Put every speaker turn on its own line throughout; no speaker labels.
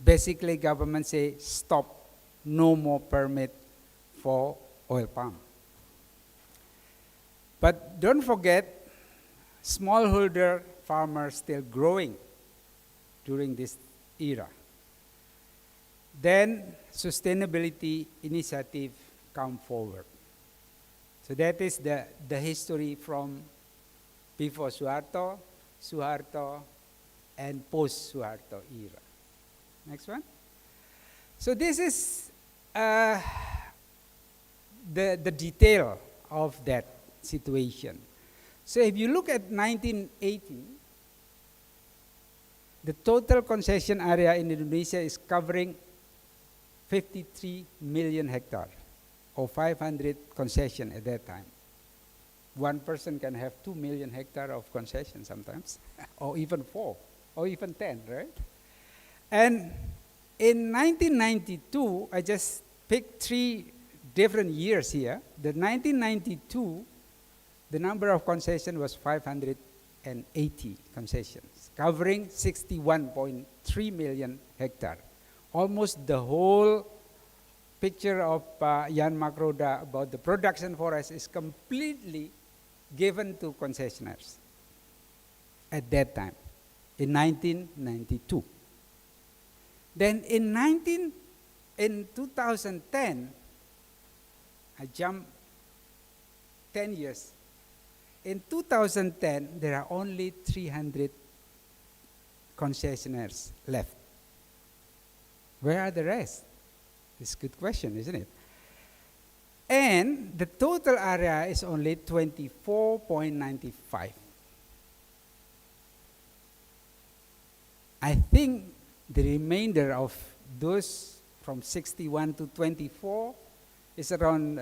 basically government say stop, no more permit for oil palm. But don't forget, smallholder farmers still growing during this era. Then sustainability initiative come forward. So that is the history from before Suharto, and post-Suharto era. Next one. So this is the detail of that situation. So if you look at 1980, the total concession area in Indonesia is covering 53 million hectares, or 500 concession at that time. One person can have 2 million hectares of concession sometimes, or even 4, or even 10, right? And in 1992, I just picked 3 different years here. The 1992, the number of concessions was 580 concessions, covering 61.3 million hectares. Almost the whole picture of Jan Makroda about the production forest is completely given to concessionaires at that time, in 1992. Then in 2010, I jumped 10 years. In 2010, there are only 300 concessionaires left. Where are the rest? It's a good question, isn't it? And the total area is only 24.95. I think the remainder of those from 61 to 24 is around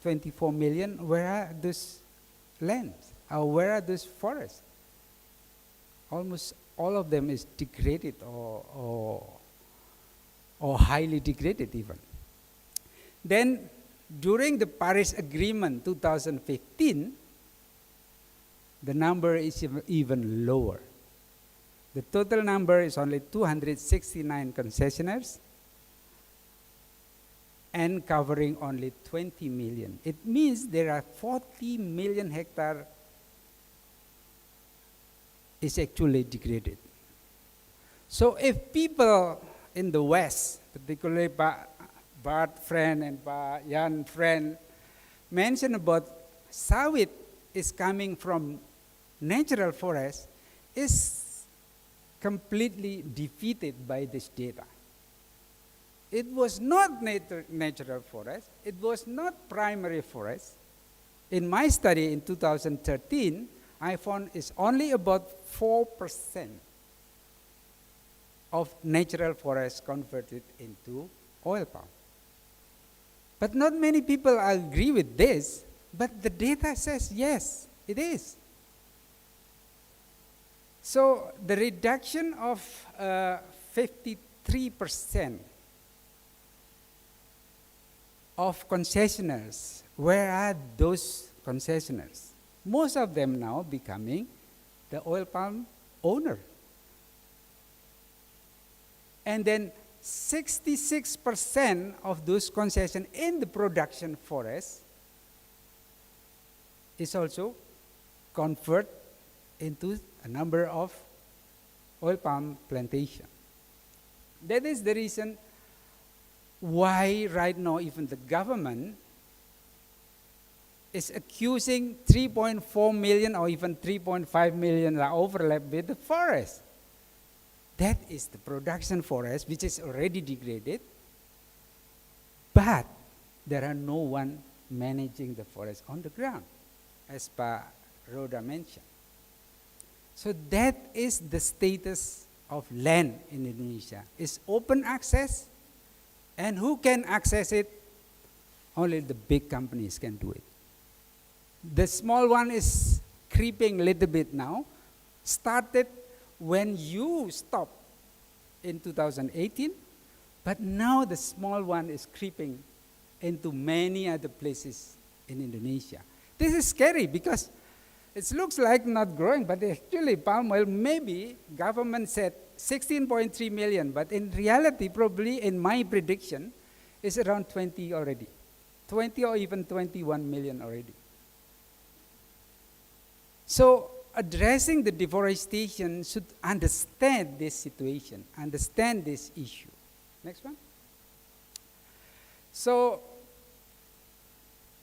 24 million. Where are those lands? Or where are those forests? Almost all of them is degraded or highly degraded even. Then during the Paris Agreement 2015, the number is even lower. The total number is only 269 concessionaires and covering only 20 million. It means there are 40 million hectares is actually degraded. So if people in the West, particularly Bart friend and Jan friend, mention about sawit is coming from natural forest, is completely defeated by this data. It was not natural forest. It was not primary forest. In my study in 2013, I found it's only about 4% of natural forest converted into oil palm. But not many people agree with this, but the data says yes, it is. So the reduction of 53% of concessionaires, where are those concessionaires? Most of them now becoming the oil palm owner. And then 66% of those concessions in the production forest is also converted into a number of oil palm plantation. That is the reason why right now even the government is accusing 3.4 million or even 3.5 million overlap with the forest. That is the production forest, which is already degraded, but there are no one managing the forest on the ground, as Pa Roda mentioned. So that is the status of land in Indonesia. It's open access, and who can access it? Only the big companies can do it. The small one is creeping a little bit now, started when you stopped in 2018, but now the small one is creeping into many other places in Indonesia. This is scary because it looks like not growing, but actually palm oil, maybe government said 16.3 million, but in reality, probably in my prediction, is around 20 already. 20 or even 21 million already. So addressing the deforestation should understand this situation, understand this issue. Next one. So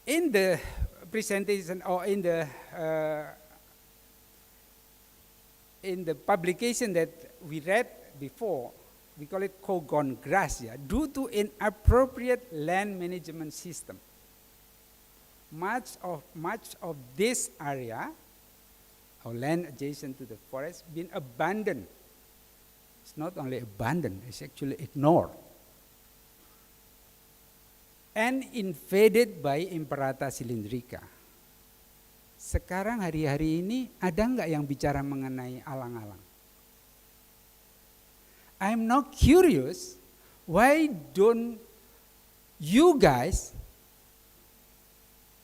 in the presentation or in the publication that we read before, we call it co-gone grass, yeah, due to inappropriate land management system. Much of this area, or land adjacent to the forest, been abandoned. It's not only abandoned, it's actually ignored. And invaded by Imperata cylindrica. Sekarang hari-hari ini ada nggak yang bicara mengenai alang-alang? I'm not curious, why don't you guys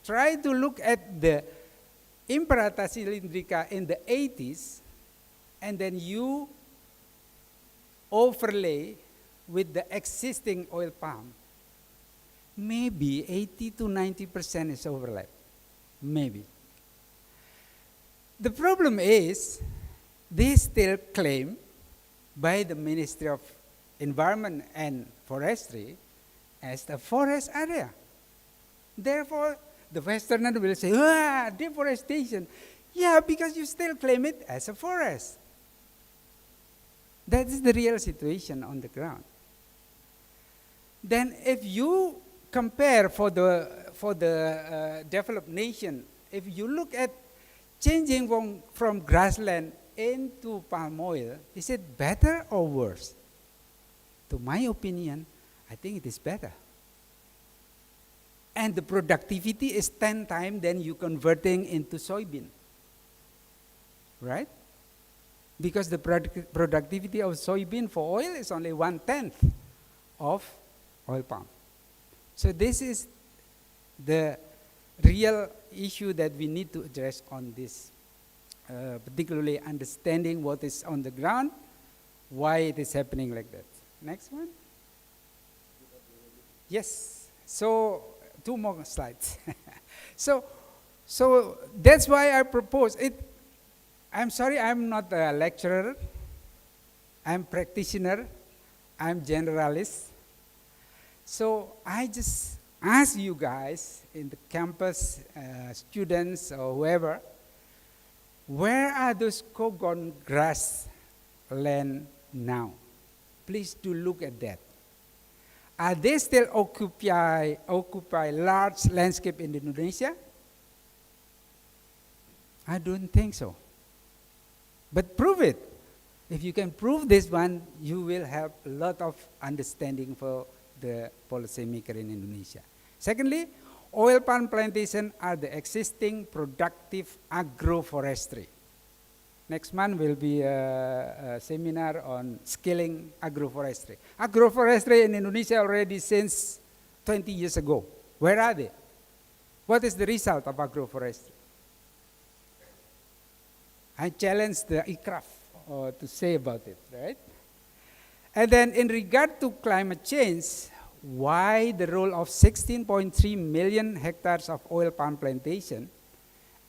try to look at the Imperata cylindrica in the 80s and then you overlay with the existing oil palm. Maybe 80 to 90% is overlap. Maybe. The problem is, they still claim by the Ministry of Environment and Forestry as the forest area. Therefore, the Westerner will say, deforestation. Yeah, because you still claim it as a forest. That is the real situation on the ground. Then if you compare for the developed nation, if you look at changing from grassland into palm oil, is it better or worse? To my opinion, I think it is better. And the productivity is 10 times than you converting into soybean. Right? Because the productivity of soybean for oil is only 1/10 of oil palm. So this is the real issue that we need to address on this, particularly understanding what is on the ground, why it is happening like that. Next one. Yes. So 2 more slides. so that's why I propose it. I'm sorry, I'm not a lecturer. I'm practitioner. I'm generalist. So I just ask you guys in the campus, students or whoever, where are those co-gone grass land now? Please do look at that. Are they still occupy large landscape in Indonesia? I don't think so. But prove it. If you can prove this one, you will have a lot of understanding for the policymaker in Indonesia. Secondly, oil palm plantation are the existing productive agroforestry. Next month will be a seminar on scaling agroforestry. Agroforestry in Indonesia already since 20 years ago. Where are they? What is the result of agroforestry? I challenge the ICNREC to say about it, right? And then in regard to climate change, why the role of 16.3 million hectares of oil palm plantation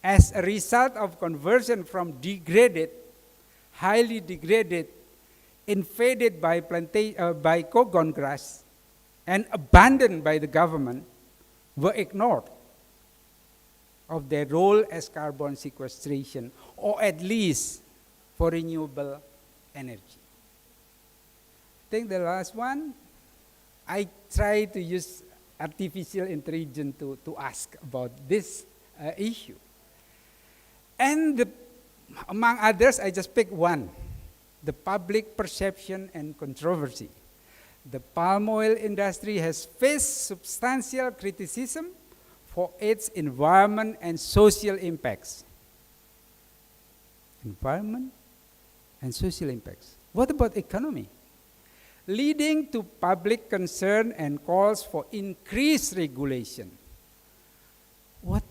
as a result of conversion from degraded, highly degraded, invaded by co-gone grass and abandoned by the government, were ignored of their role as carbon sequestration, or at least for renewable energy. I think the last one, I try to use artificial intelligence to ask about this issue. And among others, I just pick one, the public perception and controversy. The palm oil industry has faced substantial criticism for its environment and social impacts. Environment and social impacts. What about economy? Leading to public concern and calls for increased regulation. What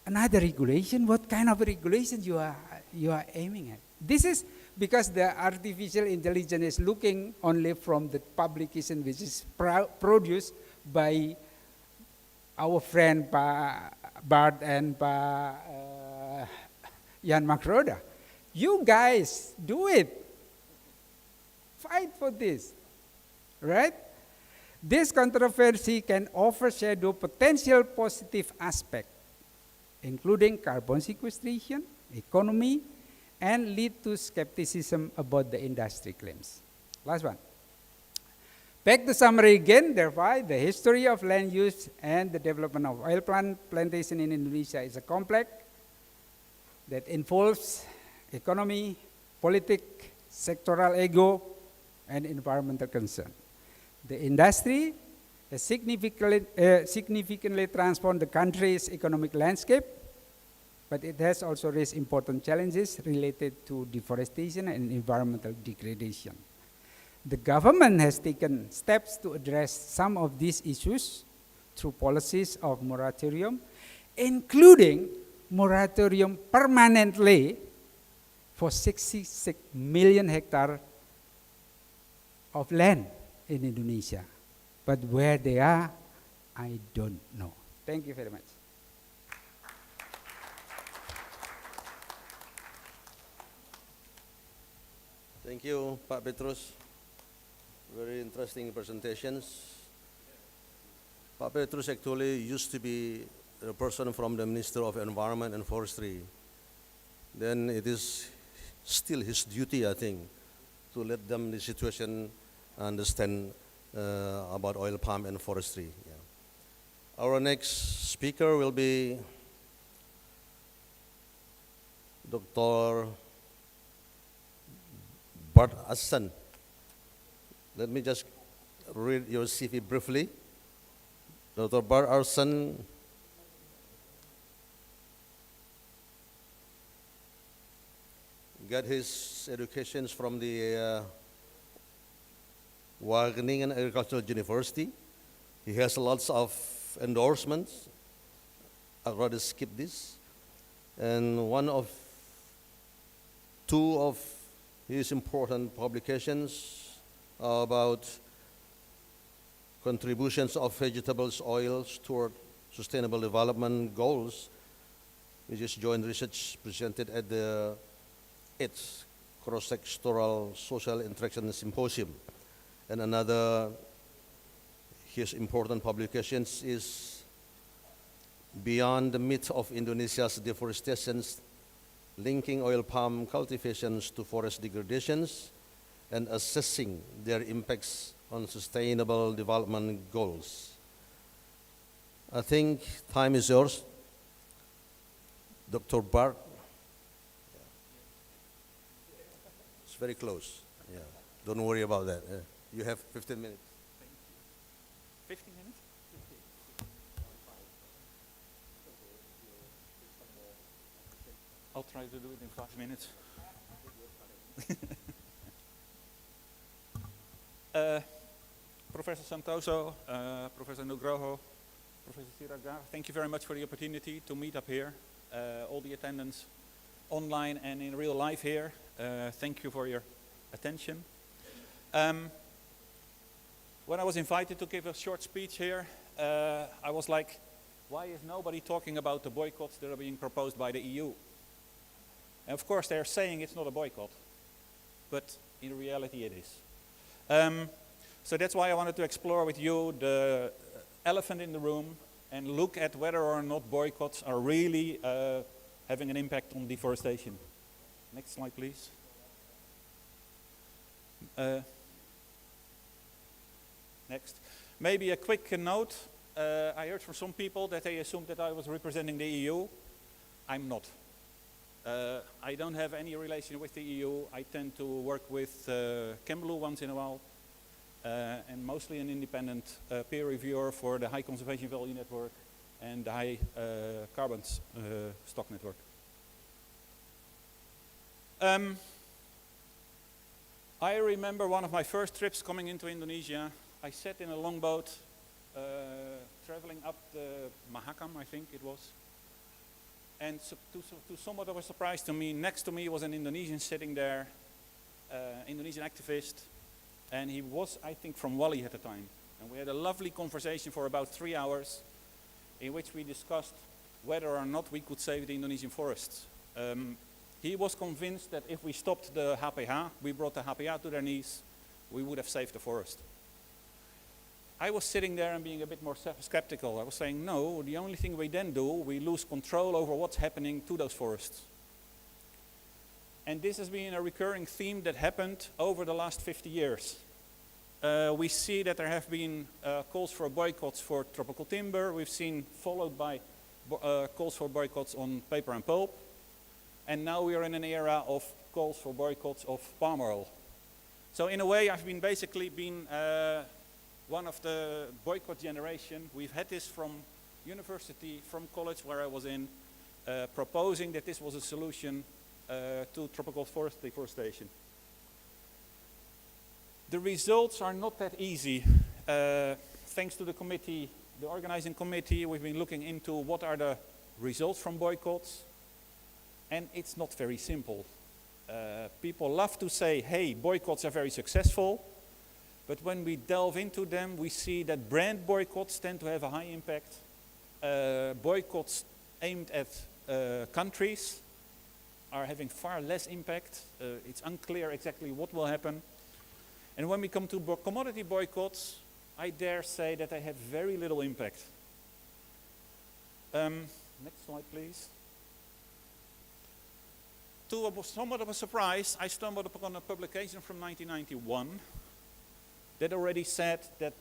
another regulation? What kind of regulation you are aiming at? This is because the artificial intelligence is looking only from the publication which is produced by our friend Pa Bart and Pa Jan Makroda. You guys do it. Fight for this, right? This controversy can overshadow potential positive aspects, including carbon sequestration, economy, and lead to skepticism about the industry claims. Last one. Back to summary again, therefore, the history of land use and the development of oil plantation in Indonesia is a complex that involves economy, politics, sectoral ego, and environmental concern. The industry has significantly transformed the country's economic landscape, but it has also raised important challenges related to deforestation and environmental degradation. The government has taken steps to address some of these issues through policies of moratorium, including moratorium permanently for 66 million hectares of land in Indonesia. But where they are, I don't know. Thank you very much.
Thank you, Pak Petrus. Very interesting presentations. Pak Petrus actually used to be a person from the Minister of Environment and Forestry. Then it is still his duty, I think, to let them the situation understand about oil palm and forestry. Yeah. Our next speaker will be Dr. Bart Hassan. Let me just read your CV briefly. Dr. Bart Hassan got his education from the Wageningen Agricultural University. He has lots of endorsements. I'd rather skip this. And two of his important publications are about contributions of vegetables oils toward sustainable development goals, which is joint research presented at the 8th Cross-Sectoral Social Interaction Symposium. And another, his important publications is Beyond the Myth of Indonesia's Deforestations, Linking Oil Palm Cultivations to Forest Degradations, and Assessing Their Impacts on Sustainable Development Goals. I think time is yours. Dr. Bart. It's very close. Yeah. Don't worry about that. You have 15 minutes.
15 minutes? I'll try to do it in 5 minutes. Professor Santoso, Professor Nugroho, Professor Siraga, thank you very much for the opportunity to meet up here. All the attendants online and in real life here, thank you for your attention. When I was invited to give a short speech here, I was like, why is nobody talking about the boycotts that are being proposed by the EU? And of course they're saying it's not a boycott, but in reality it is. So that's why I wanted to explore with you the elephant in the room and look at whether or not boycotts are really having an impact on deforestation. Next slide, please. Next. Maybe a quick note. I heard from some people that they assumed that I was representing the EU. I'm not. I don't have any relation with the EU. I tend to work with Kemblue once in a while, and mostly an independent peer reviewer for the High Conservation Value Network and the High Carbon Stock Network. I remember one of my first trips coming into Indonesia. I sat in a longboat traveling up the Mahakam, I think it was. And to somewhat of a surprise to me, next to me was an Indonesian sitting there Indonesian activist, and he was, I think, from Wali at the time. And we had a lovely conversation for about 3 hours in which we discussed whether or not we could save the Indonesian forests. He was convinced that if we stopped the HPH, we brought the HPH to their knees, we would have saved the forest. I was sitting there and being a bit more skeptical. I was saying, no, the only thing we then do, we lose control over what's happening to those forests. And this has been a recurring theme that happened over the last 50 years. We see that there have been calls for boycotts for tropical timber. We've seen followed by calls for boycotts on paper and pulp. And now we are in an era of calls for boycotts of palm oil. So in a way, I've been basically one of the boycott generation. We've had this from university, from college where I was in, proposing that this was a solution to tropical forest deforestation. The results are not that easy. Thanks to the committee, the organizing committee, we've been looking into what are the results from boycotts. And it's not very simple. People love to say, hey, boycotts are very successful. But when we delve into them, we see that brand boycotts tend to have a high impact. Boycotts aimed at countries are having far less impact. It's unclear exactly what will happen. And when we come to commodity boycotts, I dare say that they have very little impact. Next slide, please. To somewhat of a surprise, I stumbled upon a publication from 1991 that already said that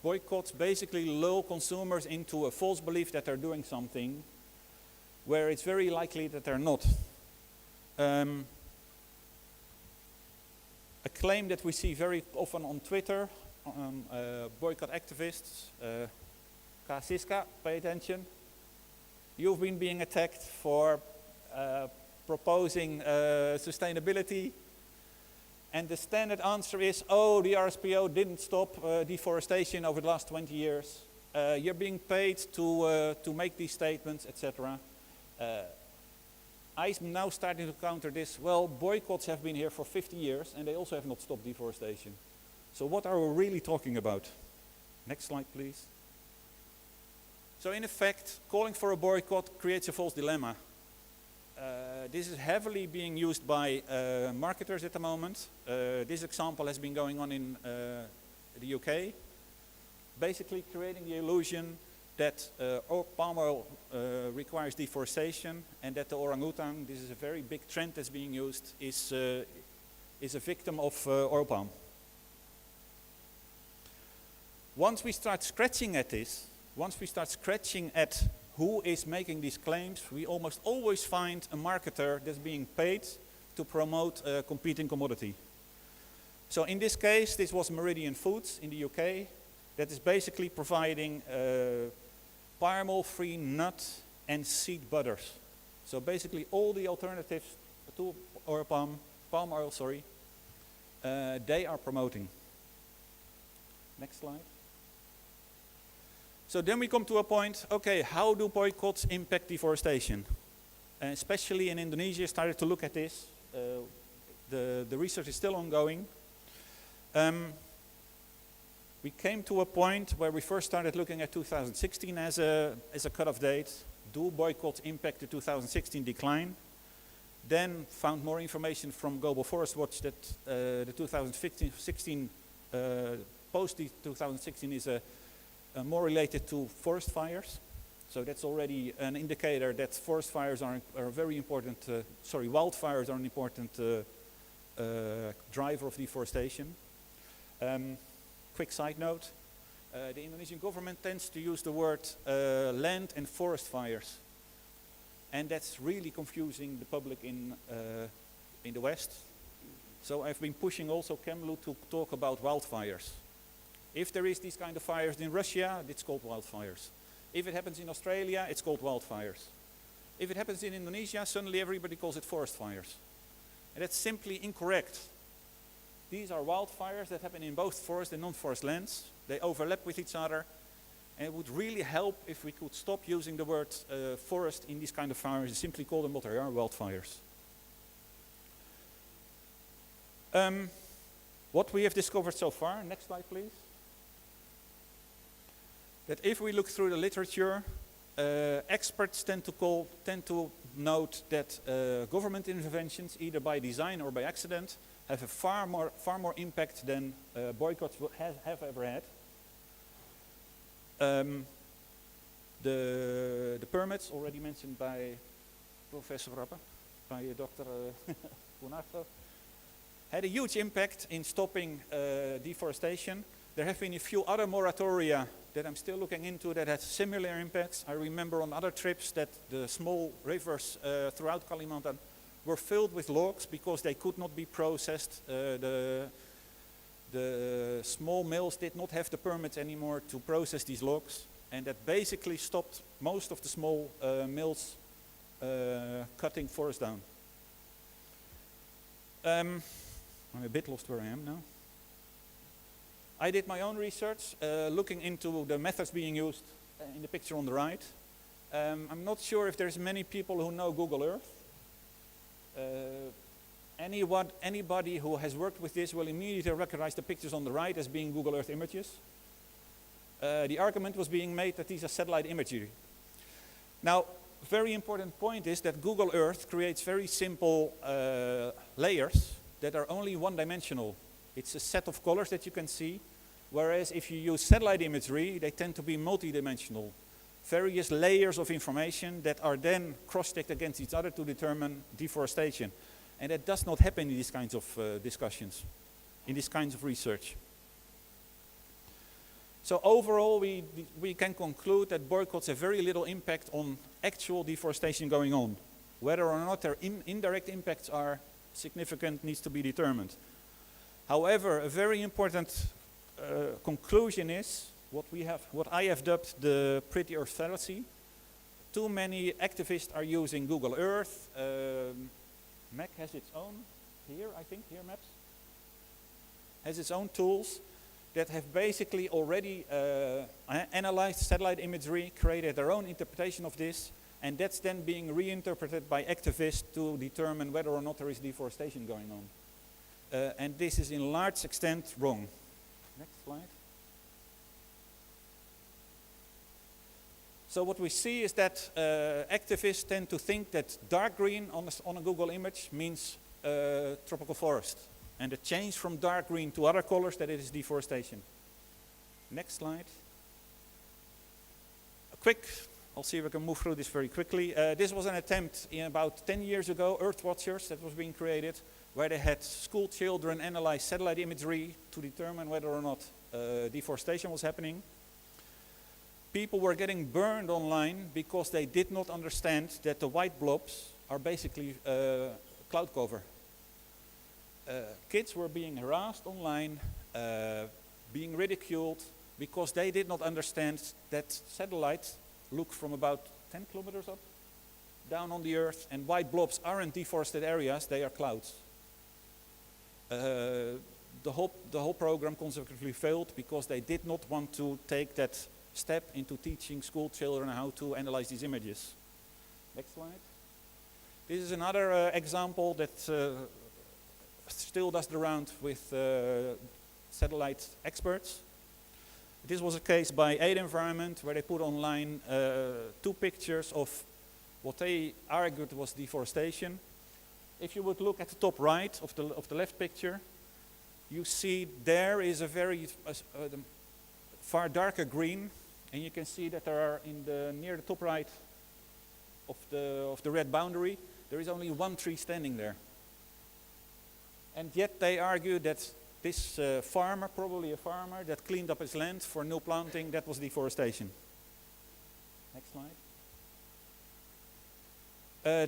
boycotts basically lull consumers into a false belief that they're doing something where it's very likely that they're not. A claim that we see very often on Twitter, boycott activists, Kasiska, pay attention. You've been being attacked for proposing sustainability, and the standard answer is, oh, the RSPO didn't stop deforestation over the last 20 years. You're being paid to make these statements, etc. I'm now starting to counter this. Well, boycotts have been here for 50 years, and they also have not stopped deforestation. So what are we really talking about? Next slide, please. So in effect, calling for a boycott creates a false dilemma. This is heavily being used by marketers at the moment. This example has been going on in the UK, basically creating the illusion that palm oil requires deforestation, and that the orangutan, this is a very big trend that's being used, is a victim of oil palm. Once we start scratching at this, once we start scratching at who is making these claims, we almost always find a marketer that's being paid to promote a competing commodity. So in this case, this was Meridian Foods in the UK that is basically providing palm oil-free nut and seed butters. So basically all the alternatives to palm oil, they are promoting. Next slide. So then we come to a point, okay, how do boycotts impact deforestation? And especially in Indonesia, started to look at this. The research is still ongoing. We came to a point where we first started looking at 2016 as a cutoff date. Do boycotts impact the 2016 decline? Then found more information from Global Forest Watch that the 2016, post-2016 is more related to forest fires. So that's already an indicator that forest fires are very important, wildfires are an important driver of deforestation. Quick side note, the Indonesian government tends to use the word land and forest fires. And that's really confusing the public in the West. So I've been pushing also Kemlu to talk about wildfires. If there is these kind of fires in Russia, it's called wildfires. If it happens in Australia, it's called wildfires. If it happens in Indonesia, suddenly everybody calls it forest fires. And that's simply incorrect. These are wildfires that happen in both forest and non-forest lands. They overlap with each other. And it would really help if we could stop using the word forest in these kind of fires and simply call them what they are, wildfires. What we have discovered so far, next slide please, that if we look through the literature, experts tend to note that government interventions, either by design or by accident, have a far more impact than boycotts have ever had. The permits, already mentioned by Professor Rappe, by Dr. Bunarto, had a huge impact in stopping deforestation. There have been a few other moratoria that I'm still looking into that had similar impacts. I remember on other trips that the small rivers throughout Kalimantan were filled with logs because they could not be processed. The small mills did not have the permits anymore to process these logs, and that basically stopped most of the small mills cutting forest down. I'm a bit lost where I am now. I did my own research looking into the methods being used in the picture on the right. I'm not sure if there's many people who know Google Earth. Anybody who has worked with this will immediately recognize the pictures on the right as being Google Earth images. The argument was being made that these are satellite imagery. Now, very important point is that Google Earth creates very simple layers that are only one-dimensional. It's a set of colors that you can see, whereas if you use satellite imagery, they tend to be multi-dimensional. Various layers of information that are then cross-checked against each other to determine deforestation. And that does not happen in these kinds of discussions, in these kinds of research. So overall, we can conclude that boycotts have very little impact on actual deforestation going on. Whether or not their indirect impacts are significant needs to be determined. However, a very important conclusion is what I have dubbed the pretty Earth fallacy. Too many activists are using Google Earth. Mac has its own, here Maps, has its own tools that have basically already analyzed satellite imagery, created their own interpretation of this, and that's then being reinterpreted by activists to determine whether or not there is deforestation going on. And this is in large extent wrong. Next slide. So what we see is that activists tend to think that dark green on a Google image means tropical forest. And the change from dark green to other colors, that it is deforestation. Next slide. I'll see if I can move through this very quickly. This was an attempt in about 10 years ago, Earth Watchers, that was being created, where they had school children analyze satellite imagery to determine whether or not deforestation was happening. People were getting burned online because they did not understand that the white blobs are basically cloud cover. Kids were being harassed online, being ridiculed, because they did not understand that satellites look from about 10 kilometers up, down on the Earth, and white blobs aren't deforested areas, they are clouds. The whole program consequently failed because they did not want to take that step into teaching school children how to analyze these images. Next slide. This is another example that still does the round with satellite experts. This was a case by Aid Environment where they put online 2 pictures of what they argued was deforestation. If you would look at the top right of the left picture, you see there is a very far darker green, and you can see that there are near the top right of the red boundary, there is only 1 tree standing there. And yet they argue that this farmer, probably a farmer, that cleaned up his land for new planting, that was deforestation. Next slide.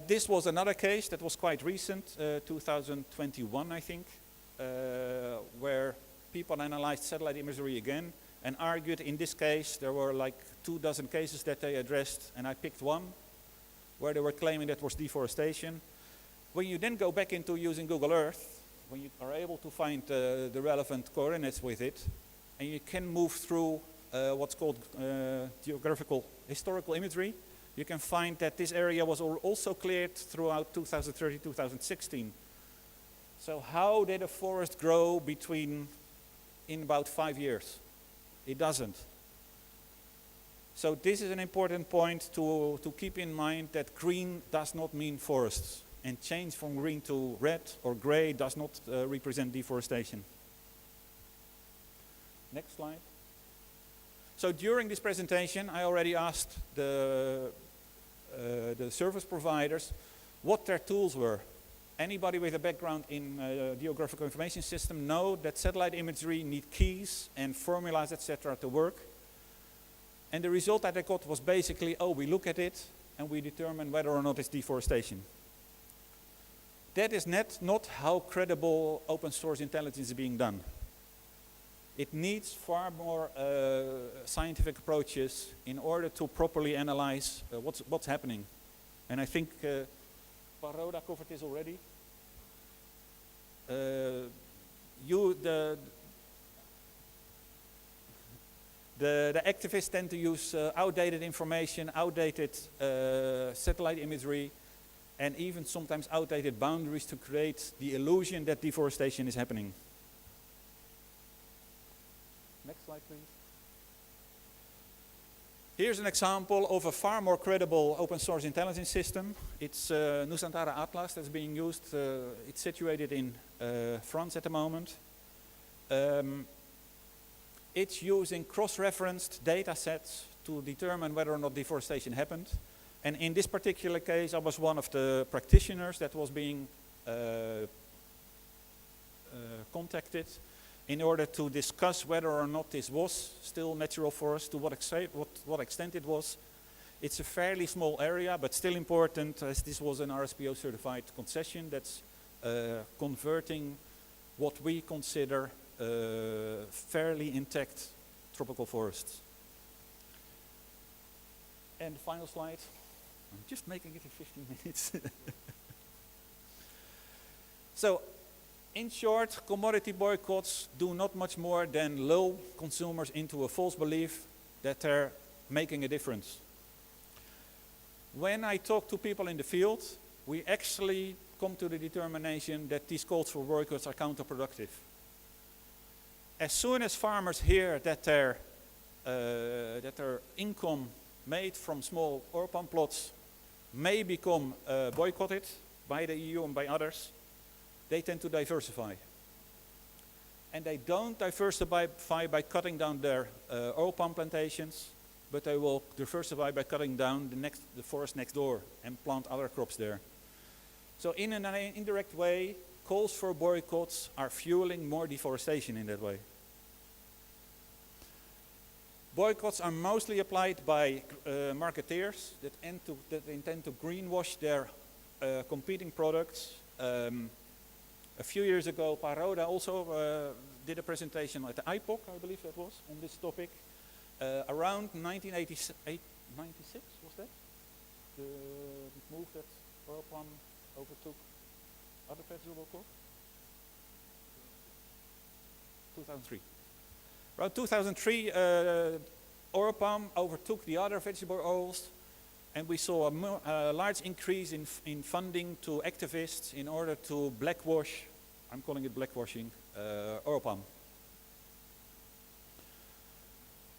This was another case that was quite recent, 2021 I think, where people analyzed satellite imagery again and argued in this case there were like 24 cases that they addressed, and I picked one where they were claiming that was deforestation. When you then go back into using Google Earth, when you are able to find the relevant coordinates with it, and you can move through what's called historical imagery, you can find that this area was also cleared throughout 2013, 2016. So how did a forest grow in about 5 years? It doesn't. So this is an important point to keep in mind, that green does not mean forests. And change from green to red or gray does not represent deforestation. Next slide. So during this presentation, I already asked the service providers what their tools were. Anybody with a background in geographical information system know that satellite imagery need keys and formulas, etc. to work. And the result that I got was basically, we look at it and we determine whether or not it's deforestation. That is not how credible open source intelligence is being done. It needs far more scientific approaches in order to properly analyze what's happening. And I think Paroda covered this already. The activists tend to use outdated information, outdated satellite imagery, and even sometimes outdated boundaries to create the illusion that deforestation is happening. Next slide, please. Here's an example of a far more credible open source intelligence system. It's Nusantara Atlas that's being used. It's situated in France at the moment. It's using cross-referenced data sets to determine whether or not deforestation happened. And in this particular case, I was one of the practitioners that was being contacted in order to discuss whether or not this was still natural forest, to what extent it was. It's a fairly small area, but still important, as this was an RSPO certified concession that's converting what we consider fairly intact tropical forests. And the final slide. I'm just making it in 15 minutes. So, in short, commodity boycotts do not much more than lull consumers into a false belief that they're making a difference. When I talk to people in the field, we actually come to the determination that these calls for boycotts are counterproductive. As soon as farmers hear that their income made from small oil palm plots may become boycotted by the EU and by others, they tend to diversify. And they don't diversify by cutting down their oil palm plantations, but they will diversify by cutting down the forest next door and plant other crops there. So in an indirect way, calls for boycotts are fueling more deforestation in that way. Boycotts are mostly applied by marketeers that intend to greenwash their competing products. A few years ago, Paroda also did a presentation at the IPOC, I believe that was, on this topic. Around 1996, was that? The move that oil palm overtook other vegetable crops? 2003. Around 2003, oil palm overtook the other vegetable oils, and we saw a large increase in funding to activists in order to blackwash, I'm calling it blackwashing, oil palm.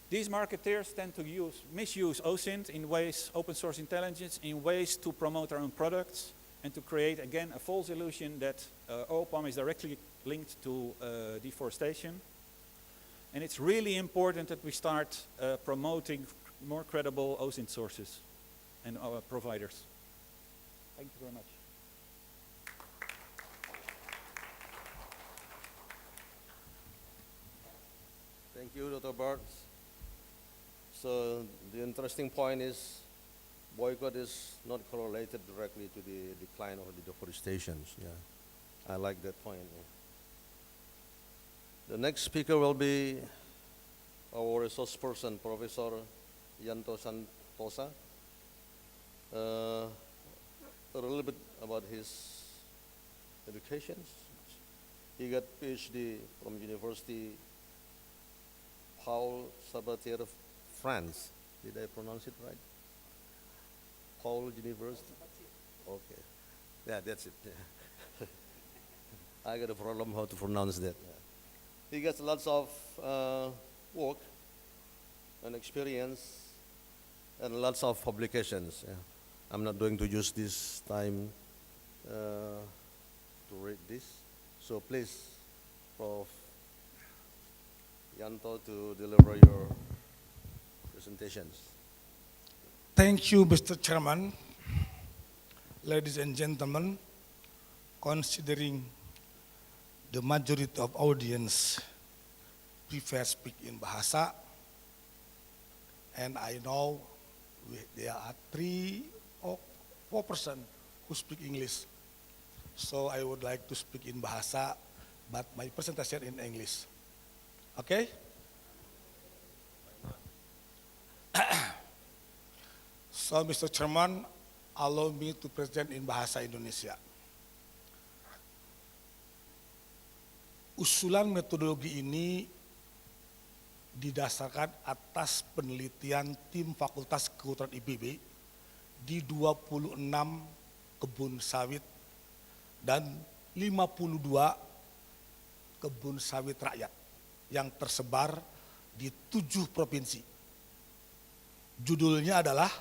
These marketeers tend to misuse OSINT in ways, open source intelligence, in ways to promote their own products and to create, again, a false illusion that oil palm is directly linked to deforestation. And it's really important that we start promoting more credible OSINT sources and providers. Thank you very much.
Thank you, Dr. Bart. So the interesting point is boycott is not correlated directly to the decline of the deforestation. Yeah, I like that point. Yeah. The next speaker will be our resource person, Professor Yanto Santosa. A little bit about his education. He got PhD from University Paul Sabatier, France. Did I pronounce it right? Paul University? Okay. Yeah, that's it. Yeah. I got a problem how to pronounce that. He gets lots of work and experience and lots of publications. Yeah. I'm not going to use this time to read this. So please, Prof. Yanto, to deliver your presentations.
Thank you, Mr. Chairman. Ladies and gentlemen, considering the majority of audience prefer speak in Bahasa, and I know there are 3 or 4% who speak English. So I would like to speak in Bahasa, but my presentation in English. Okay? So, Mr. Chairman, allow me to present in Bahasa Indonesia. Usulan metodologi ini didasarkan atas penelitian tim Fakultas Kehutanan IPB di 26 kebun sawit dan 52 kebun sawit rakyat yang tersebar di 7 provinsi. Judulnya adalah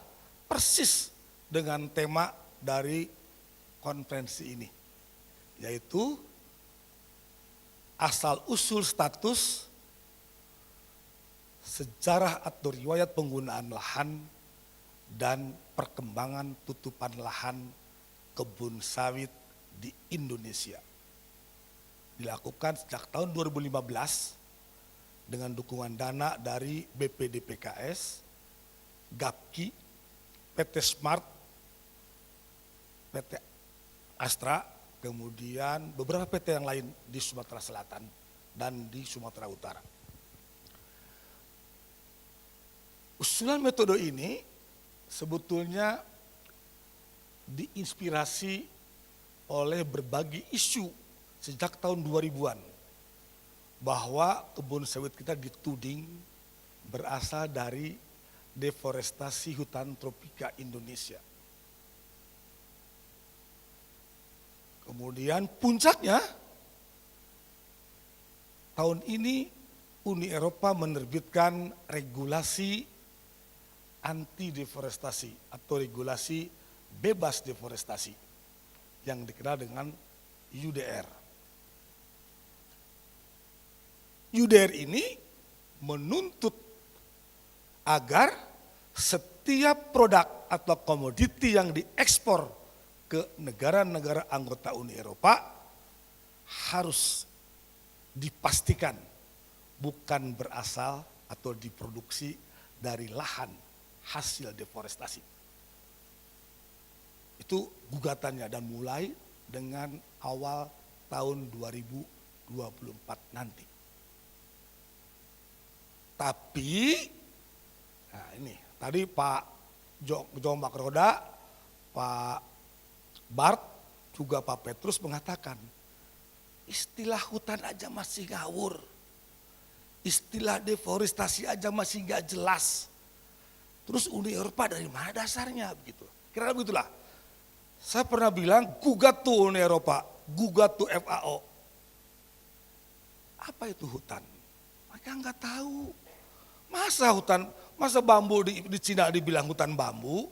persis dengan tema dari konferensi ini, yaitu asal-usul status, sejarah atau riwayat penggunaan lahan, dan perkembangan tutupan lahan kebun sawit di Indonesia. Dilakukan sejak tahun 2015 dengan dukungan dana dari BPDPKS, GAPKI, PT Smart, PT Astra, kemudian beberapa PT yang lain di Sumatera Selatan dan di Sumatera Utara. Usulan metode ini sebetulnya diinspirasi oleh berbagai isu sejak tahun 2000-an bahwa kebun sawit kita dituding berasal dari deforestasi hutan tropika Indonesia. Kemudian puncaknya tahun ini Uni Eropa menerbitkan regulasi anti deforestasi atau regulasi bebas deforestasi yang dikenal dengan UDR. UDR ini menuntut agar setiap produk atau komoditi yang diekspor ke negara-negara anggota Uni Eropa harus dipastikan bukan berasal atau diproduksi dari lahan hasil deforestasi. Itu gugatannya dan mulai dengan awal tahun 2024 nanti. Tapi, nah ini tadi Pak Jombak Roda, Pak Bart, juga Pak Petrus mengatakan, istilah hutan aja masih ngawur, istilah deforestasi aja masih nggak jelas. Terus Uni Eropa dari mana dasarnya begitu? Kira-kira begitulah. Saya pernah bilang gugat tuh Uni Eropa, gugat tuh FAO. Apa itu hutan? Mereka nggak tahu. Masa bambu di Cina dibilang hutan bambu?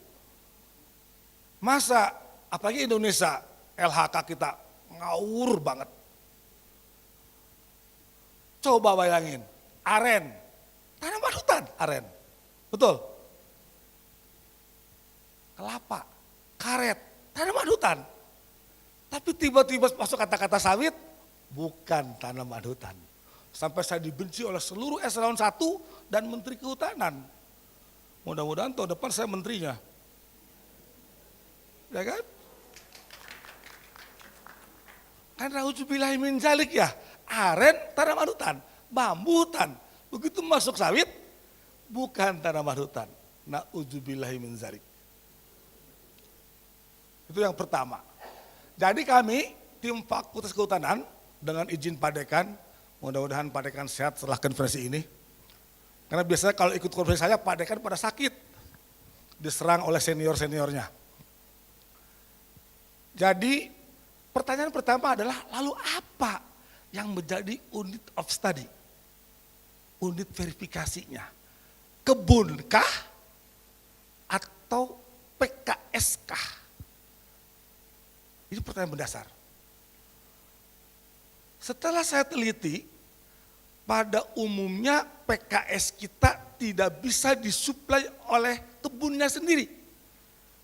Masa apalagi Indonesia, LHK kita ngawur banget. Coba bayangin, aren, tanaman hutan, aren, betul? Kelapa, karet, tanaman hutan. Tapi tiba-tiba masuk kata-kata sawit, bukan tanaman hutan. Sampai saya dibenci oleh seluruh eselon 1 dan Menteri Kehutanan. Mudah-mudahan tahun depan saya menterinya. Ya kan? Karena na'udzubillahi min dzalik ya, aren tanaman hutan, bambu hutan. Begitu masuk sawit, bukan tanaman hutan. Na'udzubillahi min dzalik. Itu yang pertama. Jadi kami, tim Fakultas Kehutanan, dengan izin Pak Dekan, mudah-mudahan Pak Dekan sehat setelah konferensi ini. Karena biasanya kalau ikut konferensi saya, Pak Dekan pada sakit. Diserang oleh senior-seniornya. Jadi Pertanyaan pertama adalah, lalu apa yang menjadi unit of study? Unit verifikasinya. Kebunkah atau PKS-kah? Ini pertanyaan mendasar. Setelah saya teliti, pada umumnya PKS kita tidak bisa disuplai oleh kebunnya sendiri.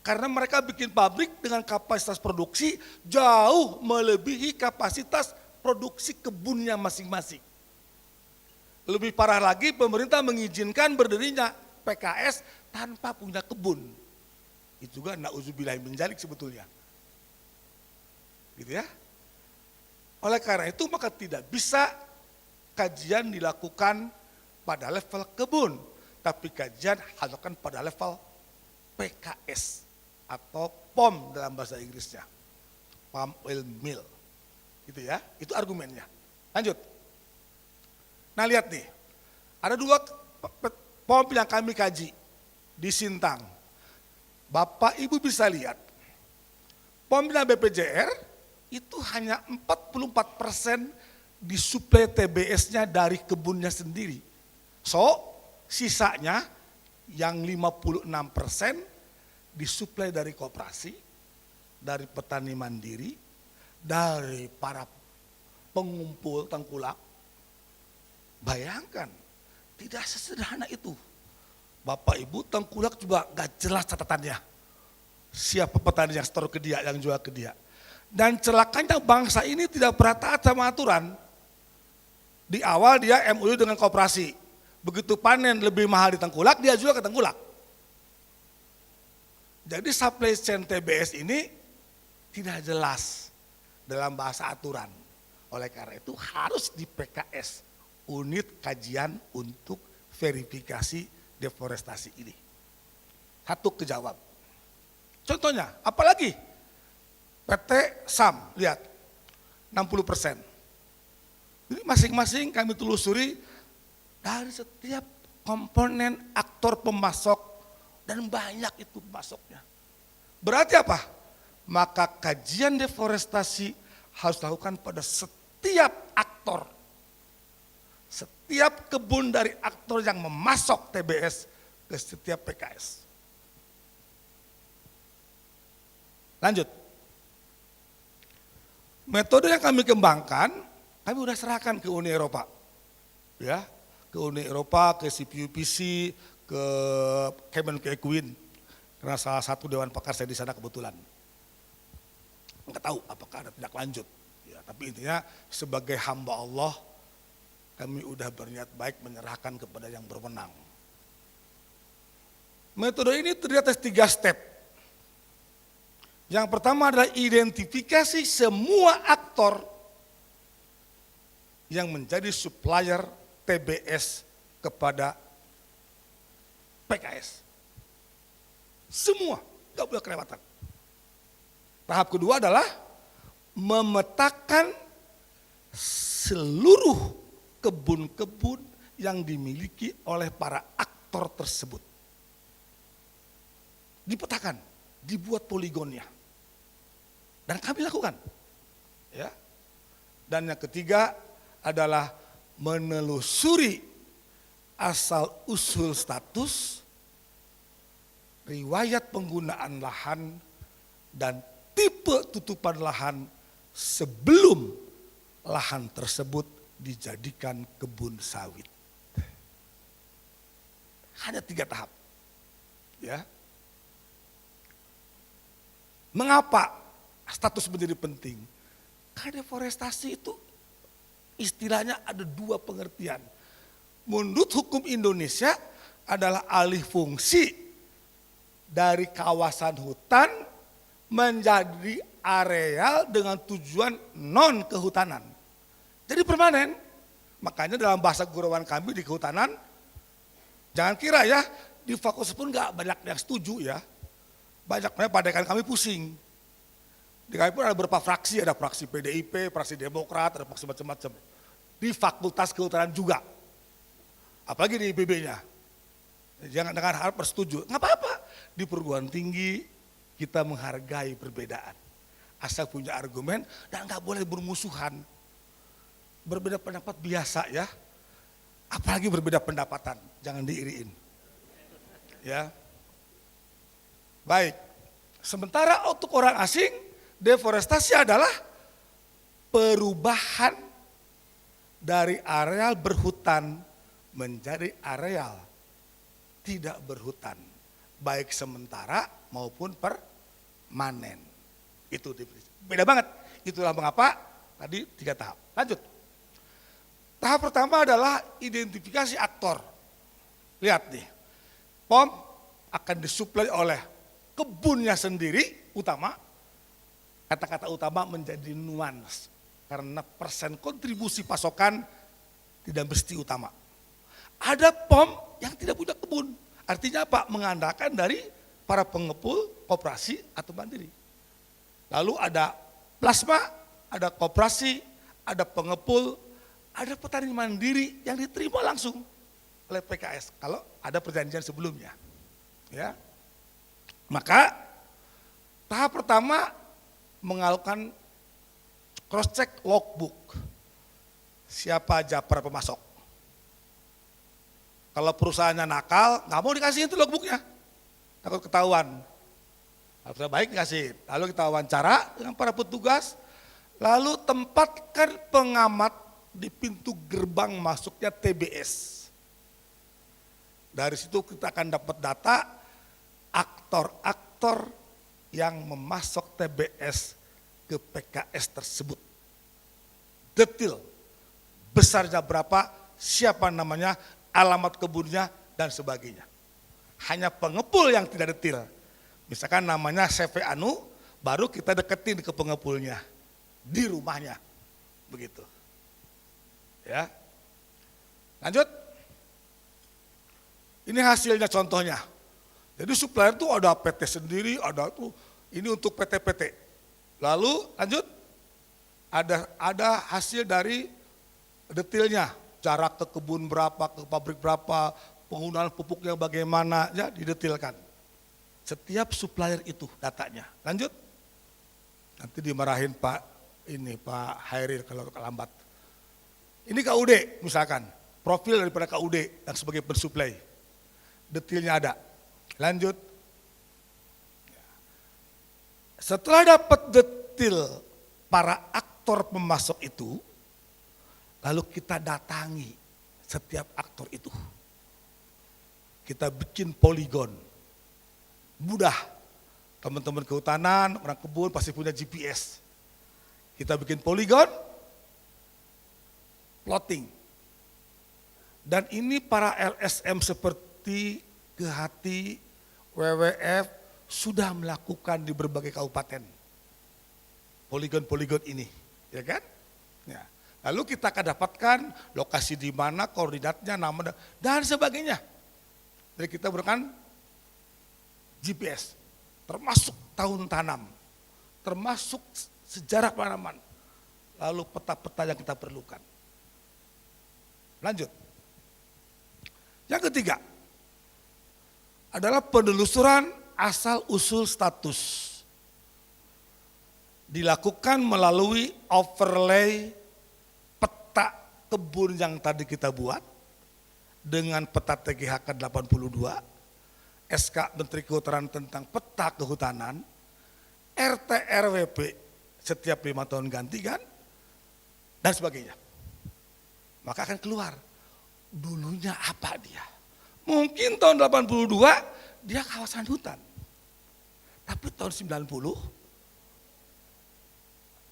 Karena mereka bikin pabrik dengan kapasitas produksi jauh melebihi kapasitas produksi kebunnya masing-masing. Lebih parah lagi, pemerintah mengizinkan berdirinya PKS tanpa punya kebun. Itu juga na'udzubillahi min dzalik sebetulnya. Gitu ya. Oleh karena itu maka tidak bisa kajian dilakukan pada level kebun, tapi kajian dilakukan pada level PKS atau POM dalam bahasa Inggrisnya, palm oil mill, gitu ya. Itu argumennya. Lanjut. Nah lihat nih, ada 2 POM yang kami kaji di Sintang. Bapak Ibu bisa lihat, POM-nya BPJR itu hanya 44% disuplai TBS-nya dari kebunnya sendiri. So, sisanya yang 56% disuplai dari koperasi, dari petani mandiri, dari para pengumpul tengkulak. Bayangkan, tidak sesederhana itu. Bapak Ibu, tengkulak juga gak jelas catatannya. Siapa petani yang setor ke dia, yang jual ke dia. Dan celakanya bangsa ini tidak pernah taat sama aturan. Di awal dia MOU dengan koperasi. Begitu panen lebih mahal di tengkulak, dia jual ke tengkulak. Jadi supply chain TBS ini tidak jelas dalam bahasa aturan. Oleh karena itu harus di PKS, unit kajian untuk verifikasi deforestasi ini. Satu kejawab. Contohnya, apalagi PT SAM, lihat 60%. Jadi masing-masing kami telusuri dari setiap komponen aktor pemasok dan banyak itu pemasoknya. Berarti apa? Maka kajian deforestasi harus dilakukan pada setiap aktor. Setiap kebun dari aktor yang memasok TBS ke setiap PKS. Lanjut. Metode yang kami kembangkan, kami sudah serahkan ke Uni Eropa. Ya, ke Uni Eropa, ke CPUPC, ke Kemenkequin. Karena salah satu dewan pakar saya di sana kebetulan. Enggak tahu apakah ada tindak lanjut. Ya, tapi intinya sebagai hamba Allah, kami udah berniat baik menyerahkan kepada yang berwenang. Metode ini terdiri atas 3 step. Yang pertama adalah identifikasi semua aktor yang menjadi supplier TBS kepada PKS. Semua, gak boleh kelewatan. Tahap kedua adalah memetakan seluruh kebun-kebun yang dimiliki oleh para aktor tersebut. Dipetakan, dibuat poligonnya. Dan kami lakukan. Ya. Dan yang ketiga adalah menelusuri asal-usul status, riwayat penggunaan lahan, dan tipe tutupan lahan sebelum lahan tersebut dijadikan kebun sawit. Hanya 3 tahap. Ya. Mengapa status menjadi penting? Karena deforestasi itu istilahnya ada 2 pengertian. Menurut hukum Indonesia adalah alih fungsi dari kawasan hutan menjadi areal dengan tujuan non kehutanan. Jadi permanen. Makanya dalam bahasa gurauan kami di kehutanan, jangan kira ya, di fakultas pun gak banyak yang setuju ya. Banyaknya padekan kami pusing. Di kami pun ada beberapa fraksi, ada fraksi PDIP, fraksi Demokrat, ada fraksi macam-macam. Di fakultas kehutanan juga. Apalagi di IPB-nya. Jangan dengan harap bersetuju, nggak apa-apa. Di perguruan tinggi kita menghargai perbedaan. asal punya argumen dan nggak boleh bermusuhan. Berbeda pendapat biasa ya, apalagi berbeda pendapatan, jangan diiriin. Ya, baik. Sementara untuk orang asing, deforestasi adalah perubahan dari areal berhutan menjadi areal tidak berhutan, baik sementara maupun permanen. Itu definisi. Beda banget. Itulah mengapa tadi 3 tahap. Lanjut. Tahap pertama adalah identifikasi aktor. Lihat nih, POM akan disuplai oleh kebunnya sendiri utama. Kata-kata utama menjadi nuans karena persen kontribusi pasokan tidak mesti utama. Ada POM yang tidak punya kebun. Artinya apa? Mengandalkan dari para pengepul, koperasi atau mandiri. Lalu ada plasma, ada koperasi, ada pengepul, ada petani mandiri yang diterima langsung oleh PKS kalau ada perjanjian sebelumnya. Ya. Maka tahap pertama melakukan cross check logbook. Siapa aja para pemasok. Kalau perusahaannya nakal, nggak mau dikasih itu logbooknya, takut ketahuan. Harusnya baik dikasih. Lalu kita wawancara dengan para petugas, lalu tempatkan pengamat di pintu gerbang masuknya TBS. Dari situ kita akan dapat data aktor-aktor yang memasok TBS ke PKS tersebut. Detail, besarnya berapa, siapa namanya, alamat kebunnya, dan sebagainya. Hanya pengepul yang tidak detail. Misalkan namanya CV Anu, baru kita deketin ke pengepulnya, di rumahnya, begitu. Ya, lanjut. Ini hasilnya contohnya. Jadi supplier itu ada PT sendiri, ada tuh ini untuk PT-PT. Lalu lanjut, ada hasil dari detailnya, jarak ke kebun berapa, ke pabrik berapa, penggunaan pupuknya bagaimana, ya didetailkan. Setiap supplier itu datanya. Lanjut, nanti dimarahin Pak Hairil kalau lambat. Ini KUD misalkan, profil daripada KUD yang sebagai pensuplai. Detailnya ada. Lanjut. Setelah dapat detail para aktor pemasok itu, lalu kita datangi setiap aktor itu. Kita bikin poligon. Mudah. Teman-teman kehutanan, orang kebun pasti punya GPS. Kita bikin poligon, plotting. Dan ini para LSM seperti Kehati, WWF sudah melakukan di berbagai kabupaten. Poligon-poligon ini, ya kan? Ya. Lalu kita akan dapatkan lokasi di mana, koordinatnya, nama, dan sebagainya. Jadi kita berikan GPS, termasuk tahun tanam, termasuk sejarah tanaman, lalu peta-peta yang kita perlukan. Lanjut. Yang ketiga adalah penelusuran asal-usul status. Dilakukan melalui overlay peta kebun yang tadi kita buat dengan peta TGHK 82, SK Menteri Kehutanan tentang peta kehutanan, RT RWP setiap 5 tahun ganti kan, dan sebagainya. Maka akan keluar dulunya apa dia. Mungkin tahun 82 dia kawasan hutan. Tapi tahun 90,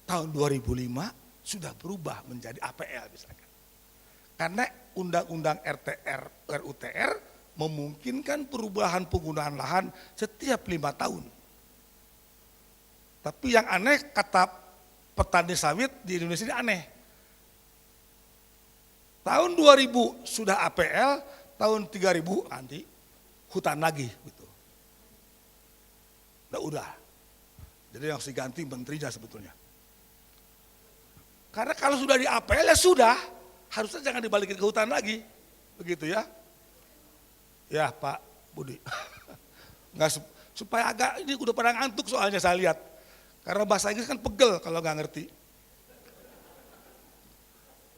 tahun 2005 sudah berubah menjadi APL misalkan. Karena Undang-Undang RUTR memungkinkan perubahan penggunaan lahan setiap 5 tahun. Tapi yang aneh kata petani sawit di Indonesia ini aneh. Tahun 2000 sudah APL, tahun 3000 nanti hutan lagi gitu. Udah. Jadi yang harus diganti menterinya sebetulnya. Karena kalau sudah di APL ya sudah, harusnya jangan dibalikin ke hutan lagi. Begitu ya. Ya Pak Budi. Supaya agak ini udah pada ngantuk soalnya saya lihat. Karena bahasa Inggris kan pegel kalau nggak ngerti.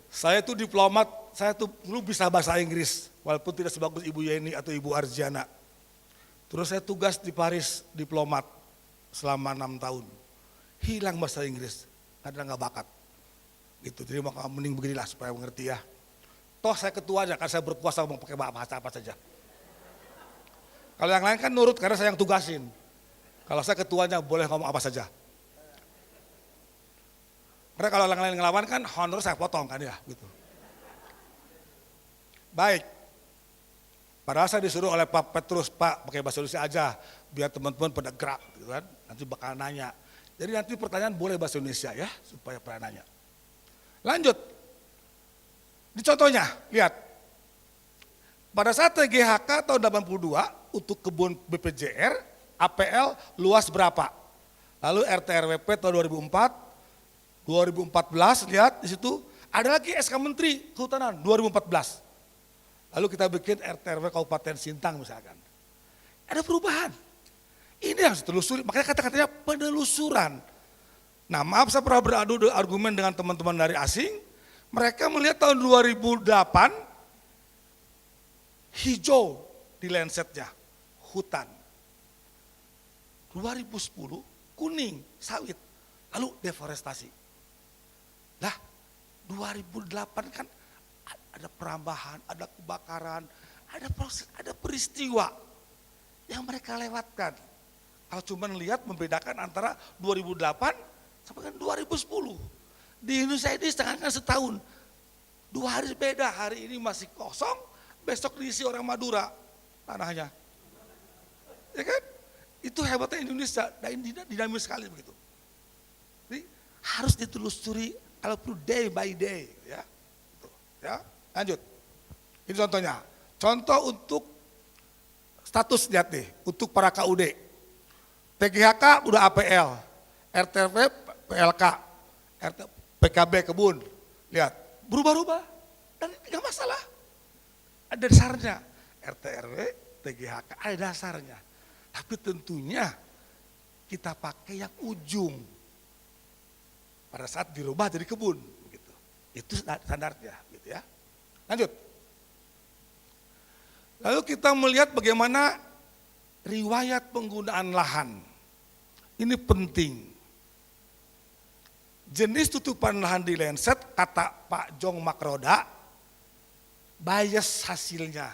Saya tuh diplomat, saya tuh dulu bisa bahasa Inggris, walaupun tidak sebagus Ibu Yeni atau Ibu Arjana. Terus saya tugas di Paris diplomat selama 6 tahun. Hilang bahasa Inggris, karena nggak bakat. Gitu, jadi mending beginilah supaya mengerti ya. Toh saya ketuanya, kan saya berkuasa mau pakai bahasa apa saja. Kalau yang lain kan nurut karena saya yang tugasin. Kalau saya ketuanya boleh ngomong apa saja. Karena kalau yang lain ngelawan kan honor saya potong kan ya gitu. Baik. Padahal saya disuruh oleh Pak Petrus, Pak pakai bahasa Indonesia aja biar teman-teman pada gerak gitu kan. Nanti bakal nanya. Jadi nanti pertanyaan boleh bahasa Indonesia ya supaya pada nanya. Lanjut. Di contohnya, lihat. Pada saat TGHK tahun 82 untuk kebun BPJR, APL luas berapa? Lalu RT/RWP tahun 2004, 2014 lihat di situ ada lagi SK Menteri Kehutanan 2014. Lalu kita bikin RT/RW Kabupaten Sintang misalkan. Ada perubahan. Ini harus ditelusuri, makanya kata-katanya penelusuran. Nah maaf saya pernah beradu argumen dengan teman-teman dari asing, mereka melihat tahun 2008 hijau di landsetnya, hutan. 2010 kuning, sawit, lalu deforestasi. Lah 2008 kan ada perambahan, ada kebakaran, ada proses, ada peristiwa yang mereka lewatkan. Kalau cuma lihat membedakan antara 2008 sampai dengan 2010. Di Indonesia ini setengahnya setahun. 2 hari beda, hari ini masih kosong, besok diisi orang Madura tanahnya. Ya kan? Itu hebatnya Indonesia, dan dinamis sekali begitu. Jadi harus ditelusuri kalau perlu day by day ya. Gitu, ya. Lanjut. Ini contohnya. Contoh untuk status lihat nih, untuk para KUD. TGHK udah APL, RTRW PLK, PKB kebun. Lihat, berubah-ubah dan enggak masalah. Ada dasarnya. RTRW, TGHK ada dasarnya. Tapi tentunya kita pakai yang ujung. Pada saat dirubah jadi kebun gitu. Itu standarnya gitu ya. Lanjut. Lalu kita melihat bagaimana riwayat penggunaan lahan. Ini penting. Jenis tutupan lahan di Landset, kata Pak Jong Makroda, bias hasilnya.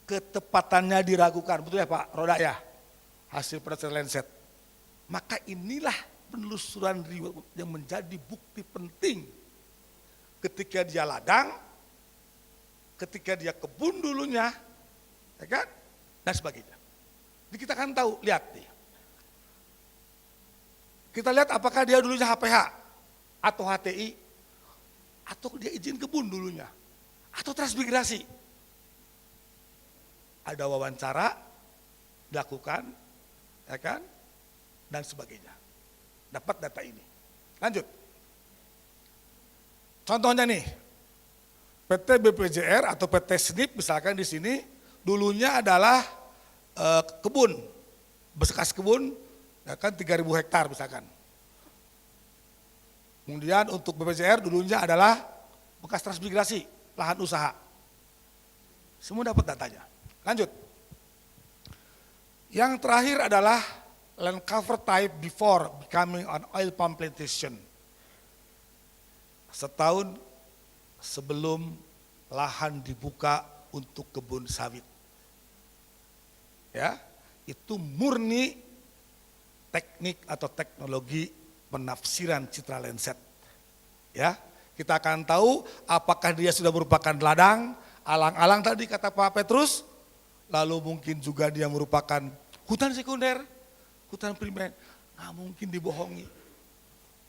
Ketepatannya diragukan, betul ya Pak Roda ya? Hasil penelitian Landset. Maka inilah penelusuran riwayat yang menjadi bukti penting. Ketika dia ladang, ketika dia kebun dulunya, ya kan? Dan sebagainya. Jadi kita kan tahu, lihat nih. Kita lihat apakah dia dulunya HPH atau HTI atau dia izin kebun dulunya atau transmigrasi. Ada wawancara dilakukan, ya kan? Dan sebagainya. Dapat data ini. Lanjut. Contohnya nih. PT BPJR atau PT SNIP misalkan di sini dulunya adalah kebun, bekas kebun, ya kan 3.000 hektar misalkan. Kemudian untuk BPJR dulunya adalah bekas transmigrasi, lahan usaha. Semua dapat datanya. Lanjut. Yang terakhir adalah land cover type before becoming an oil palm plantation. Setahun sebelum lahan dibuka untuk kebun sawit. Ya, itu murni teknik atau teknologi penafsiran citra Landset. Ya, kita akan tahu apakah dia sudah merupakan ladang, alang-alang tadi kata Pak Petrus, lalu mungkin juga dia merupakan hutan sekunder, hutan primer, nggak mungkin dibohongi.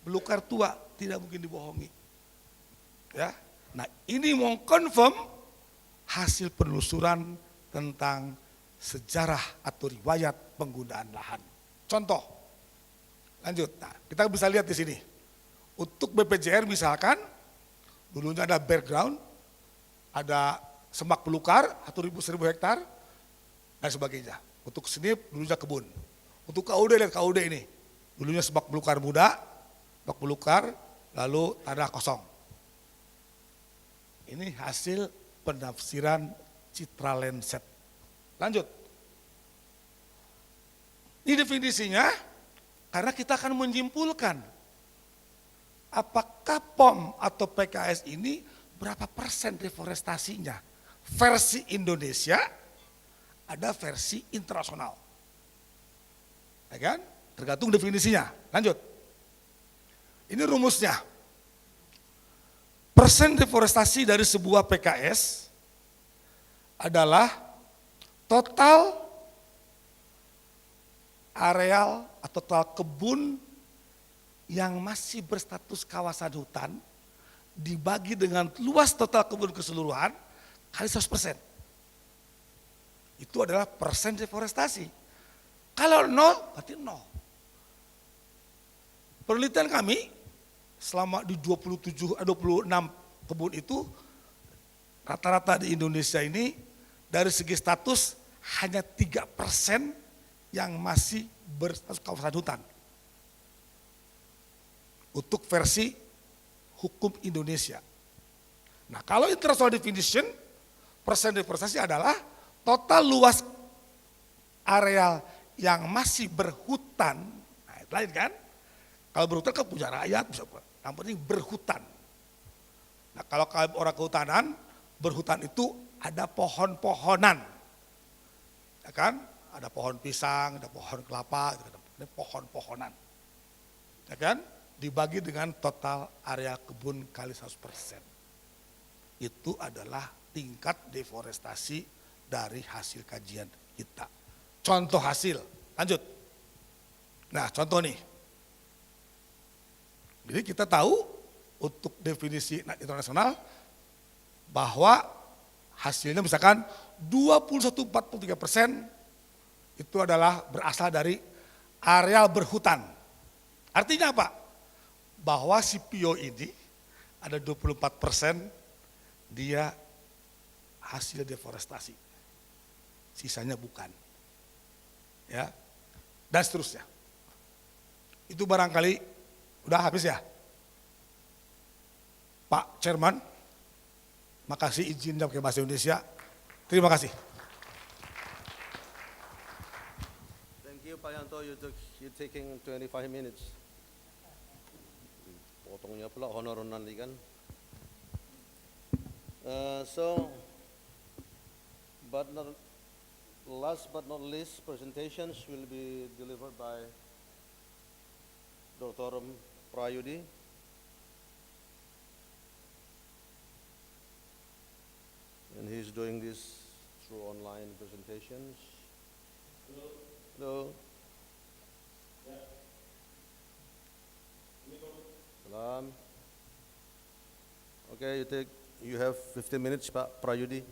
Belukar tua tidak mungkin dibohongi. Ya, nah ini mau confirm hasil penelusuran tentang sejarah atau riwayat penggunaan lahan. Contoh, lanjut. Nah, kita bisa lihat di sini. Untuk BPJR misalkan, dulunya ada background, ada semak belukar, 1.000 hektar, dan sebagainya. Untuk SNIP dulunya kebun. Untuk KUD, lihat KUD ini. Dulunya semak belukar muda, semak belukar, lalu tanah kosong. Ini hasil penafsiran Citra Lenset. Lanjut. Ini definisinya, karena kita akan menyimpulkan apakah POM atau PKS ini berapa persen deforestasinya. Versi Indonesia, ada versi internasional. Ya kan? Tergantung definisinya. Lanjut. Ini rumusnya. Persen deforestasi dari sebuah PKS adalah total areal atau total kebun yang masih berstatus kawasan hutan dibagi dengan luas total kebun keseluruhan kali 100%. Itu adalah persen deforestasi. Kalau 0, berarti 0. Penelitian kami selama di 26 kebun itu, rata-rata di Indonesia ini dari segi status hanya 3% yang masih berstatus kawasan hutan. Untuk versi hukum Indonesia. Nah, kalau international definition, persen deforestasi adalah total luas areal yang masih berhutan. Nah, itu lain kan? Kalau berhutan kan punya rakyat, bisa apa? Yang penting berhutan. Nah, kalau orang kehutanan, berhutan itu ada pohon-pohonan. Ya kan? Ada pohon pisang, ada pohon kelapa, ada pohon-pohonan. Ya kan? Dibagi dengan total area kebun kali 100%. Itu adalah tingkat deforestasi dari hasil kajian kita. Contoh hasil, lanjut. Nah, contoh nih. Jadi kita tahu untuk definisi internasional bahwa hasilnya misalkan 21,43% itu adalah berasal dari areal berhutan. Artinya apa? Bahwa si Pio ini ada 24% dia hasil deforestasi. Sisanya bukan. Ya. Dan seterusnya. Itu barangkali udah habis ya? Pak Chairman, makasih izinnya pakai bahasa Indonesia. Terima kasih.
Thank you, Pak Yanto. You taking 25 minutes. Potongnya pula honor nanti kan. Last but not least, presentations will be delivered by Dr. Prayudi. And he's doing this through online presentations. Hello. Salam. Okay, you have 15 minutes, Pak Prayudi.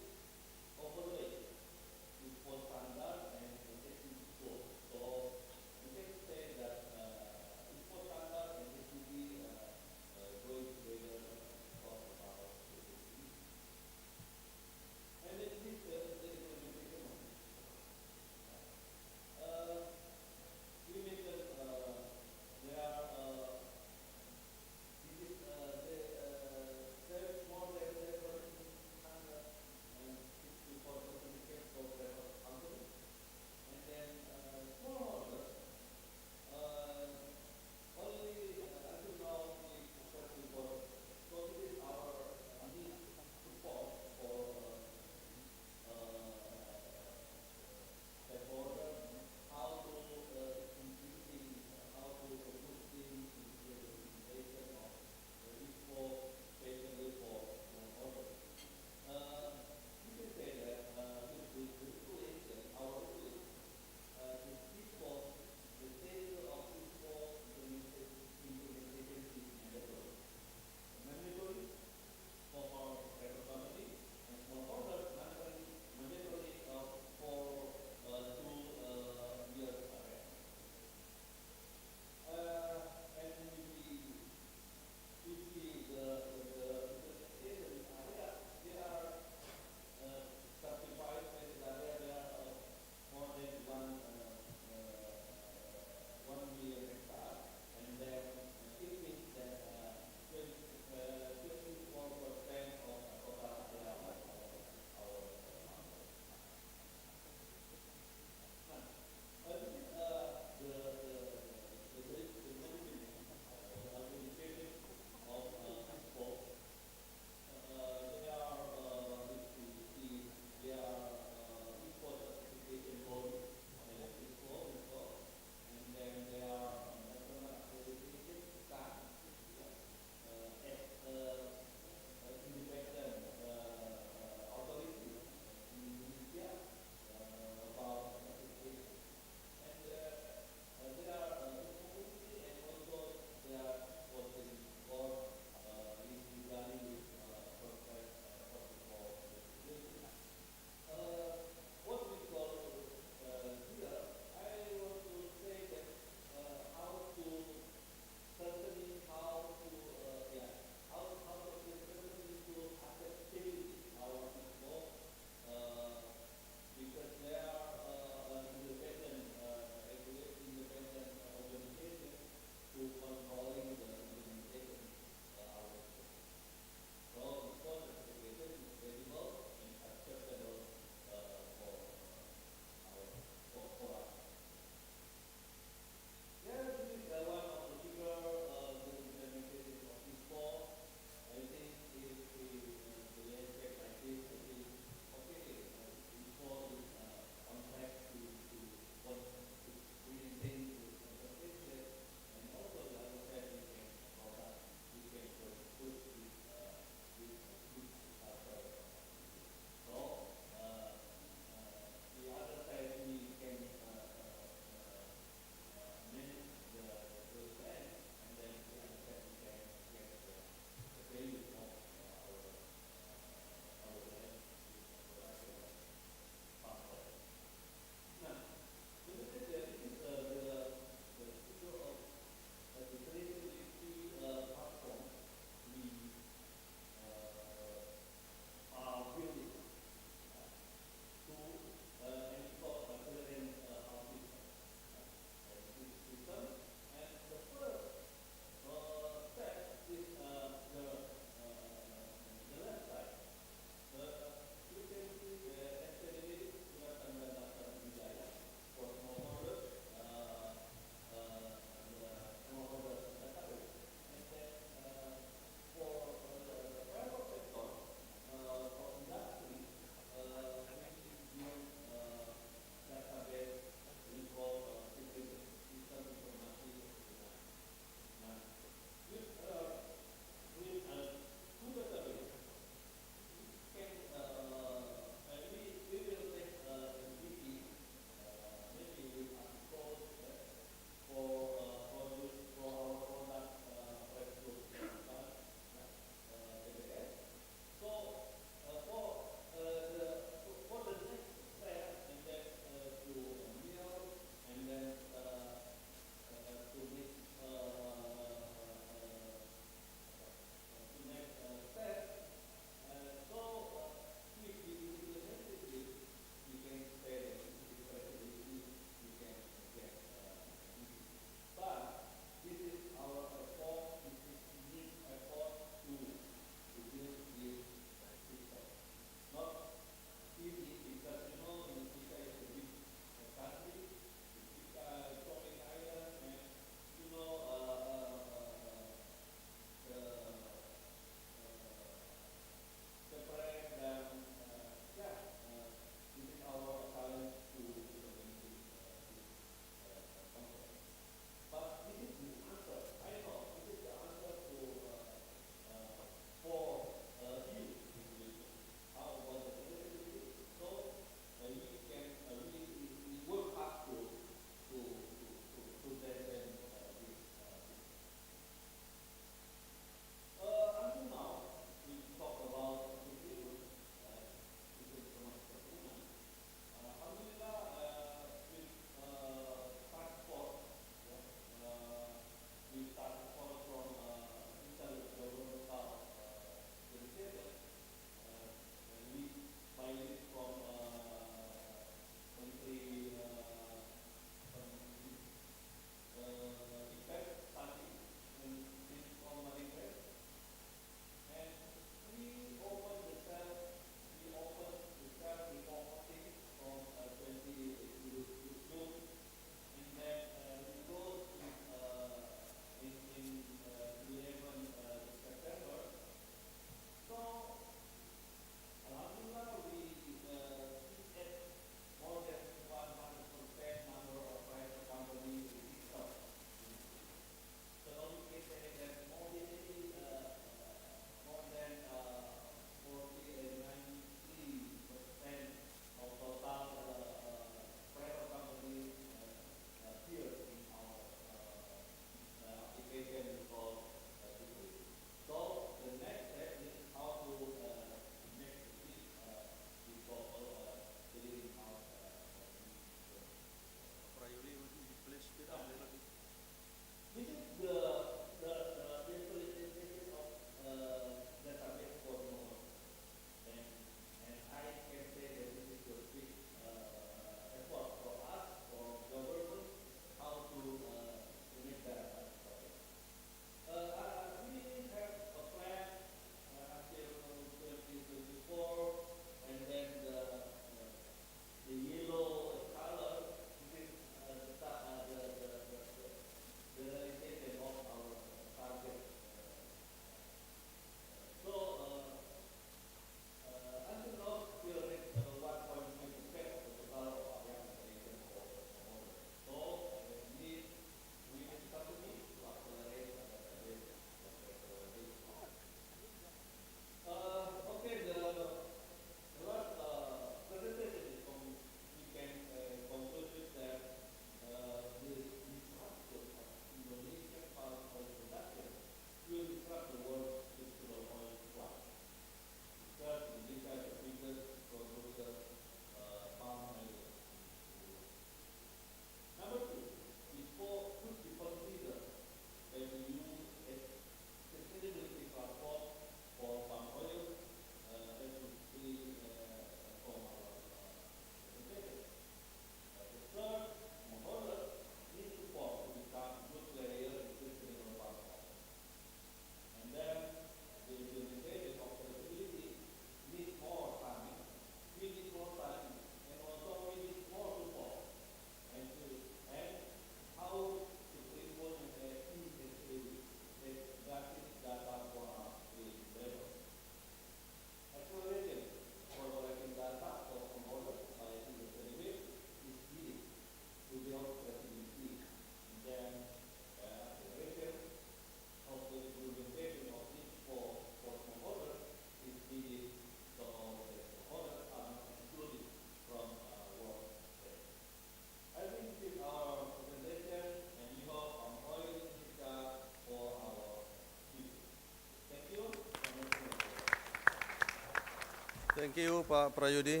Thank you, Pak Prayudi.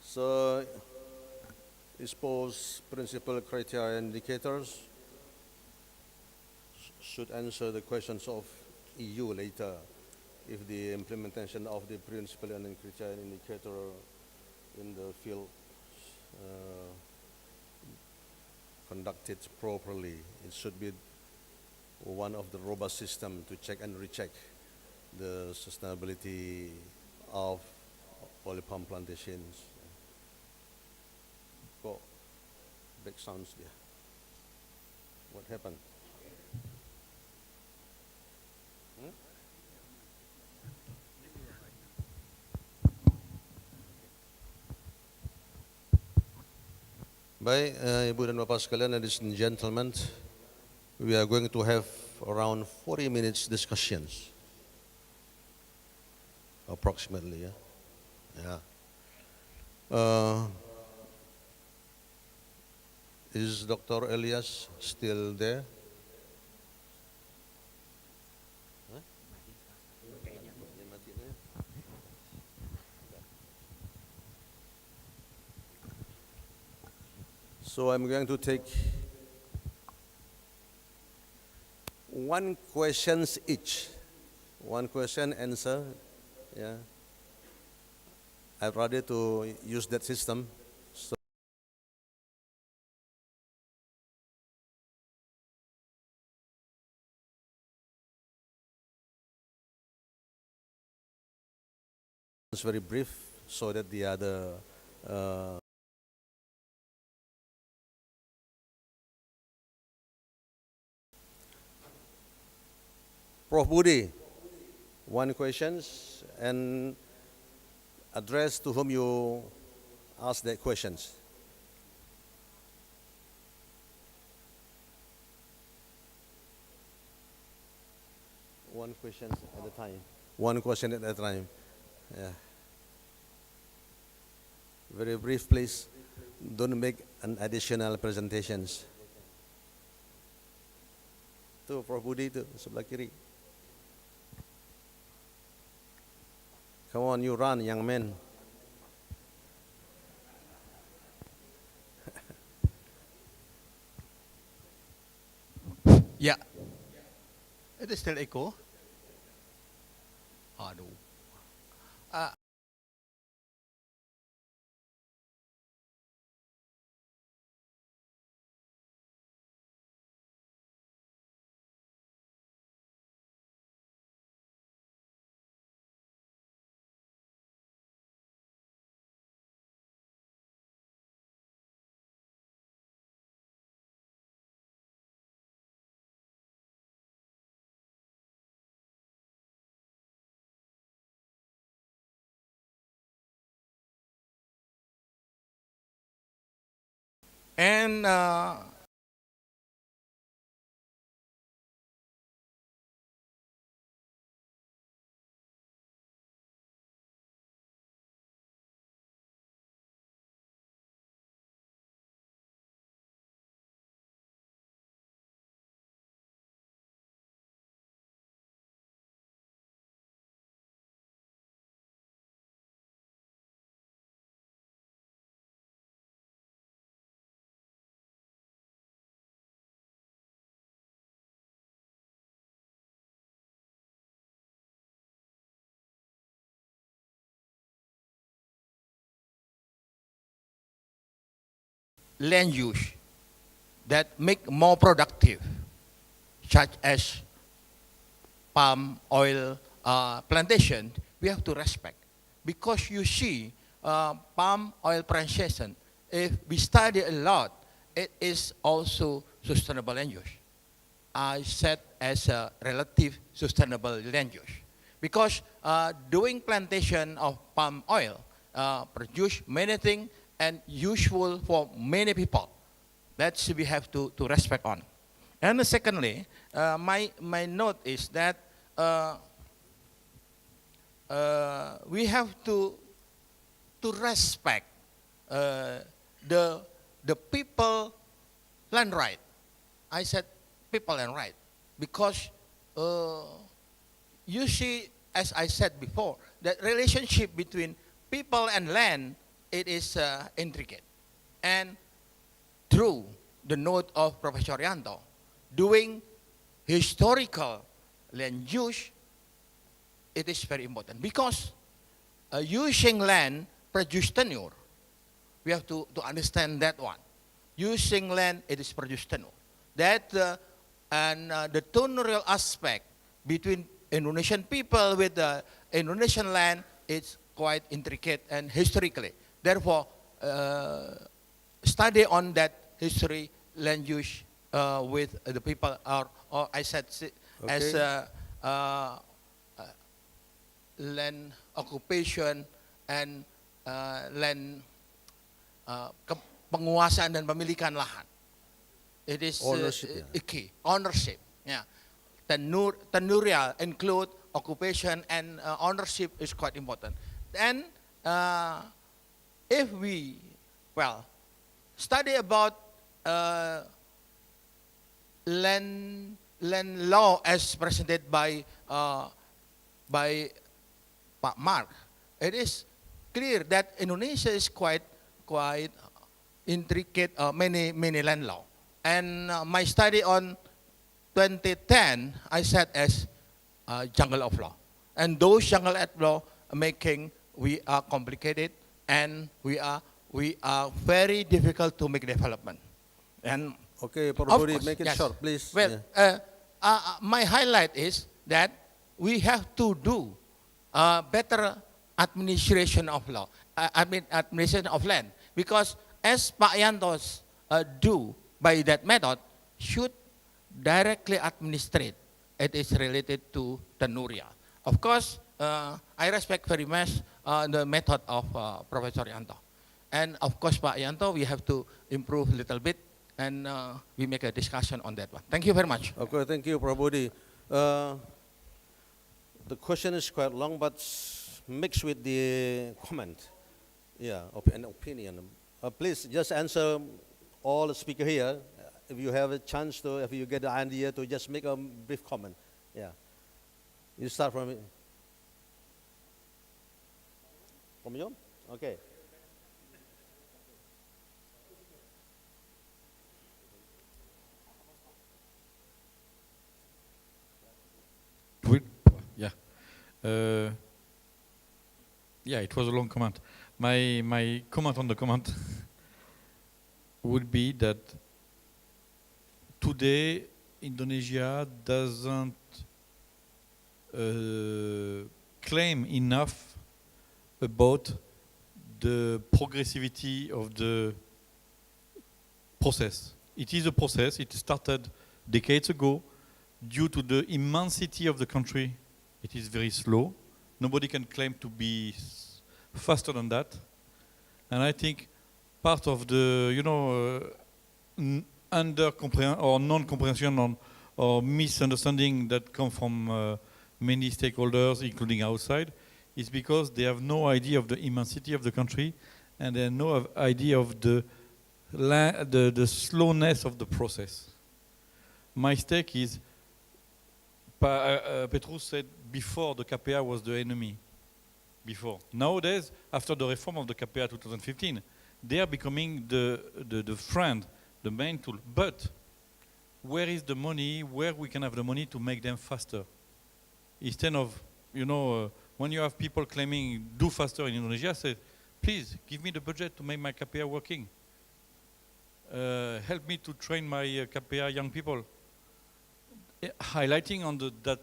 So, expose principal criteria and indicators should answer the questions of EU later if the implementation of the principal and criteria and indicator in the field uh, conducted properly. It should be one of the robust system to check and recheck the sustainability of oil palm plantations. Go, big sounds there. What happened? Baik, Ibu dan Bapak sekalian, ladies and gentlemen, we are going to have around 40 minutes discussions, approximately. Yeah. Is Dr. Elias still there? Huh? So I'm going to take one questions each. One question answer. Yeah. I'd rather to use that system. So it's very brief so that the other Prof. Budi, one questions and address to whom you ask that questions. One question at a time. One question at a time. Yeah. Very brief, please. Don't make an additional presentations. Tu Prof. Budi tu sebelah kiri. Come on, you run, young man.
Yeah. It is still echo. Aduh. And land use that make more productive, such as palm oil plantation, we have to respect. Because you see, palm oil plantation, if we study a lot, it is also sustainable land use. I said as a relative sustainable land use. Because doing plantation of palm oil produce many things and useful for many people. That we have to respect on. And secondly, my note is that we have to respect the people land right. I said people land right because you see as I said before, the relationship between people and land, it is intricate. And through the note of Professor Yanto, doing historical land use, it is very important because using land produce tenure. We have to understand that one. Using land, it is produce tenure. That and the tenurial aspect between Indonesian people with the Indonesian land is quite intricate and historically. Therefore, study on that history, land use with the people, or I said as land occupation and land penguasaan dan pemilikan lahan. It is
Ownership,
a key. Ownership. Yeah. Tenurial include occupation and ownership is quite important. And if we, study about land law as presented by Pak Mark, it is clear that Indonesia is quite intricate, many land law. And my study on 2010, I said as jungle of law. And those jungle of law making we are complicated and we are very difficult to make development. And
Okay,
of
Prabhupada,
course,
make it
yes.
short, please.
Well, my highlight is that we have to do better administration of law. Administration of land, because as Pak Yantos do by that method, should directly administrate. It is related to tenuria. Of course, I respect very much the method of Professor Yanto. And of course, Pak Yanto, we have to improve a little bit, and we make a discussion on that one. Thank you very much.
Okay, thank you, Prabhupada. The question is quite long, but mixed with the comment. Yeah, an opinion. Please just answer all the speaker here. If you have a chance to, if you get the idea to just make a brief comment. Yeah. You start from you? Okay.
Yeah, it was a long comment. My comment on the comment would be that today Indonesia doesn't claim enough about the progressivity of the process. It is a process. It started decades ago. Due to the immensity of the country, it is very slow. Nobody can claim to be faster than that. And I think part of the, under-comprehension or non-comprehension or misunderstanding that come from many stakeholders, including outside, is because they have no idea of the immensity of the country, and they have no idea of the slowness of the process. My stake is, Petrus said before the KPA was the enemy. Before. Nowadays, after the reform of the KPA 2015, they are becoming the friend, the main tool. But where is the money, where we can have the money to make them faster? Instead of, when you have people claiming do faster in Indonesia, say, please give me the budget to make my KPA working. Help me to train my KPA young people. Highlighting on that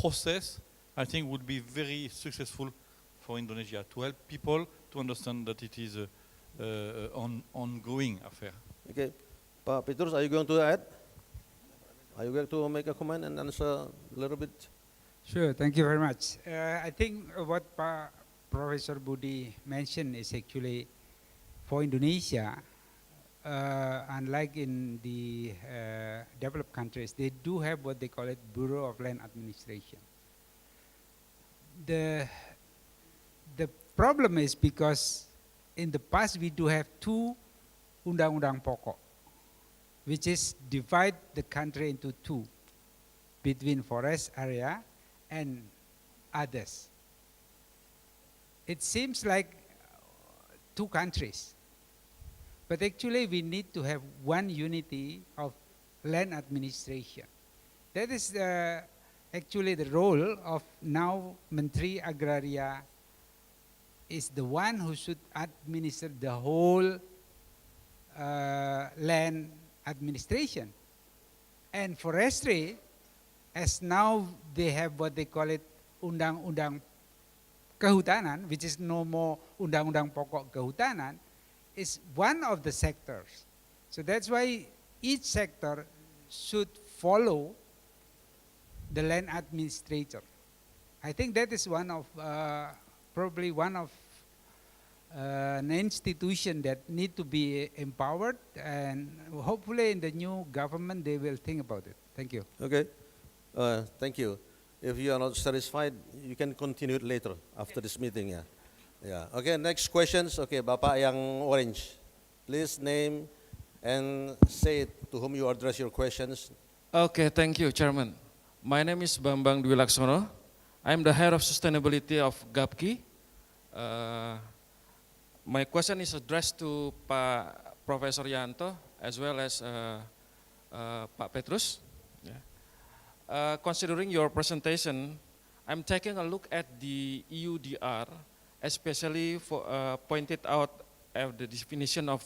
process, I think would be very successful for Indonesia to help people to understand that it is an ongoing affair.
Okay. Pak Petrus, are you going to add? Are you going to make a comment and answer a little bit?
Sure, thank you very much. I think what Professor Budi mentioned is actually for Indonesia, unlike in the developed countries, they do have what they call it Bureau of Land Administration. The problem is because in the past we do have two undang-undang pokok, which is divide the country into two, between forest area and others. It seems like two countries. But actually we need to have one unity of land administration. That is actually the role of now Menteri Agraria is the one who should administer the whole land administration. And forestry, as now they have what they call it Undang-Undang Kehutanan, which is no more Undang-Undang Pokok Kehutanan, is one of the sectors. So that's why each sector should follow the land administrator. I think that is one of, probably one of an institution that need to be empowered, and hopefully in the new government they will think about it. Thank you.
Okay. Thank you. If you are not satisfied, you can continue it later after this meeting. Yeah. Yeah. Okay. Next questions. Okay, Bapak yang orange. Please name and say to whom you address your questions.
Okay, thank you, Chairman. My name is Bambang Dwi Laksono. I'm the head of sustainability of GAPKI. My question is addressed to Pak Professor Yanto as well as Pak Petrus. Yeah. Considering your presentation, I'm taking a look at the EUDR, especially for pointed out the definition of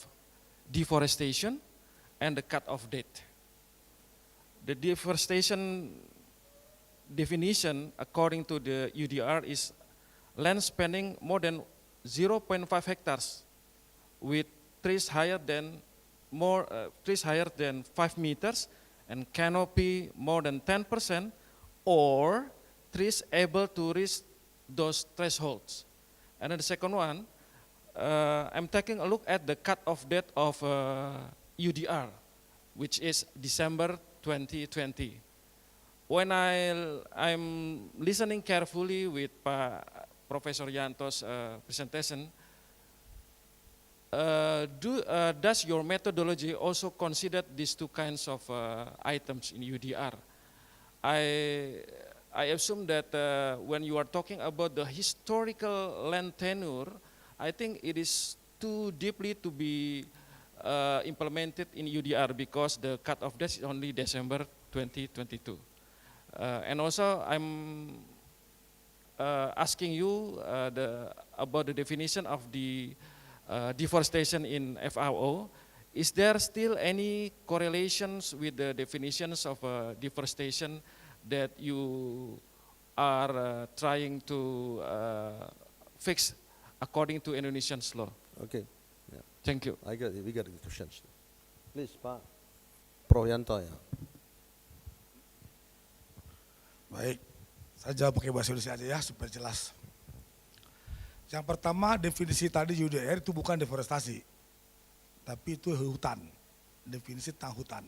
deforestation and the cut-off date. The deforestation definition, according to the UDR, is land spanning more than 0.5 hectares with trees higher than 5 meters and canopy more than 10%, or trees able to reach those thresholds. And then the second one, I'm taking a look at the cut-off date of UDR, which is December 2020. When I'm listening carefully with Professor Yanto's presentation, does your methodology also consider these two kinds of items in UDR? I assume that when you are talking about the historical land tenure, I think it is too deeply to be implemented in UDR because the cut-off date is only December 2022. And also I'm asking you about the definition of the deforestation in FAO. Is there still any correlations with the definitions of deforestation that you are trying to fix according to Indonesian's law?
Okay. Yeah.
Thank you.
I got it. We got the questions. Please, Pak Prof. Yanto. Ya.
Baik, saya jawab pakai bahasa Indonesia aja ya supaya jelas. Yang pertama, definisi tadi UDR itu bukan deforestasi, tapi itu hutan, definisi tentang hutan.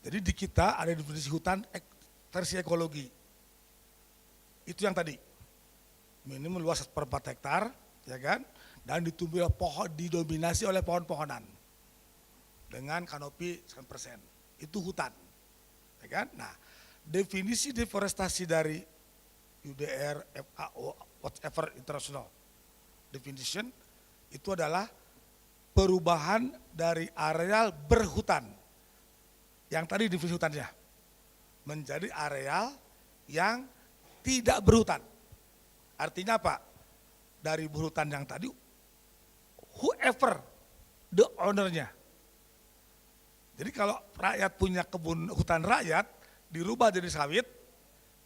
Jadi di kita ada definisi hutan versi ekologi, itu yang tadi, minimum luas 4 hektar, ya kan, dan ditumbuhi pohon, didominasi oleh pohon-pohonan, dengan kanopi 10%, itu hutan, ya kan. Nah, definisi deforestasi dari UDR, FAO, whatever international definition, itu adalah perubahan dari areal berhutan, yang tadi definisi hutannya, menjadi areal yang tidak berhutan. Artinya apa? Dari berhutan yang tadi, whoever the ownernya. Jadi kalau rakyat punya kebun hutan rakyat, dirubah jadi sawit,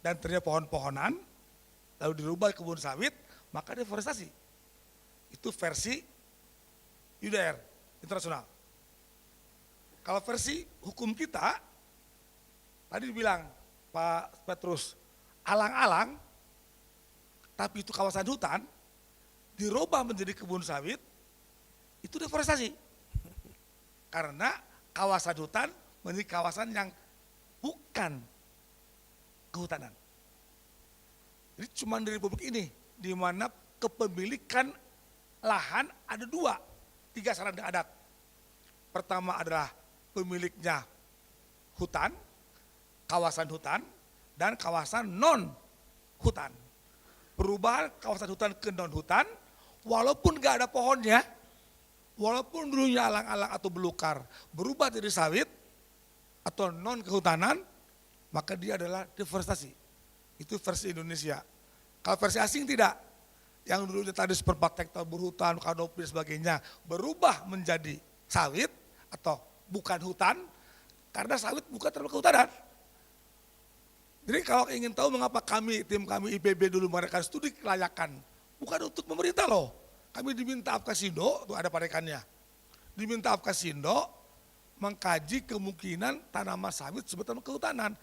dan ternyata pohon-pohonan, lalu dirubah kebun sawit, maka deforestasi. Itu versi UDR, internasional. Kalau versi hukum kita, tadi dibilang Pak Petrus, alang-alang, tapi itu kawasan hutan, dirubah menjadi kebun sawit, itu deforestasi. Karena kawasan hutan menjadi kawasan yang bukan kehutanan. Jadi cuma di Republik ini, di mana kepemilikan lahan ada 3 sarana adat. Pertama adalah pemiliknya hutan, kawasan hutan, dan kawasan non hutan. perubahan kawasan hutan ke non-hutan, walaupun nggak ada pohonnya, walaupun dulunya alang-alang atau belukar, berubah jadi sawit atau non-kehutanan, maka dia adalah deforestasi. Itu versi Indonesia. Kalau versi asing tidak, yang dulunya tadi seperempat hektar berhutan, kanopi dan sebagainya, berubah menjadi sawit atau bukan hutan, karena sawit bukan termasuk kehutanan. Jadi kalau ingin tahu mengapa tim kami IPB dulu mengadakan studi kelayakan, bukan untuk pemerintah loh. Kami diminta Apkasindo, tuh ada parekannya, diminta Apkasindo mengkaji kemungkinan tanaman sawit sebagai kehutanan.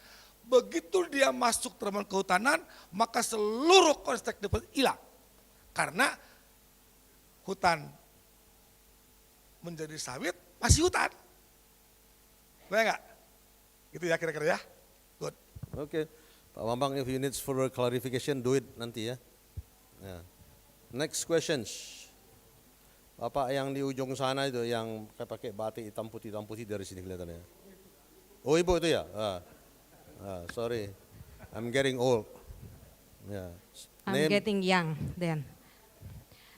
Begitu dia masuk tanaman kehutanan, maka seluruh konsep dapat hilang. Karena hutan menjadi sawit, masih hutan. Benar enggak? Itu ya kira-kira ya. Good.
Okay, Pak Bambang, if you need further clarification, do it nanti ya. Ya. Next questions. Bapak yang di ujung sana itu yang pakai batik hitam putih dari sini kelihatannya. Oh ibu itu ya? Sorry, I'm getting old. Yeah.
I'm getting young then.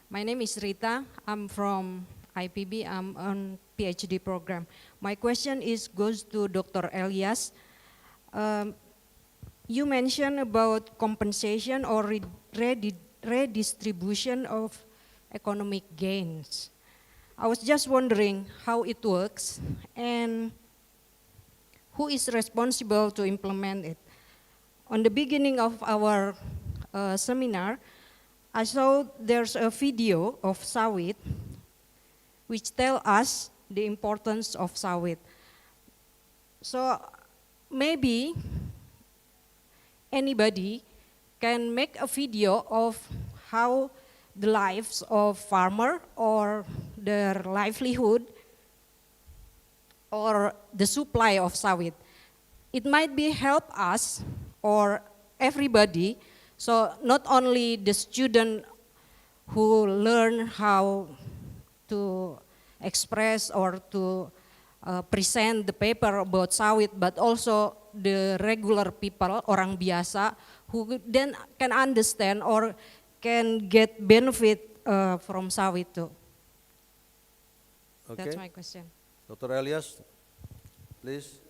My name is Rita. I'm from IPB. I'm on PhD program. My question goes to Dr. Elias. You mentioned about compensation or redistribution of economic gains. I was just wondering how it works and who is responsible to implement it. On the beginning of our seminar, I saw there's a video of sawit which tell us the importance of sawit. So maybe anybody can make a video of how the lives of farmer or their livelihood or the supply of sawit. It might be help us or everybody, so not only the student who learn how to express or to present the paper about sawit, but also the regular people, orang biasa, who then can understand or can get benefit from sawit too.
Okay.
That's my question.
Dr. Elias, please.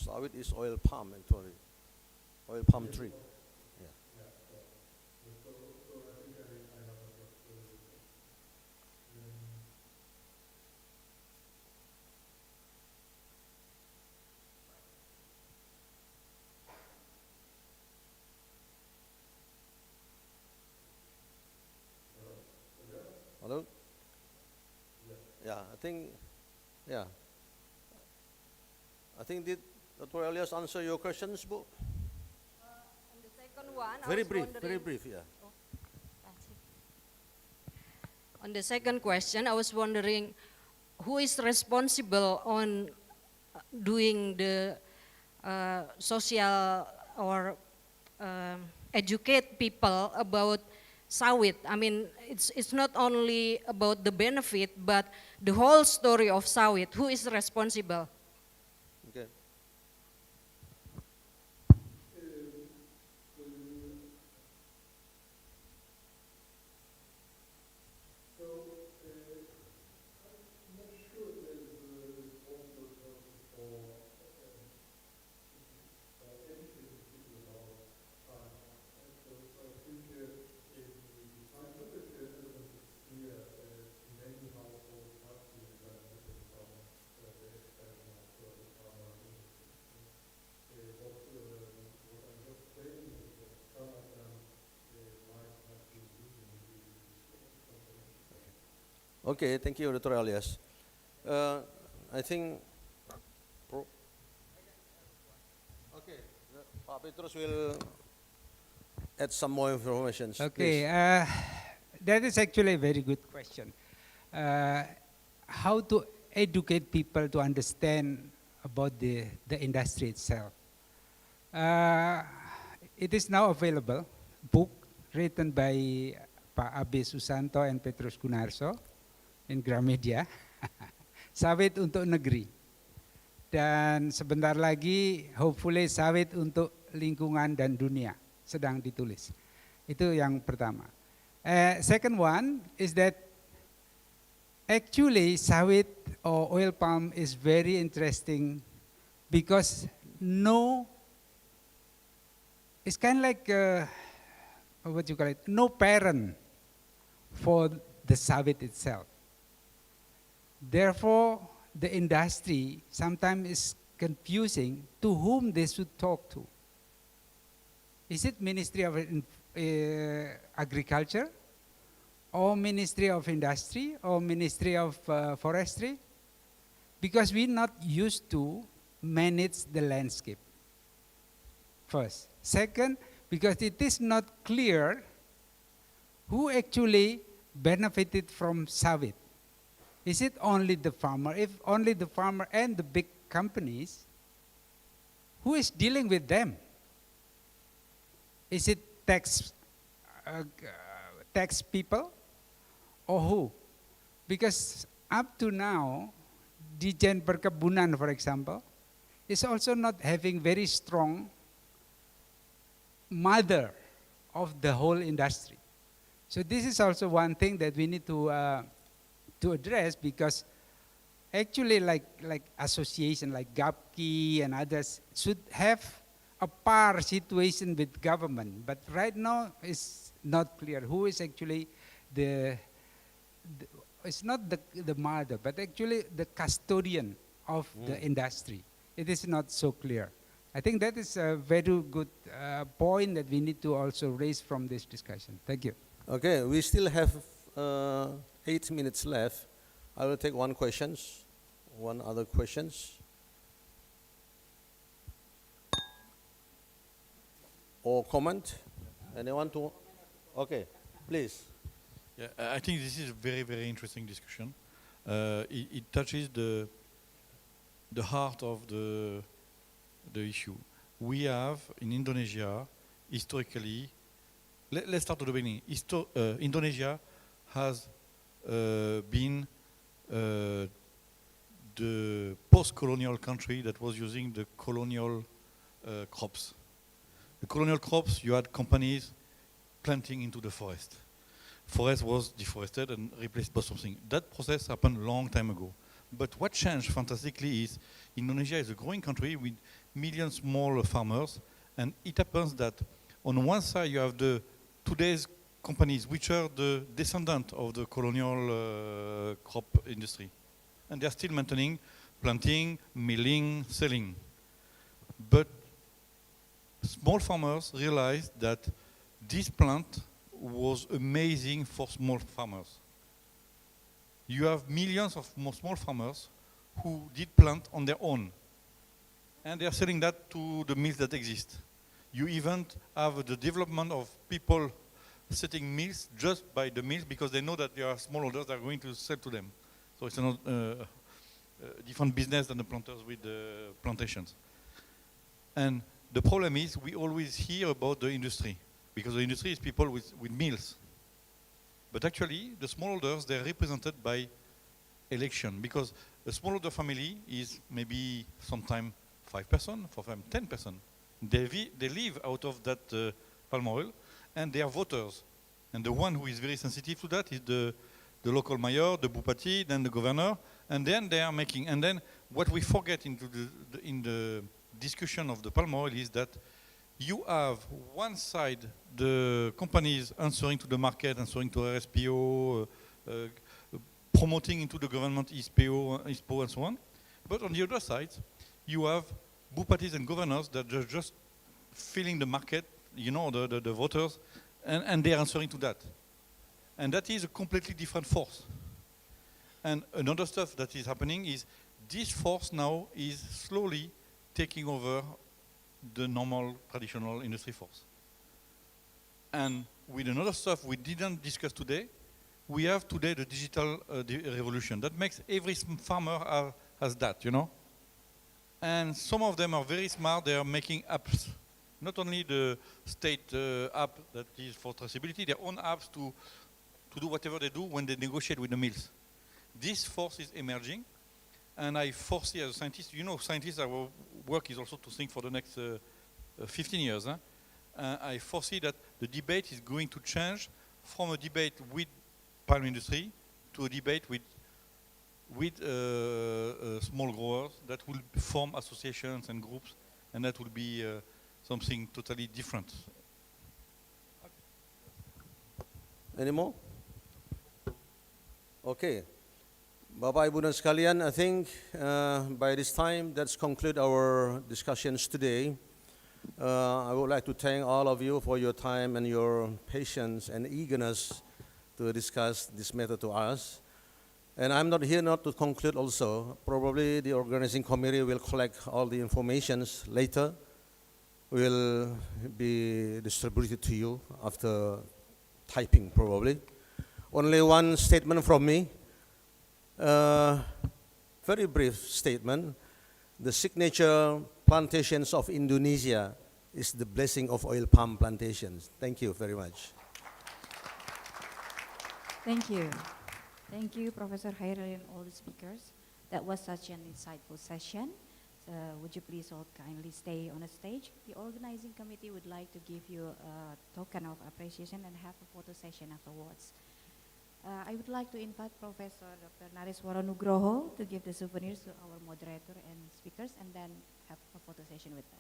Sawit is oil palm, actually. Oil palm tree. Yeah. Hello? Yeah, I think did Dr. Elias answer your questions, Bu?
On the second one,
Very brief, yeah.
That's it. On the second question, I was wondering who is responsible on doing the social or educate people about sawit. I mean, it's not only about the benefit, but the whole story of sawit. Who is responsible?
Okay. Okay, thank you, Dr. Alias. I think. Okay, Pak Petrus will add some more information.
Okay, that is actually a very good question. How to educate people to understand about the industry itself. It is now available, book written by Pak Abe Susanto and Petrus Gunarso in Gramedia, Sawit untuk Negeri. Dan sebentar lagi, hopefully sawit untuk lingkungan dan dunia sedang ditulis. Itu yang pertama. Second one is that actually sawit or oil palm is very interesting because it's kind of like what you call it, no parent for the sawit itself. Therefore, the industry sometimes is confusing to whom they should talk to. Is it Ministry of Agriculture, or Ministry of Industry, or Ministry of Forestry? Because we're not used to manage the landscape, first. Second, because it is not clear who actually benefited from sawit. Is it only the farmer? If only the farmer and the big companies, who is dealing with them? Is it tax people or who? Because up to now, Dijen Perkebunan, for example, is also not having very strong mother of the whole industry. So this is also one thing that we need to address, because actually like association like GAPKI and others should have a par situation with government, but right now it's not clear who is actually it's not the mother, but actually the custodian of the industry. It is not so clear. I think that is a very good point that we need to also raise from this discussion. Thank you.
Okay, we still have 8 minutes left. I will take one other questions. Or comment? Anyone to? Okay, please.
Yeah, I think this is a very, very interesting discussion. It touches the heart of the issue. We have in Indonesia, historically, let's start at the beginning. Indonesia has been the post-colonial country that was using the colonial crops. The colonial crops, you had companies planting into the forest. Forest was deforested and replaced by something. That process happened a long time ago. But what changed fantastically is Indonesia is a growing country with millions small farmers, and it happens that on one side you have today's companies which are the descendant of the colonial crop industry. And they're still maintaining planting, milling, selling. But small farmers realized that this plant was amazing for small farmers. You have millions of small farmers who did plant on their own. And they are selling that to the mills that exist. You even have the development of people setting mills just by the mills because they know that there are smallholders that are going to sell to them. So it's a different business than the planters with the plantations. And the problem is we always hear about the industry, because the industry is people with mills. But actually, the smallholders, they're represented by election, because a smallholder family is maybe sometime 5 person, for them 10 person. They live out of that palm oil, and they are voters. And the one who is very sensitive to that is the local mayor, the bupati, then the governor, and then they are making. And then what we forget in the discussion of the palm oil is that you have one side the companies answering to the market, answering to RSPO, promoting into the government ISPO and so on. But on the other side, you have bupatis and governors that are just filling the market, you know, the voters, and they are answering to that. And that is a completely different force. And another stuff that is happening is this force now is slowly taking over the normal traditional industry force. And with another stuff we didn't discuss today, we have today the digital revolution. That makes every farmer has that, you know? And some of them are very smart, they are making apps. Not only the state app that is for traceability, their own apps to do whatever they do when they negotiate with the mills. This force is emerging, and I foresee as a scientist, you know, scientists, our work is also to think for the next 15 years. I foresee that the debate is going to change from a debate with palm industry to a debate with small growers that will form associations and groups, and that will be something totally different.
Any more? Okay. Bapak Ibu dan sekalian, I think by this time that's conclude our discussions today. I would like to thank all of you for your time and your patience and eagerness to discuss this matter to us. And I'm not here not to conclude also. Probably the organizing committee will collect all the informations later, will be distributed to you after typing probably. Only one statement from me, very brief statement. The signature plantations of Indonesia is the blessing of oil palm plantations. Thank you very much.
Thank you. Thank you, Professor Hairil and all the speakers. That was such an insightful session. Would you please all kindly stay on the stage? The organizing committee would like to give you a token of appreciation and have a photo session afterwards. I would like to invite Professor Dr. Nariswara Nugroho to give the souvenirs to our moderator and speakers, and then have a photo session with them.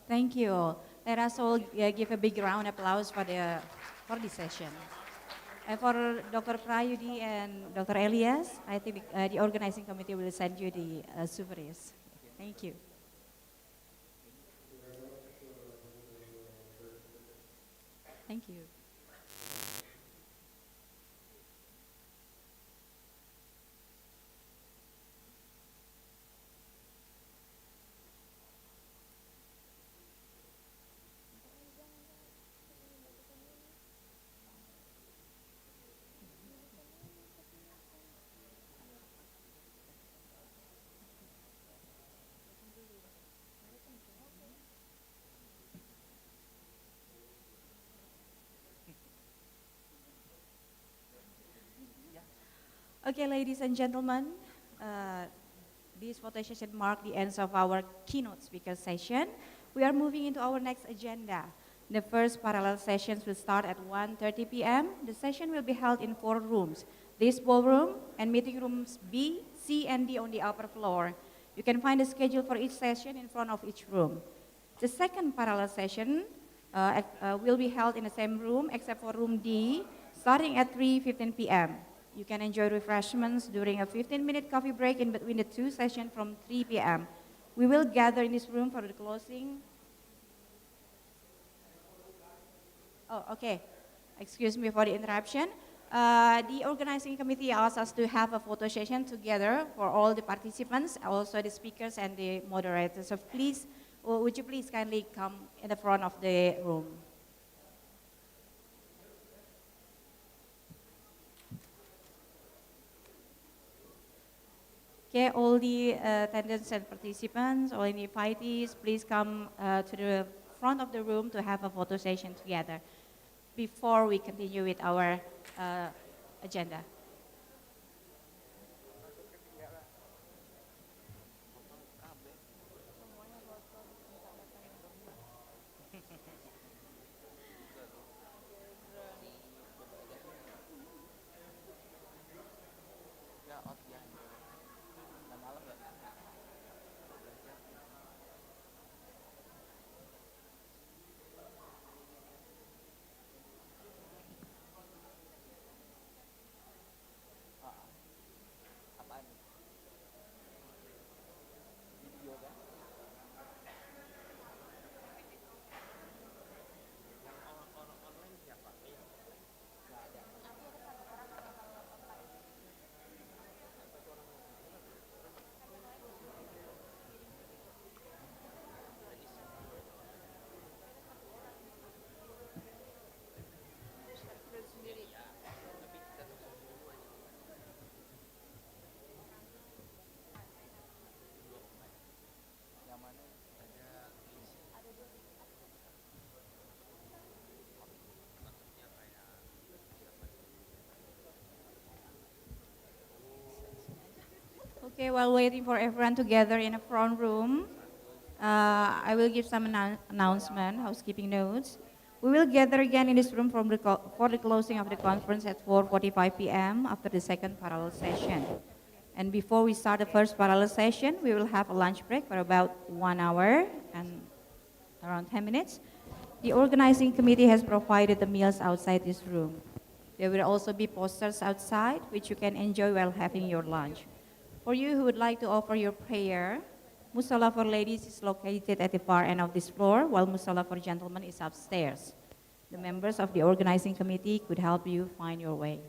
Thank you. Let us all give a big round of applause for this session. And for Dr. Prayudi and Dr. Elias, I think the organizing committee will send you the souvenirs. Thank you. Thank you. Okay, ladies and gentlemen, this photo session marked the end of our keynote speaker session. We are moving into our next agenda. The first parallel sessions will start at 1:30 p.m. The session will be held in 4 rooms. This ballroom and meeting rooms B, C, and D on the upper floor. You can find the schedule for each session in front of each room. The second parallel session will be held in the same room except for room D, starting at 3:15 p.m. You can enjoy refreshments during a 15-minute coffee break in between the 2 sessions from 3 p.m. We will gather in this room for the closing. Oh, okay. Excuse me for the interruption. The organizing committee asked us to have a photo session together for all the participants, also the speakers and the moderators. So please, would you please kindly come in the front of the room? Okay, all the attendants and participants, all the invitees, please come to the front of the room to have a photo session together before we continue with our agenda. Okay, while waiting for everyone to gather in the front room, I will give some announcement, housekeeping notes. We will gather again in this room for the closing of the conference at 4:45 p.m. after the second parallel session. And before we start the first parallel session, we will have a lunch break for about 1 hour and around 10 minutes. The organizing committee has provided the meals outside this room. There will also be posters outside, which you can enjoy while having your lunch. For you who would like to offer your prayer, Musala for ladies is located at the far end of this floor, while Musala for gentlemen is upstairs. The members of the organizing committee could help you find your way.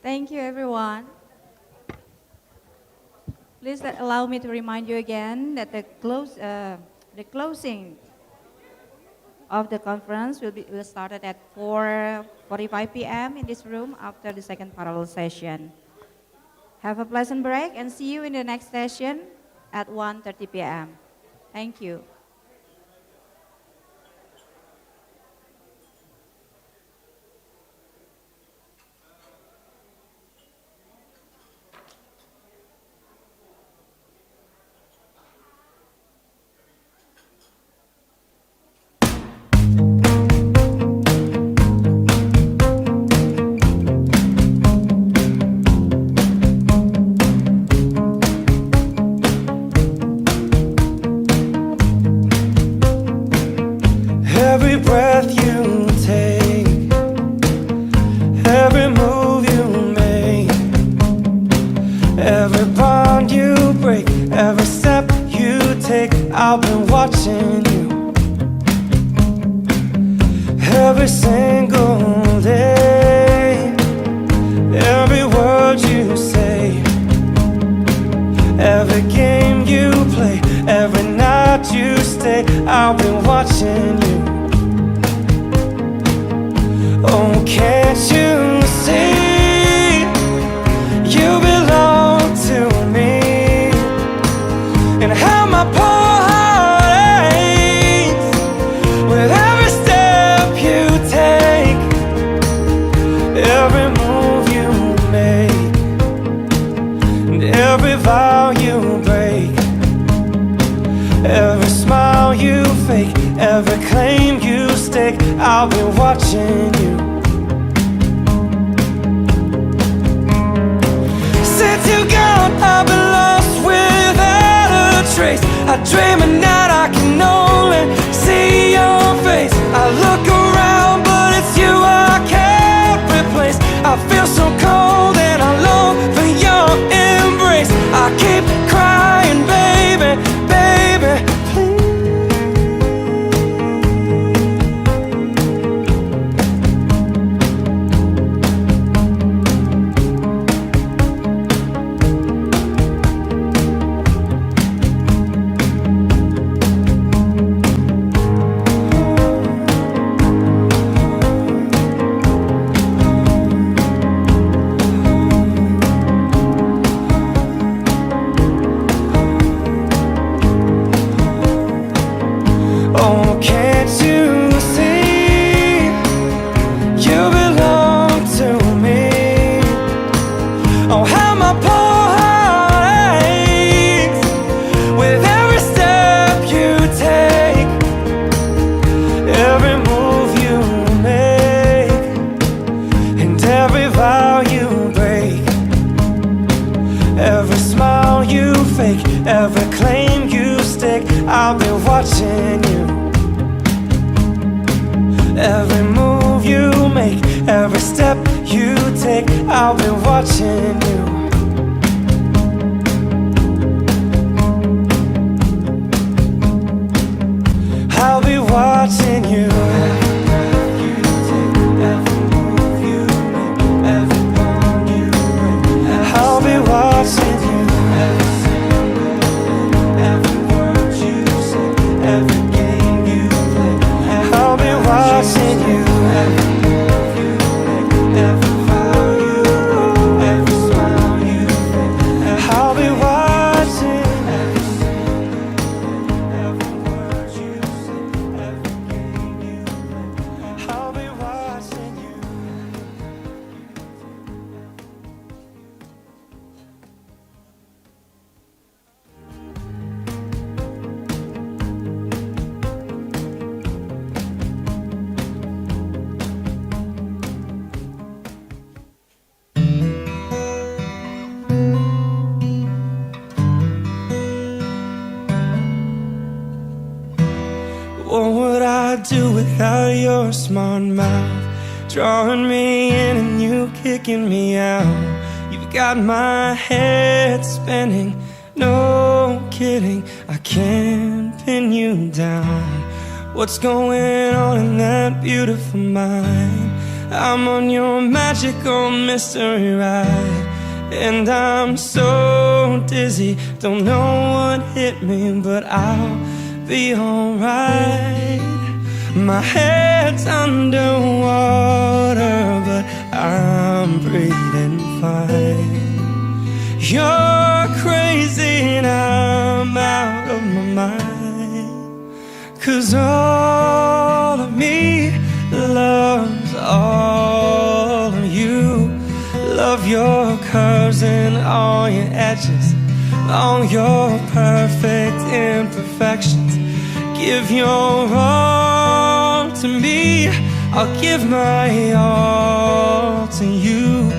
Thank you, everyone. Please allow me to remind you again that the closing of the conference will start at 4:45 p.m. in this room after the second parallel session. Have a pleasant break and see you in the next session at 1:30 p.m. Thank you.
Every breath you take, every move you make, every bond you break, every step you take, I've been watching you. Every single day, every word you say, every game you play, every night you stay, I've been watching you. Oh, can't you see, you belong to me, and how my poor heart aches with every step you take, every move you make, and every vow you break, every smile you fake, every claim you stake, I'll be watching you. Since you gone, I've been lost without a trace. I dream at night, I can only see your face. I look around, but it's you I can't replace. I feel so cold and I long for your embrace. I keep crying, baby, baby, please. Oh, can't you see, you belong to me. Oh, how my poor heart aches with every step you take, every move you make, and every vow you break, every smile you fake, every claim you stake, I'll be watching you. Every move you make, every step you take, I'll be watching you. I'll be watching you. Every move you make, every bond you break, I'll be watching you. Every word you say, every game you play, I'll be watching you. Every move you make, every vow you break, every smile you fake, I'll be watching. Every word you say, every game you play, I'll be watching you. What would I do without your smart mouth, drawing me in and you kicking me out? You've got my head spinning, no kidding, I can't pin you down. What's going on in that beautiful mind? I'm on your magical mystery ride, and I'm so dizzy, don't know what hit me, but I'll be alright. My head's underwater, but I'm breathing fine. You're crazy and I'm out of my mind, 'cause all of me loves all of you. Love your curves and all your edges, all your perfect imperfections. Give your all to me, I'll give my all to you.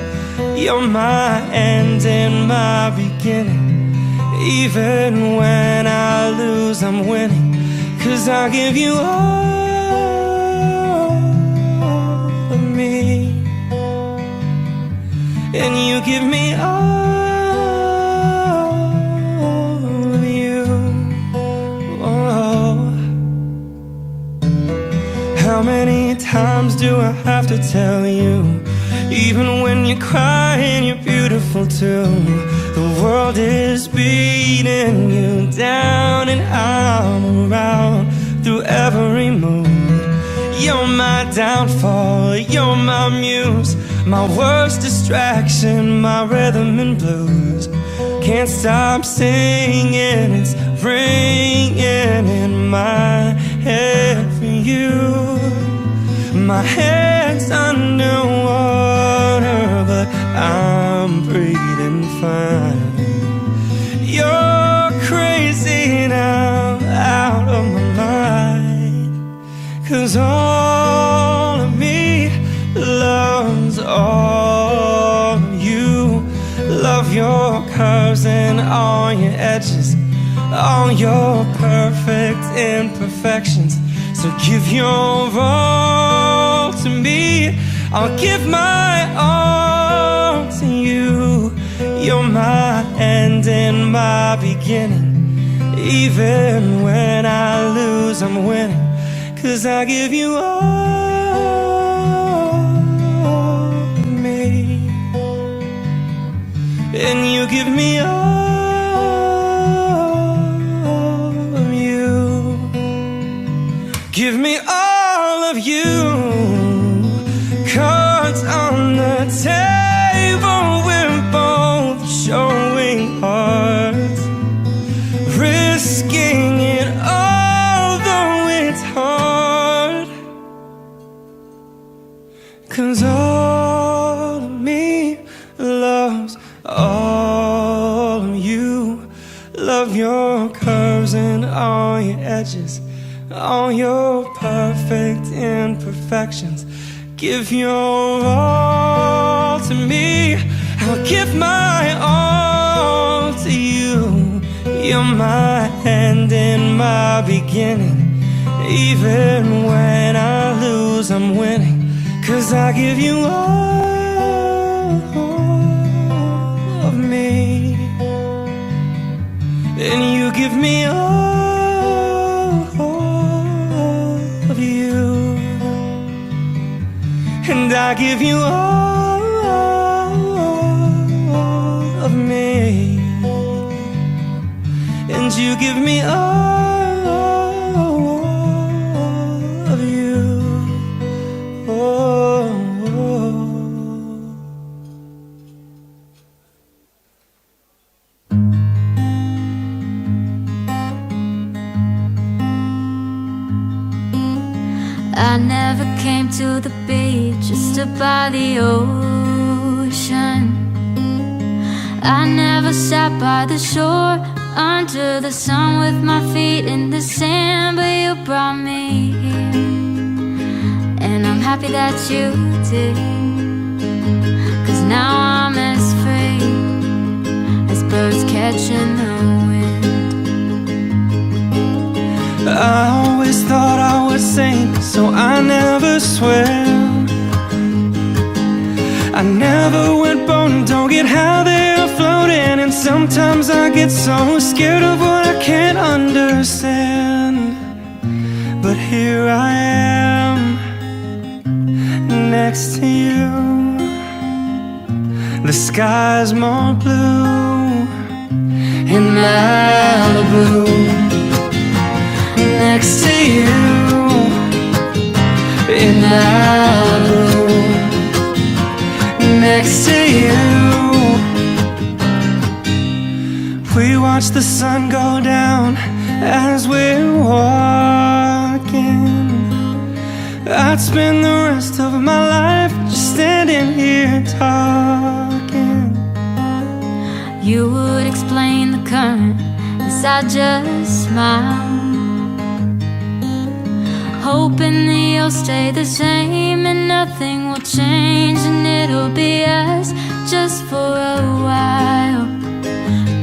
You're my end and my beginning. Even when I lose, I'm winning, 'cause I give you all give me all of you. Oh. How many times do I have to tell you? Even when you're crying, you're beautiful too. The world is beating you down, and I'm around through every mood. You're my downfall, you're my muse, my worst distraction, my rhythm and blues. Can't stop singing, it's ringing in my head for you. My head's underwater, but I'm breathing fine. You're crazy now, out of my mind. 'Cause all of me loves all of you. Love your curves and all your edges, all your perfect imperfections. So give your all to me, I'll give my all to you. You're my end and my beginning. Even when I lose, I'm winning. 'Cause I give you all of me, and you give me all of you. Give me all of you. Cards on the table, we're both showing hearts, risking it although it's hard. 'Cause all of me loves all of you. Love your curves and all your edges, all your perfect imperfections. Give your all to me, I'll give my all to you. You're my end and my beginning. Even when I lose, I'm winning. 'Cause I give you all of me, and you give me all of you, and I give you all of me, and you give me all of you. Oh.
I never came to the beach just to by the ocean. I never sat by the shore under the sun with my feet in the sand, but you brought me here, and I'm happy that you did. 'Cause now I'm as free as birds catching the wind.
I always thought I would sink, so I never swam. I never went boating, don't get how they're floating. And sometimes I get so scared of what I can't understand. But here I am, next to you. The sky's more blue in Malibu. Next to you in Malibu, next to you. We watch the sun go down as we're walking. I'd spend the rest of my life just standing here talking.
You would explain the current as I just smile, hoping that you'll stay the same and nothing will change, and it'll be us just for a while.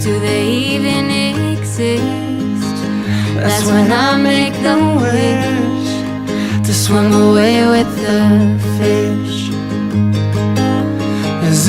Do they even exist? That's when I make the wish to swim away with the fish.
As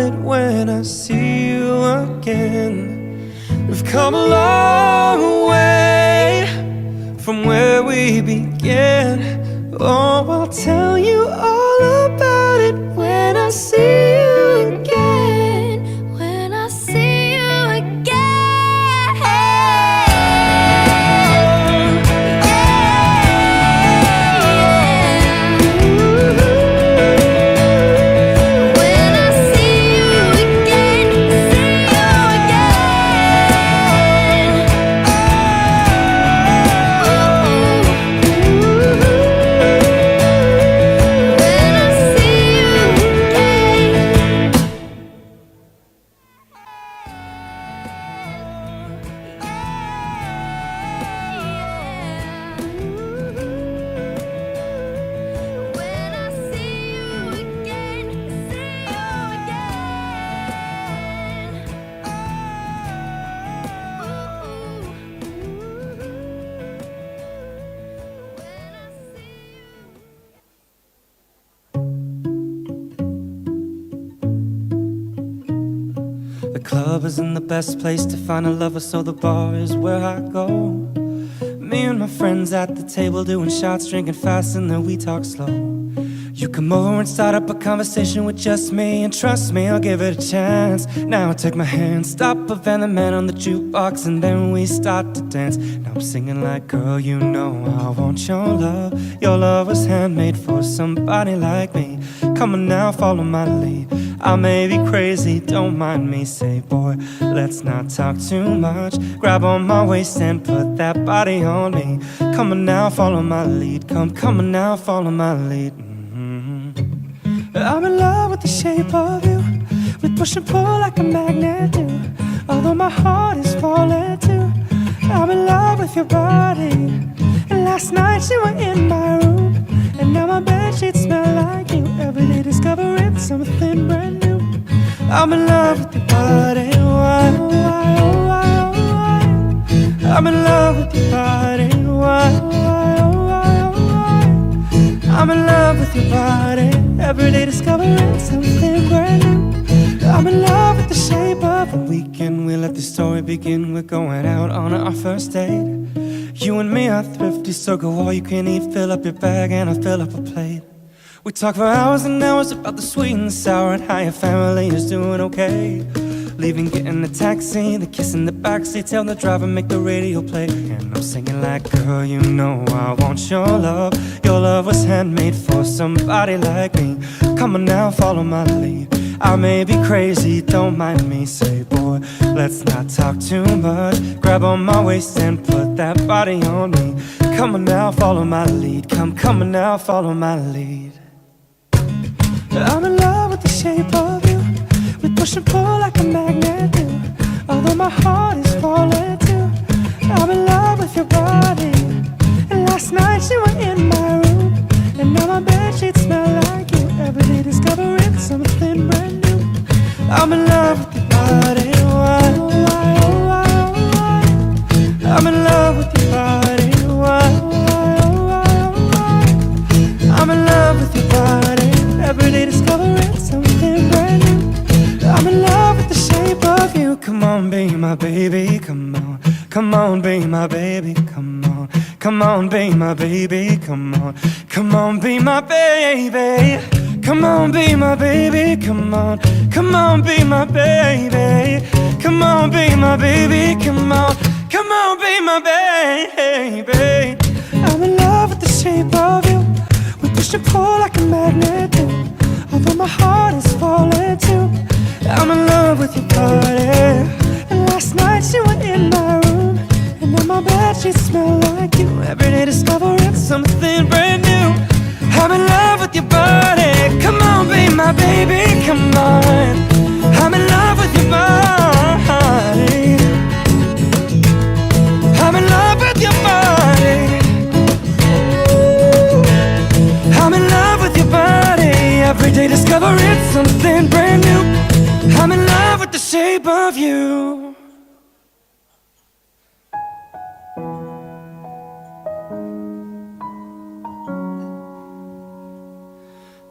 it when I see you again. We've come a long way from where we began. Oh, I'll tell you all about it when I see you again.
When I see you again. When I see you again, see you again. When I see you again. When I see you again, see you
The club isn't the best place to find a lover, so the bar is where I go. Me and my friends at the table doing shots, drinking fast, and then we talk slow. You come over and start up a conversation with just me, and trust me, I'll give it a chance. Now take my hand, stop a van, the man on the jukebox, and then we start to dance. Now I'm singing like, girl, you know I want your love. Your love was handmade for somebody like me. Come on now, follow my lead. I may be crazy, don't mind me. Say, boy, let's not talk too much. Grab on my waist and put that body on me. Come on now, follow my lead. Come on now, follow my lead. I'm in love with the shape of you. We push and pull like a magnet do. Although my heart is falling too. I'm in love with your body. And last night you were in my room, and now my bedsheets smell like you. Every day discovering something brand new. I'm in love with your body. Why, why, why, why? I'm in love with your body. Why, why, why, why? I'm in love with your body. Every day discovering something brand new. I'm in love with the shape of a weekend. We let the story begin. We're going out on our first date. You and me are thrifty, so go all you can eat. Fill up your bag and I'll fill up a plate. We talk for hours and hours about the sweet and sour, and how your family is doing okay. Leaving, getting a taxi, the kiss in the backseat, tell the driver make the radio play. And I'm singing like, girl, you know I want your love. Your love was handmade for somebody like me. Come on now, follow my lead. I may be crazy, don't mind me. Say, boy, let's not talk too much. Grab on my waist and put that body on me. Come on now, follow my lead. Come on now, follow my lead. I'm in love with the shape of you. We push and pull like a magnet do. Although my heart is falling too. I'm in love with your body. And last night you were in my room, and now my bedsheets smell like you. Every day discovering something brand new. I'm in love with your body. Why, why, why, why? I'm in love with your body. Why, why, why, why? I'm in love with your body. Every day discovering something brand new. I'm in love with the shape of you. Come on, be my baby, come on. Come on, be my baby, come on. Come on, be my baby, come on. Come on, be my baby. Come on, be my baby, come on. Come on, be my baby. Come on, be my baby, come on. Come on, be my baby. I'm in love with the shape of you. We push and pull like a magnet do. Although my heart is falling too. I'm in love with your body. And last night you were in my room, and now my bedsheets smell like you. Every day discovering something brand new. I'm in love with your body. Come on, be my baby, come on. I'm in love with your body. I'm in love with your body. I'm in love with your body. Every day discovering something brand new. I'm in love with the shape of you.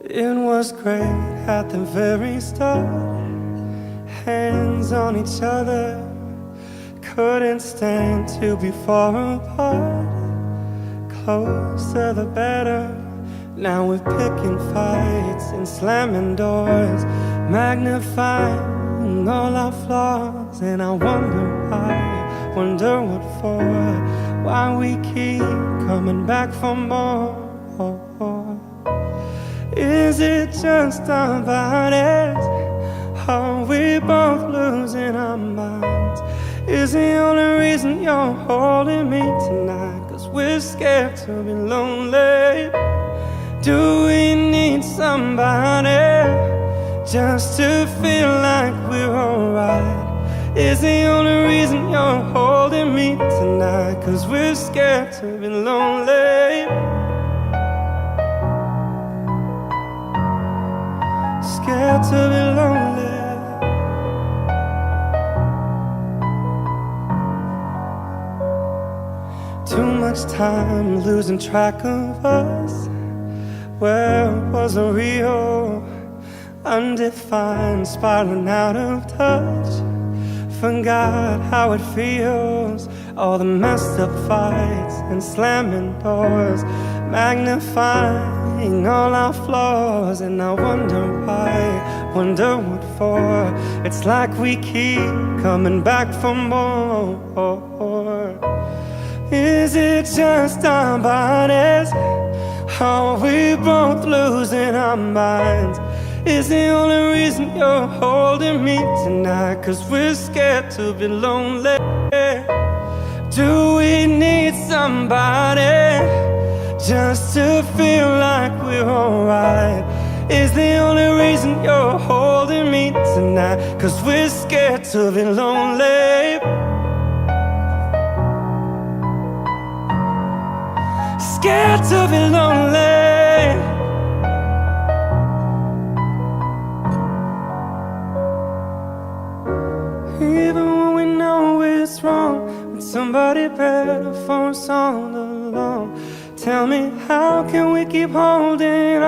It was great at the very start. was on each other, couldn't stand to be far apart. Closer the better. Now we're picking fights and slamming doors, magnifying all our flaws. And I wonder what for, why we keep coming back for more. Is it just about it? Are we both losing our minds? Is the only reason you're holding me tonight 'cause we're scared to be lonely? Do we need somebody just to feel like we're alright? Is the only reason you're holding me tonight 'cause we're scared to be lonely? Scared to be lonely. Too much time losing track of us. Where was the real, undefined, spiraling out of touch? Forgot how it feels, all the messed up fights and slamming doors, magnifying all our flaws. And I wonder why, wonder what for. It's like we keep coming back for more. Is it just about us? Are we both losing our minds? Is the only reason you're holding me tonight 'cause we're scared to be lonely? Do we need somebody just to feel like we're alright? Is the only reason you're holding me tonight 'cause we're scared to be lonely? Scared to be lonely. Even when we know it's wrong, with somebody better for us all along. Tell me, how can we keep holding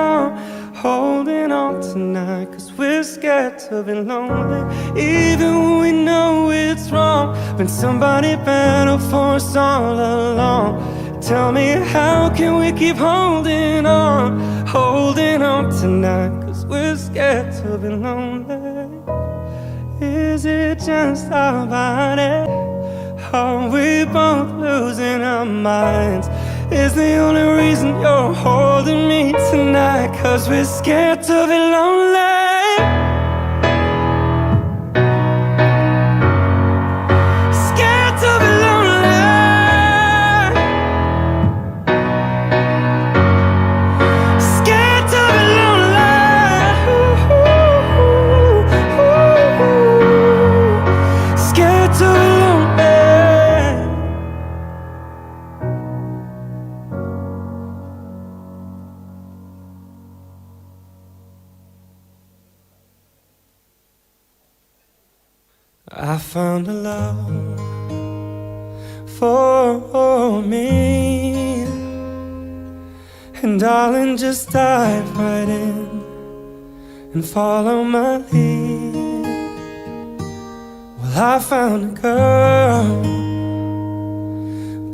on tonight? 'Cause we're scared to be lonely. Even when we know it's wrong, when somebody better for us all along. Tell me, how can we keep holding on tonight? 'Cause we're scared to be lonely. Is it just about it? Are we both losing our minds? Is the only reason you're holding me tonight 'cause we're scared to be lonely? Scared to be lonely. Scared to be lonely. Scared to be lonely. I found a love for me, and darling, just dive right in and follow my lead. Well, I found a girl,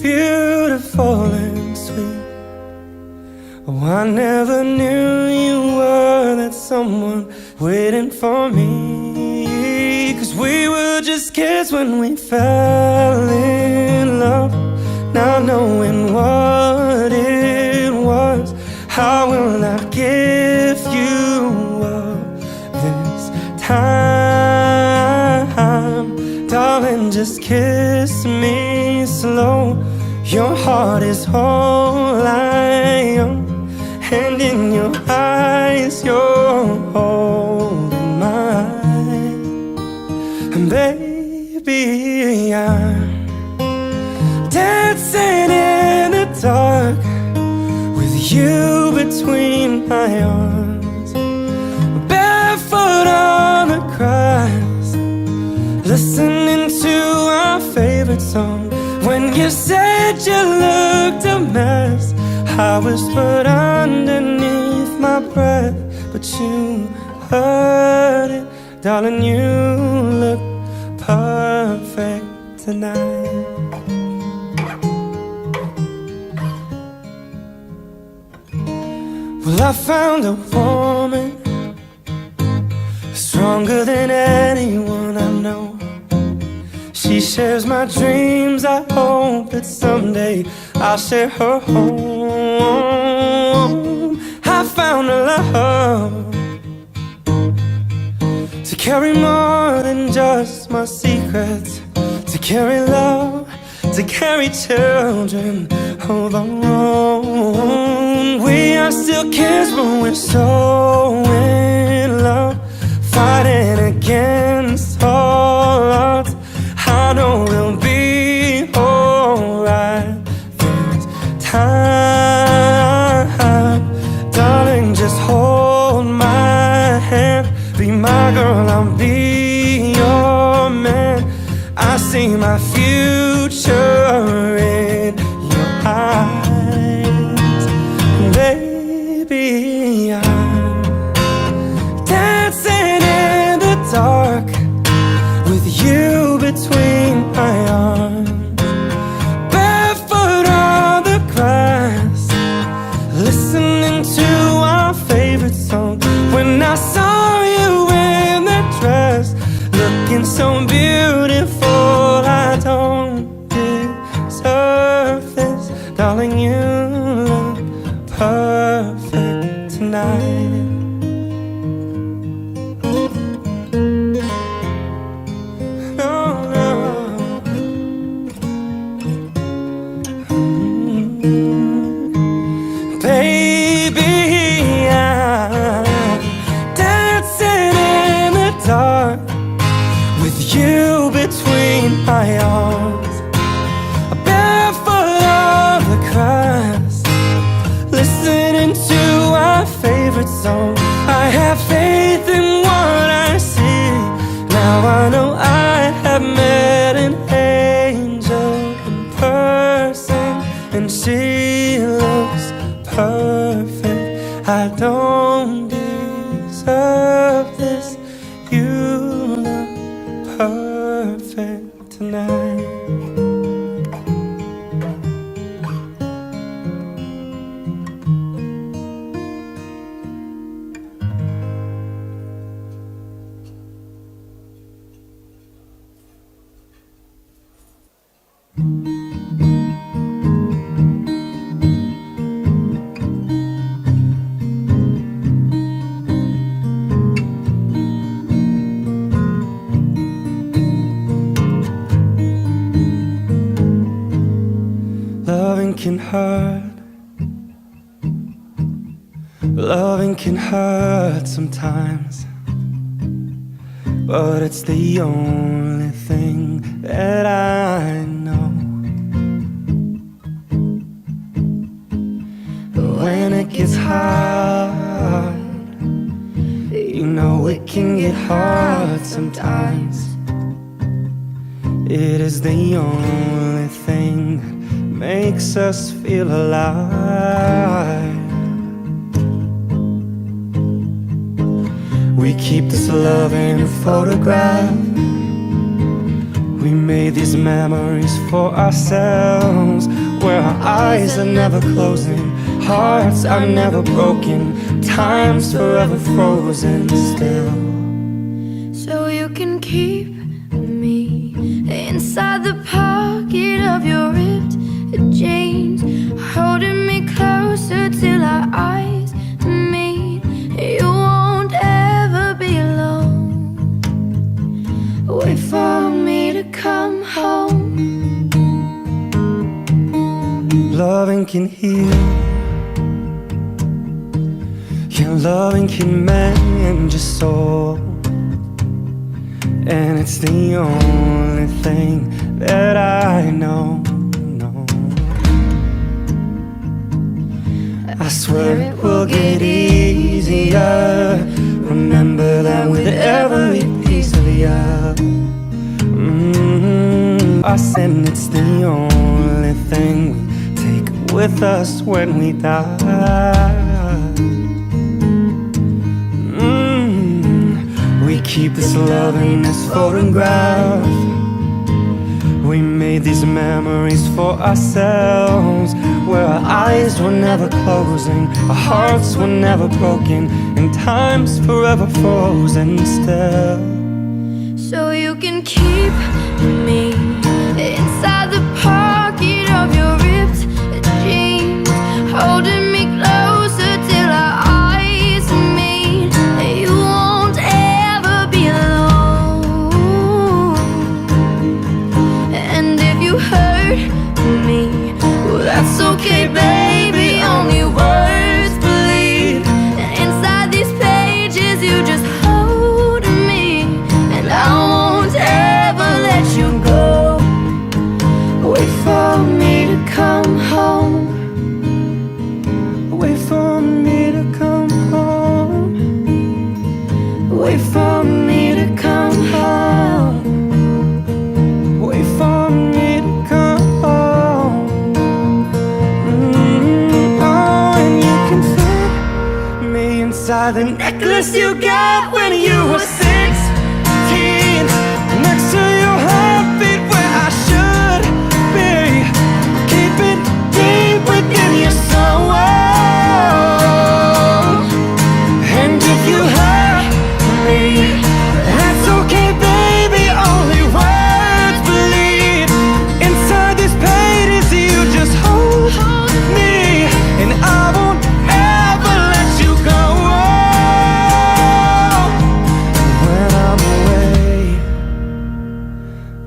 beautiful and sweet. Oh, I never knew you were that someone waiting for me. 'Cause we were just kids when we fell in love, not knowing what it was. How will I give you up this time? Darling, just kiss me slow. Your heart is all I own, and in your eyes you're holding mine. And baby, I'm dancing in the dark with you between my arms, barefoot on the grass, listening to our favorite song. When you said you looked a mess, I whispered underneath my breath, but you heard it. Darling, you look tonight. Well, I found a woman stronger than anyone I know. She shares my dreams. I hope that someday I'll share her home. I found a love to carry more than just my secrets, to carry love, to carry children of our own. We are still kids, but we're so in love, fighting against all odds. I know we'll be alright this time. Darling, just hold my hand. Be my girl, I'll be your man. I see my future in your eyes. Baby, I'm dancing in the dark with you between my arms, barefoot on the grass, listening to our favorite song. When I saw you in that dress, looking so beautiful, I don't deserve this. Darling, you look perfect tonight. Baby, I'm dancing in the dark with you between my arms, barefoot on the grass, listening to our favorite song. I have faith in what I see. Now I know I have met an angel in person, and she looks perfect. I don't deserve this. You look perfect tonight. Loving can hurt. Loving can hurt sometimes, but it's the only thing that I know. When it gets hard, you know it can get hard sometimes. It is the only thing that makes us feel alive. We keep this love in a photograph. We made these memories for ourselves, where our eyes are never closing, hearts are never broken, time's forever frozen still.
So you can keep me inside the pocket of your ripped jeans, holding me closer till our eyes meet. You won't ever be alone. Wait for me to come home.
Loving can heal. Yeah, loving can mend your soul, and it's the only thing that I know. I swear it will get easier. Remember that with every piece of you. Us, and it's the only thing we take with us when we die. We keep this love in this photograph. We made these memories for ourselves, where our eyes were never closing, our hearts were never broken, and time's forever frozen still.
So you can keep me inside the pocket of your ripped jeans, holding me closer till our eyes meet. You won't ever be alone. And if you hurt me, well, that's okay, baby. Only words bleed. And inside these pages, you just hold me, and I won't ever let you go. Wait for me to come home.
Wait for me to come home.
Wait for me to come home.
Wait for me to come home. Oh, and you can fit me inside the necklace you got when you were 16, next to your heartbeat where I should be. Keep it deep within your soul. And if you hurt me, that's okay, baby. Only words bleed. Inside these pages, you just hold me, and I won't ever let you go. When I'm away,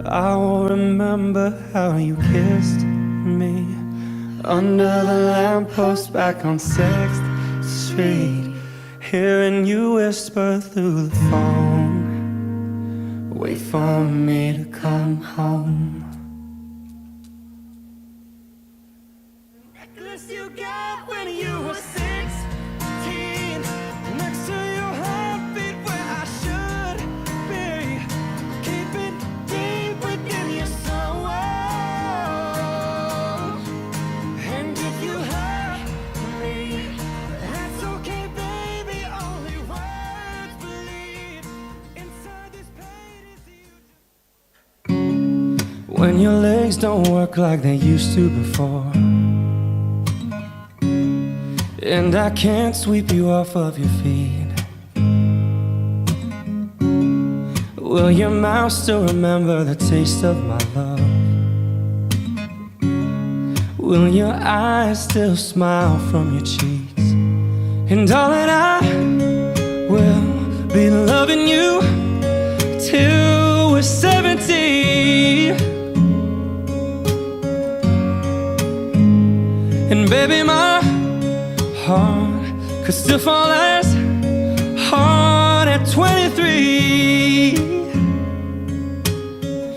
I will remember how you kissed me under the lamppost back on 6th Street, hearing you whisper through the phone. Wait for me to come home. Necklace you got when you were 16, next to your heartbeat where I should be. Keep it deep within your soul. And if you hurt me, that's okay, baby. Only words bleed. Inside these pages, when your legs don't work like they used to before, and I can't sweep you off of your feet, will your mouth still remember the taste of my love? Will your eyes still smile from your cheeks? And darling, I will be loving you till we're 70. And baby, my heart could still fall as hard at 23.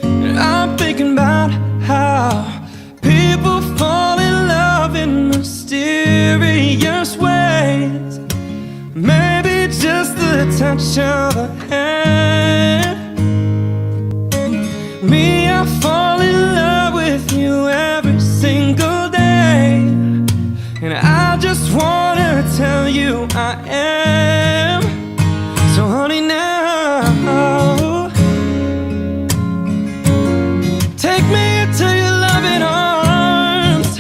And I'm thinking about how people fall in love in mysterious ways. Maybe just the touch of a hand. Me, I fall in love with you every single day, and I just wanna tell you I am. So honey, now take me into your loving arms.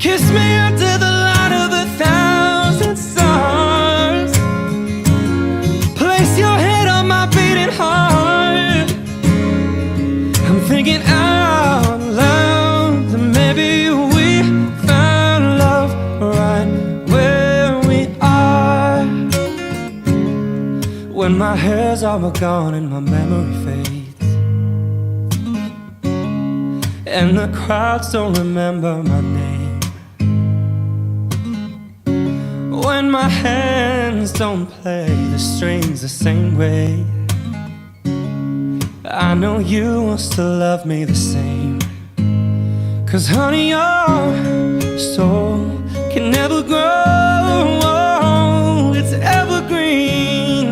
Kiss me under the light of 1,000 stars. Place your head on my beating heart. I'm thinking out loud that maybe we found love right where we are. When my hair's all gone and my memory fades, and the crowds don't remember my name, when my hands don't play the strings the same way, I know you will still love me the same. 'Cause honey, your soul can never grow, it's evergreen.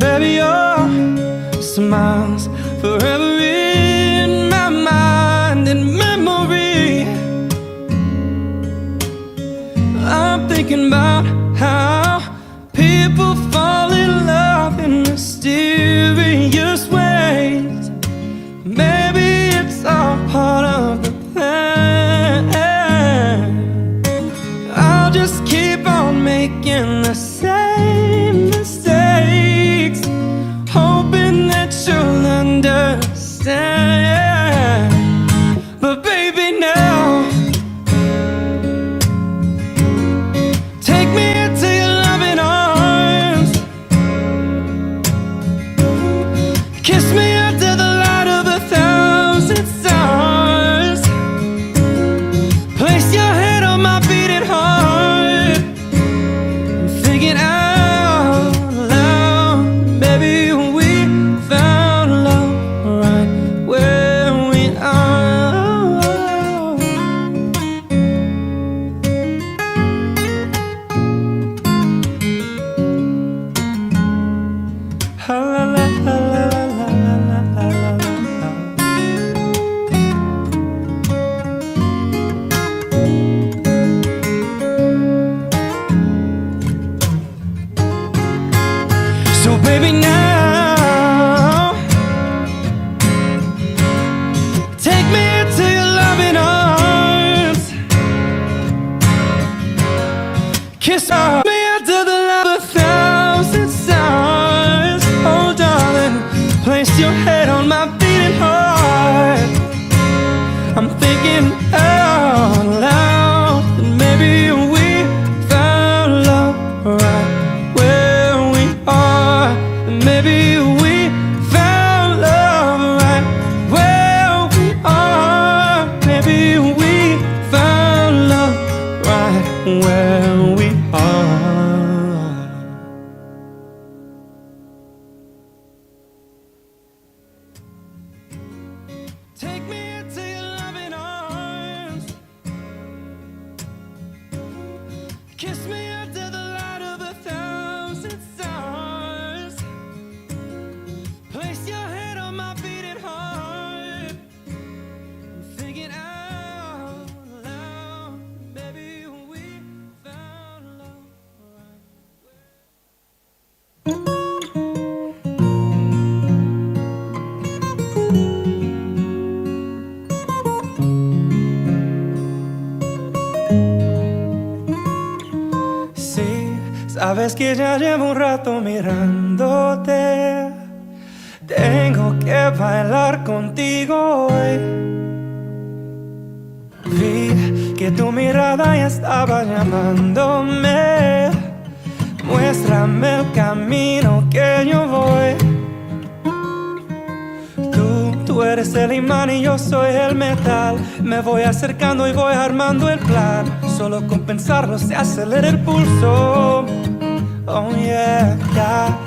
Baby, your smile's forever in my mind and memory. I'm thinking about how people fall in mysterious ways. Maybe it's all part of the plan. I'll just keep on making the same mistakes, hoping that you'll understand. But baby, now take me into your loving arms, kiss me under the light of 1,000 stars, place your head on my beating heart, and thinking out loud, baby, we found love right where we are. La la la la la la la la la la. So baby, now take me into your loving arms, kiss me under the light of 1,000 stars. Oh darling, place your head on my beating heart. I'm thinking out loud that maybe we found love right where we are. And maybe we found love right where we are. Maybe we found love right where we are. Take me into your loving arms, kiss me under the light of 1,000 stars, place your head on my beating heart, and thinking out loud, baby, we found love right Sí, sabes que ya llevo un rato mirándote. Tengo que bailar contigo hoy. Vi que tu mirada ya estaba llamándome. Muéstrame el camino que yo voy. Tú eres el imán y yo soy el metal. Me voy acercando y voy armando el plan. Solo con pensarlo se acelera el pulso. Oh yeah,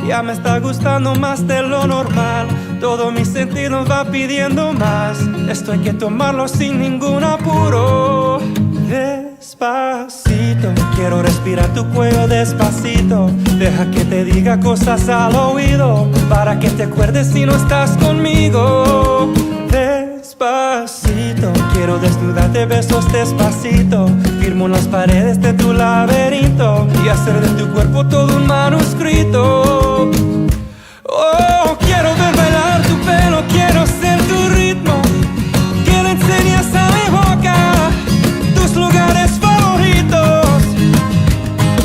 ya me está gustando más de lo normal. Todo mi sentido va pidiendo más. Esto hay que tomarlo sin ningún apuro. Despacito, quiero respirar tu cuello despacito. Deja que te diga cosas al oído, para que te acuerdes si no estás conmigo. Despacito, quiero desnudarte besos despacito. Firmo en las paredes de tu laberinto y hacer de tu cuerpo todo un manuscrito. Oh, quiero ver bailar tu pelo, quiero ser tu ritmo. Que le enseñes a mi boca tus lugares favoritos.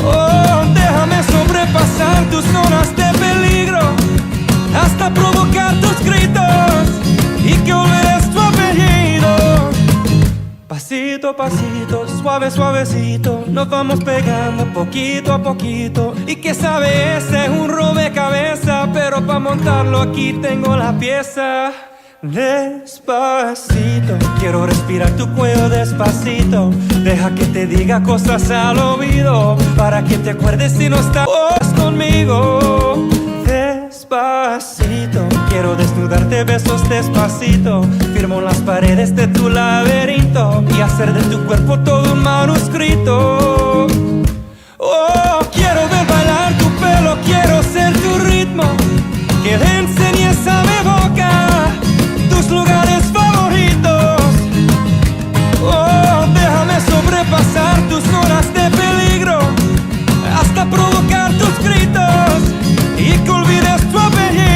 Oh, déjame sobrepasar tus zonas de peligro, hasta provocar tus gritos y que olvides tu apellido. Pasito a pasito, suave, suavecito, nos vamos pegando poquito a poquito. Y que sabe, ese es un rompecabezas, pero para montarlo aquí tengo la pieza. Despacito, quiero respirar tu cuello despacito. Deja que te diga cosas al oído, para que te acuerdes si no estás conmigo. Despacito, quiero desnudarte besos despacito. Firmo en las paredes de tu laberinto y hacer de tu cuerpo todo un manuscrito. Oh, quiero ver bailar tu pelo, quiero ser tu ritmo. Que le enseñes a mi boca tus lugares favoritos. Oh, déjame sobrepasar tus horas de peligro, hasta provocar tus gritos y que olvides tu apellido.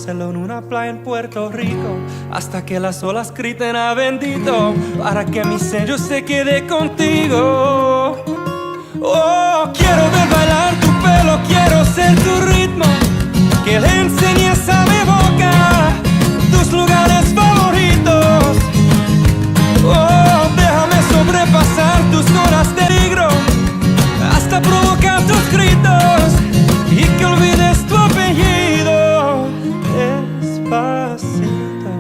conocerlo en una playa en Puerto Rico, hasta que las olas griten a bendito, para que mi sello se quede contigo. Oh, quiero ver bailar tu pelo, quiero ser tu ritmo, que le enseñes a mi boca tus lugares favoritos. Oh, déjame sobrepasar tus horas de peligro, hasta provocar tus gritos y que olvides tu apellido. Despacito.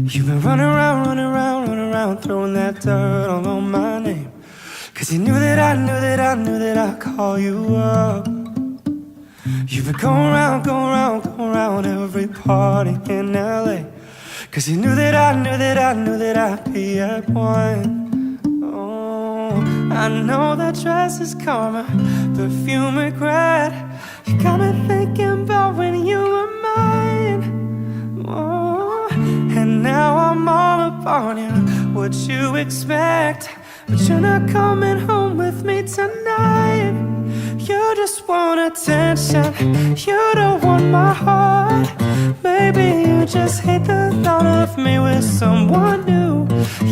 You've been running around, throwing that dirt all on my name, 'cause you knew that I'd call you up. You've been going around every party in LA, 'cause you knew that I'd be at one. Oh, I know that dress is karma, perfume regret. You got me thinking about when you were mine. Oh, and now I'm all up on you. What you expect? But you're not coming home with me tonight. You just want attention, you don't want my heart. Maybe you just hate the thought of me with someone new.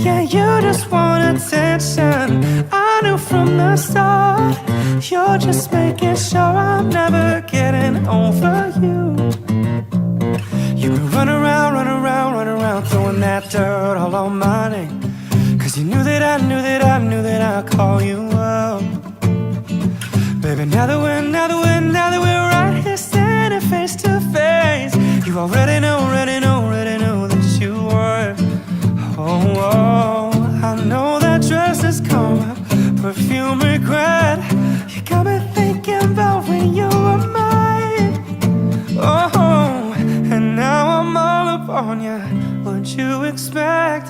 Yeah, you just want attention, I knew from the start. You're just making sure I'm never getting over you. You can run around, throwing that dirt all on my name, 'cause you knew that I'd call you up. Baby, now that we're right here standing face to face, you already know that you were. Oh, I know that dress is karma, perfume regret. You got me thinking about when you were mine. Oh, and now I'm all up on you. What you expect?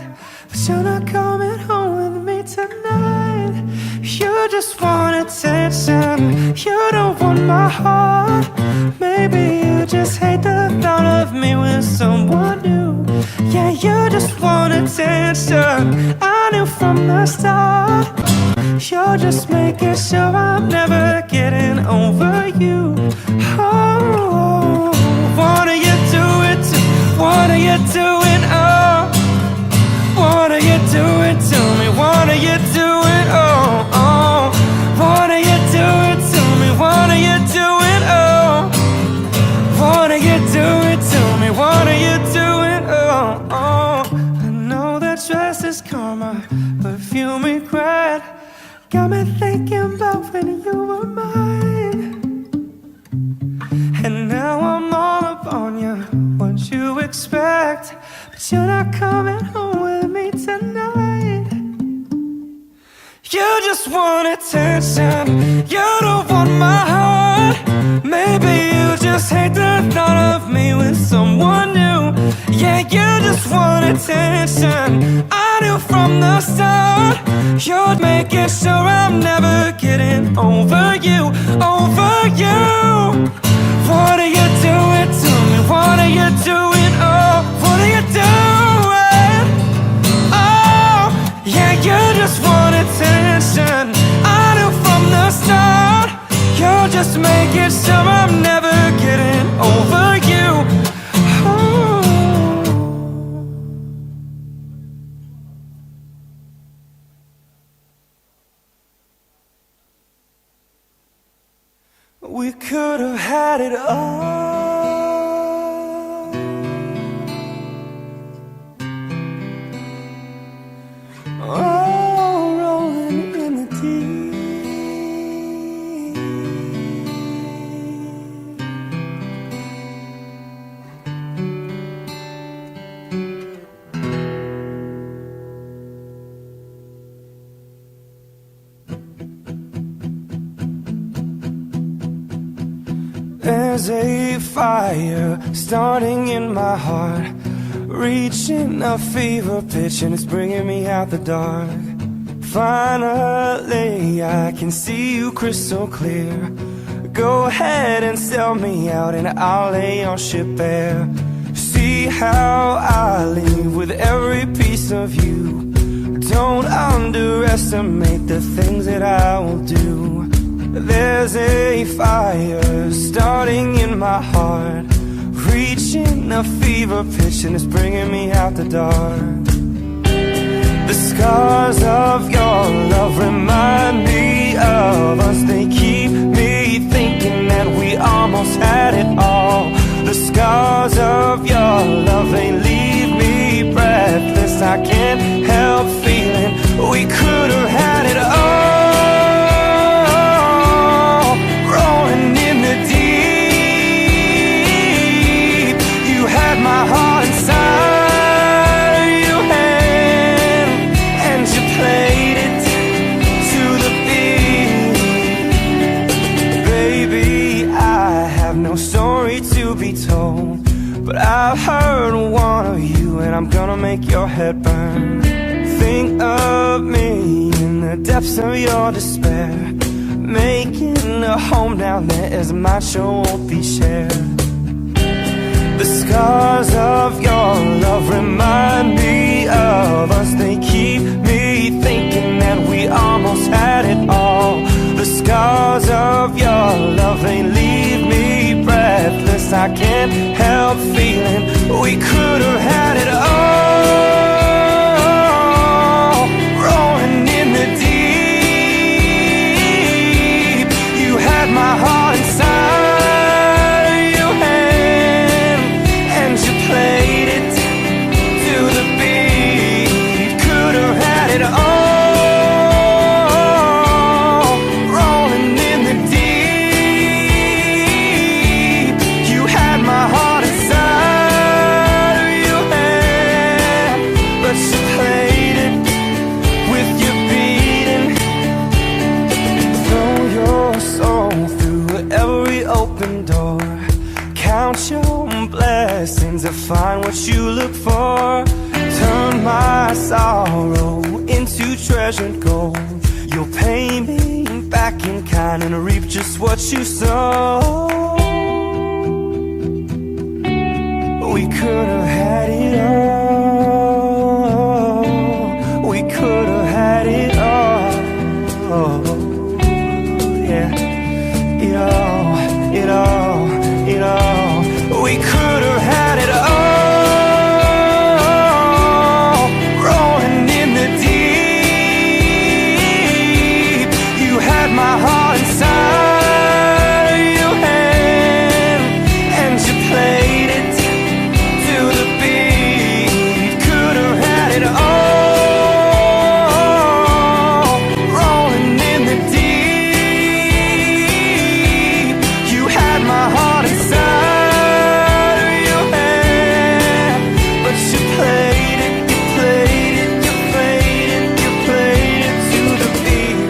But you're not coming home with me tonight. You just want attention, you don't want my heart. Maybe you just hate the thought of me with someone new. Yeah, you just want attention, I knew from the start. You're just making sure I'm never getting over you. Oh, what are you doing to, what are you doing, oh? What are you doing to me? What are you doing? Oh, oh. What are you doing to me? What are you doing? Oh. What are you doing to me? What are you doing? Oh, oh. I know that dress is karma, perfume regret. Got me thinking about when you were mine. And now I'm all up on you. What you expect? But you're not coming home with me tonight. You just want attention, you don't want my heart. Maybe you just hate the thought of me with someone new. Yeah, you just want attention, I knew from the start. You're making sure I'm never getting over you, over you. What are you doing to me? What are you doing? Oh, what are you doing? Oh, yeah, you just want attention, I knew from the start. You're just making sure I'm never getting over you. Oh. We could have had it all. Oh, rolling in the deep. There's a fire starting in my heart, reaching a fever pitch, and it's bringing me out the dark. Finally, I can see you crystal clear. Go ahead and sell me out and I'll lay your ship bare. See how I leave with every piece of you. Don't underestimate the things that I will do. There's a fire starting in my heart, reaching a fever pitch and it's bringing me out the dark. The scars of your love remind me of us. They keep me thinking that we almost had it all. The scars of your love, they leave me breathless. I can't help feeling we could have had it all. Rolling in the deep, you had my heart inside your hand, and you played it to the beat. Baby, I have no story to be told, but I've heard one of you and I'm gonna make your head burn. Think of me in the depths of your despair, making a home down there as my show won't be shared. The scars of your love remind me of us. They keep me thinking that we almost had it all. The scars of your love, they leave me breathless. I can't help feeling we could have had it all. Rolling in the deep, you had my heart inside your hand, and you played it to the beat. Could have had it all. Rolling in the deep, you had my heart inside your hand, but you played it with your beating. Throw your soul through every open door. Count your blessings to find what you look for. Turn my sorrow into treasured gold. You'll pay me back in kind and reap just what you sow. We could have had it all. We could have had it all. Yeah, it all, it all, it all. We could have had it all. Rolling in the deep, you had my heart inside your hand, and you played it to the beat. Could have had it all. Rolling in the deep, you had my heart inside your hand, but you played it, you played it, you played it, you played it to the beat.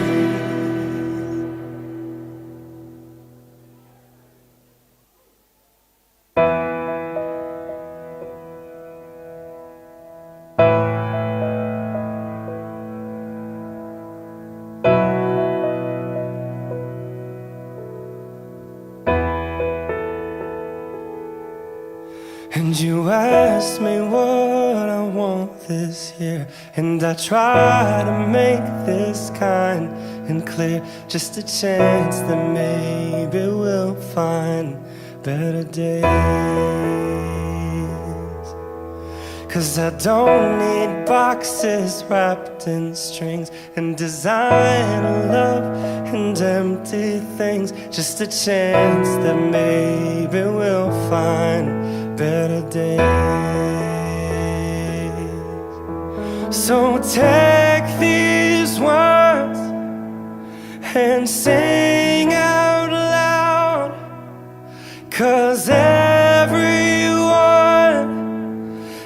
And you asked me what I want this year, and I try to make this kind and clear. Just a chance that maybe we'll find better days. 'Cause I don't need boxes wrapped in strings and designer love and empty things. Just a chance that maybe we'll find better days. So take these words and sing out loud, 'cause everyone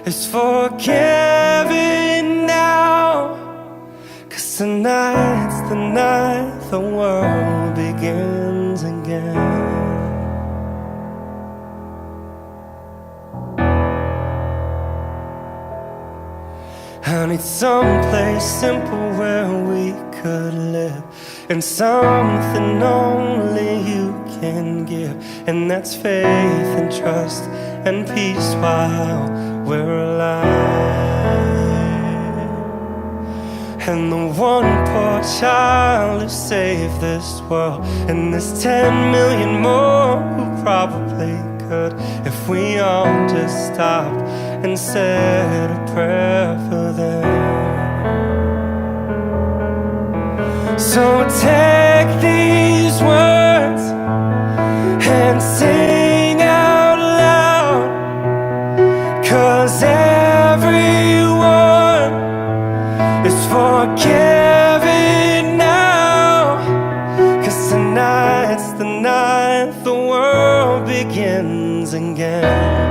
is forgiven now. 'Cause tonight's the night the world begins again. I need someplace simple where we could live, and something only you can give, and that's faith and trust and peace while we're alive. And the one poor child who saved this world, and there's 10 million more who probably could, if we all just stopped and said a prayer for them. So take these words and sing out loud, 'cause everyone is forgiven now. 'Cause tonight's the night the world begins again.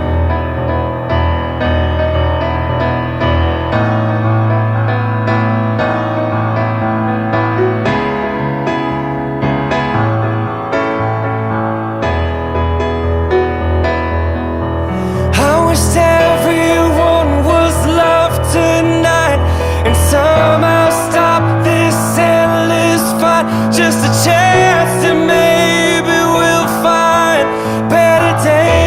Somehow stop this endless fight, just a chance that maybe we'll find better days.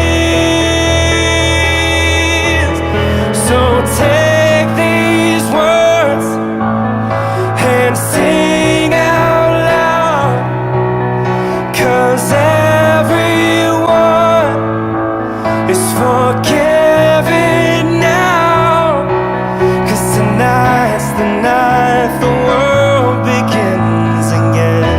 So take these words and sing out loud, 'cause everyone is forgiven now. 'Cause tonight's the night the world begins again.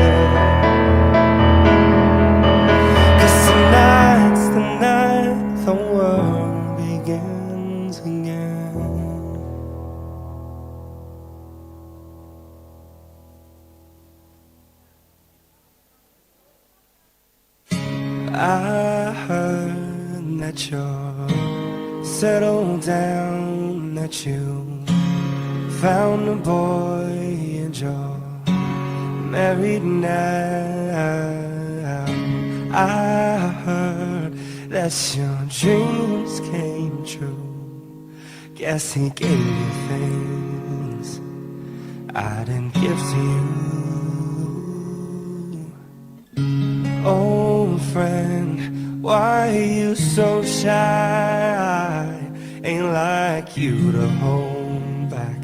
'Cause tonight's the night the world begins again. I heard that you're settled down, that you found a boy and you're married now. I heard that your dreams came true. Guess he gave you things I didn't give to you. Old friend, why are you so shy? Ain't like you to hold back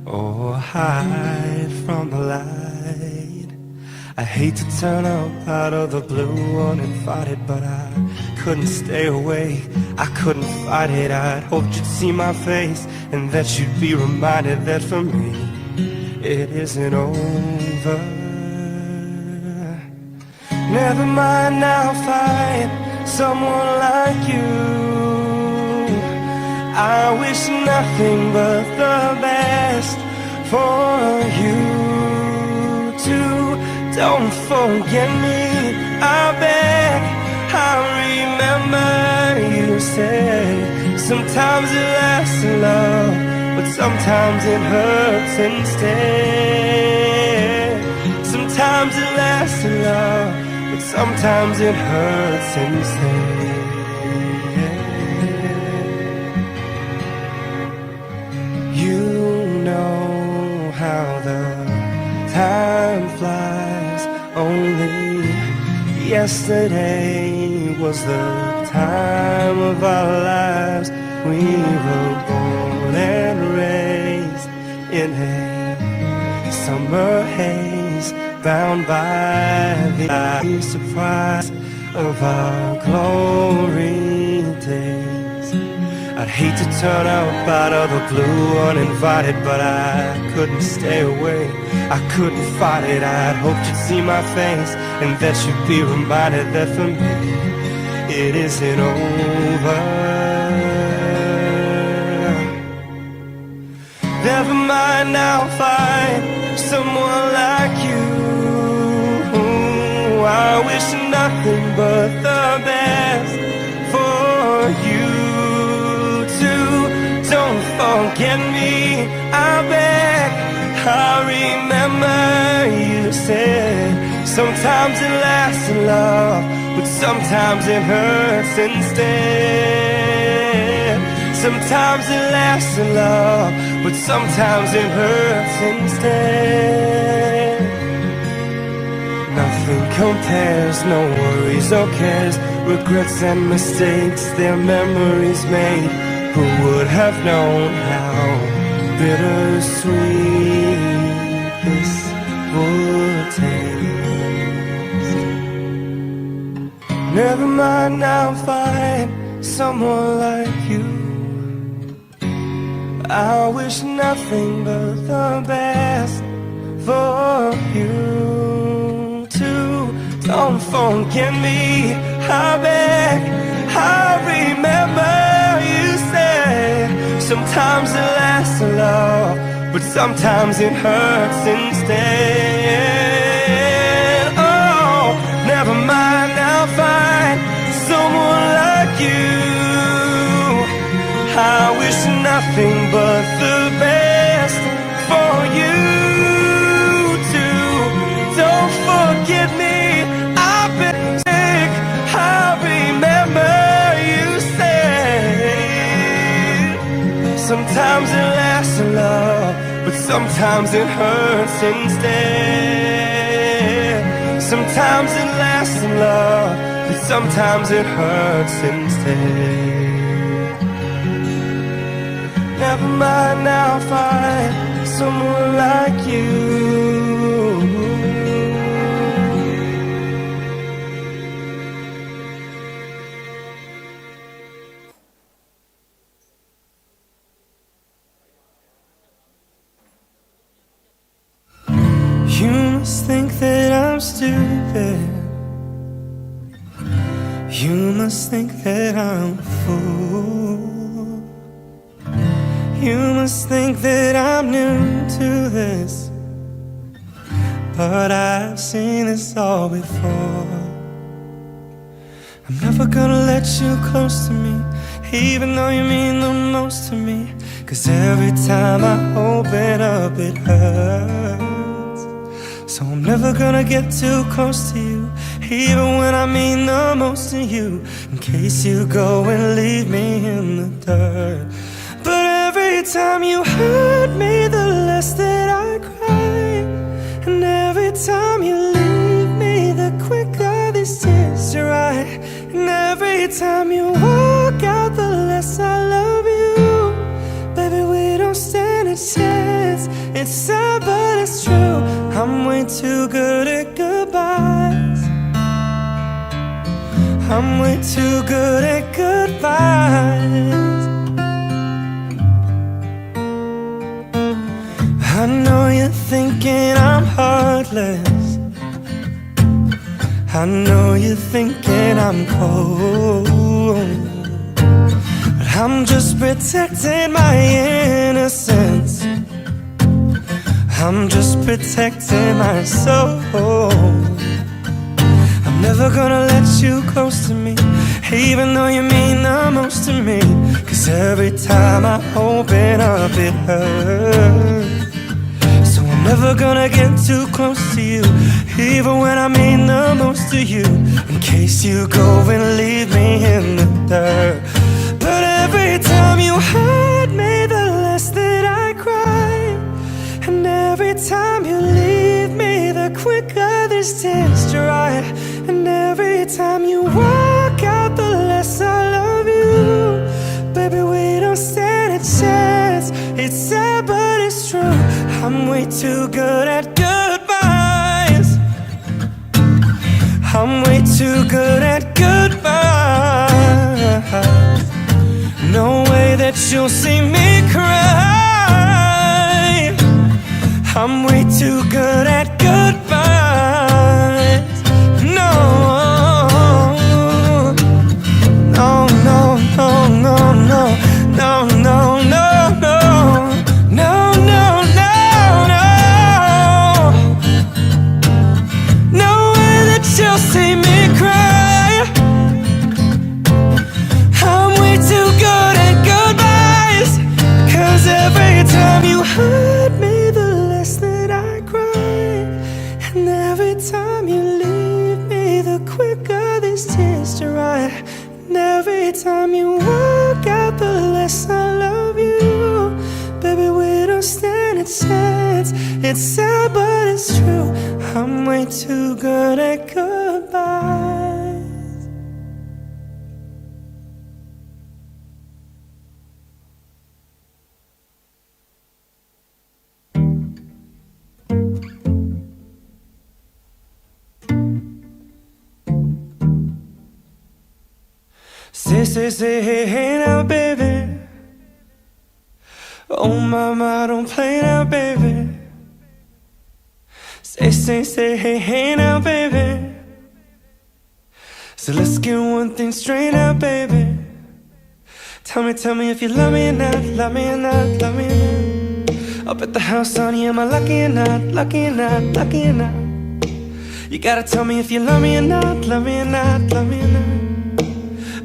or hide from the light. I hate to turn up out of the blue uninvited, but I couldn't stay away, I couldn't fight it. I'd hoped you'd see my face and that you'd be reminded that for me it isn't over. Never mind, I'll find someone like you. I wish nothing but the best for you too. Don't forget me, I beg. I remember you said sometimes it lasts in love, but sometimes it hurts instead. Sometimes it lasts in love, but sometimes it hurts instead. You know how the time flies. Only yesterday was the time of our lives. We were born and raised in a summer haze, bound by the surprise of our glory days. I'd hate to turn up out of the blue uninvited, but I couldn't stay away, I couldn't fight it. I'd hoped you'd see my face and that you'd be reminded that for me it isn't over. Never mind, I'll find someone like you. I wish nothing but the best for you too. Don't forget me, I beg. I remember you said sometimes it lasts in love, but sometimes it hurts instead. Sometimes it lasts in love, but sometimes it hurts instead. Nothing compares. No worries, no cares, regrets and mistakes, their memories made. Who would have known how bittersweet this would taste? Never mind, I'll find someone like you. I wish nothing but the best for you too. Don't forget me, I beg, I remember you said sometimes it lasts a love, but sometimes it hurts instead. Oh, never mind, I'll find someone like you. I wish nothing but the best for you too. Don't forget me, I've been sick, I remember you said sometimes it lasts in love, but sometimes it hurts instead. Sometimes it lasts in love, but sometimes it hurts instead. Never mind, I'll find someone like you. You must think that I'm stupid. You must think that I'm a fool. You must think that I'm new to this, but I've seen this all before. I'm never gonna let you close to me, even though you mean the most to me. 'Cause every time I open up it hurts. So I'm never gonna get too close to you, even when I mean the most to you, in case you go and leave me in the dirt. But every time you hurt me, the less that I cry. And every time you leave me, the quicker these tears dry. And every time you walk out, the less I love you. Baby, we don't stand a chance. It's sad, but it's true. I'm way too good at goodbyes. I'm way too good at goodbyes. I know you're thinking I'm heartless. I know you're thinking I'm cold, but I'm just protecting my innocence. I'm just protecting my soul. I'm never gonna let you close to me, even though you mean the most to me. 'Cause every time I open up it hurts. Never gonna get too close to you, even when I mean the most to you, in case you go and leave me in the dirt. But every time you hurt me, the less that I cry. And every time you leave me, the quicker this tears dry. And every time you walk out, the less I love you. Baby, we don't stand a chance. It's sad, but it's true. I'm way too good at goodbyes. I'm way too good at goodbyes. No way that you'll see me cry. I'm way too good at goodbyes. No, no, no, no, no, no, no, no, no, no, no, no. You'll see me cry. I'm way too good at goodbyes. 'Cause every time you hurt me, the less that I cry. And every time you leave me, the quicker these tears dry. And every time you walk out, the less I love you. Baby, we don't stand a chance. It's sad, but it's true. I'm way too good at goodbyes. Say, hey now, baby. Oh, mama, don't play now, baby. Say, hey now, baby. So let's get one thing straight now, baby. Tell me if you love me or not, love me or not, love me or not. Up at the house on you, am I lucky or not, lucky or not, lucky or not? You gotta tell me if you love me or not, love me or not, love me or not.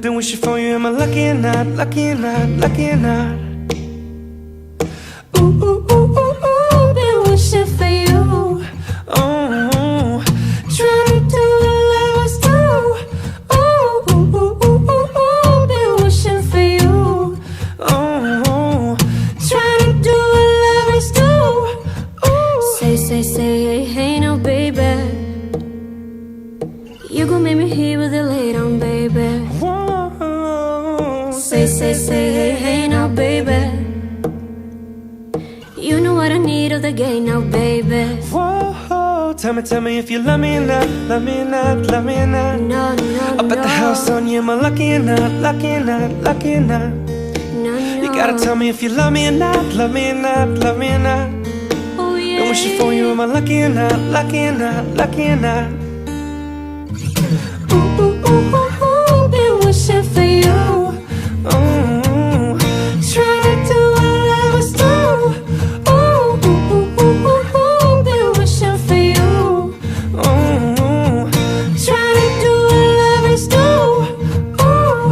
Been wishing for you, am I lucky or not, lucky or not, lucky or not? Ooh, ooh, ooh, ooh, ooh, been wishing for you. Oh, trying to do what lovers do. Ooh, ooh, ooh, ooh, ooh, ooh, been wishing for you. Oh, trying to do what lovers do. Ooh. Say, hey now, baby. You gon' make me hear with the lay down, baby. Say, hey now, baby. You know what I need of the game now, baby. Whoa, tell me if you love me or not, love me or not, love me or not. No. Up at the house on you, am I lucky or not, lucky or not, lucky or not? No. You gotta tell me if you love me or not, love me or not, love me or not. Oh yeah. Been wishing for you, am I lucky or not, lucky or not, lucky or not? Ooh, ooh, ooh, ooh, ooh, been wishing for you. Oh, trying to do what lovers do. Ooh, ooh, ooh, ooh, ooh, ooh, been wishing for you. Oh, trying to do what lovers do. Ooh,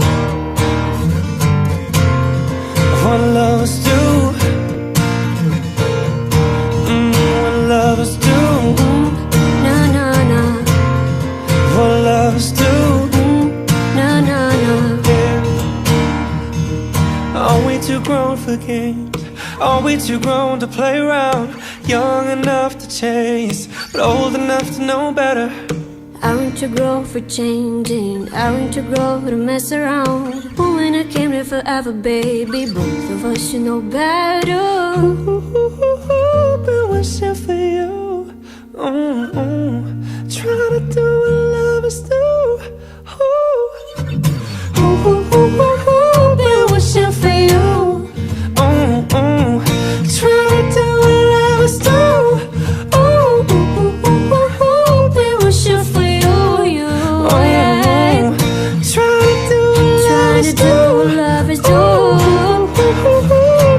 what lovers do. What lovers do. No. What lovers do. No. Are we too grown for games? Are we too grown to play around? Young enough to chase, but old enough to know better. Aren't you grown for changing? Aren't you grown to mess around? But when I came here forever, baby, both of us should know better. Ooh, been wishing for you. Trying to do what lovers do. Ooh, been wishing for you. Trying to do what lovers do. Ooh, been wishing for you. Yeah. Trying to do what lovers do.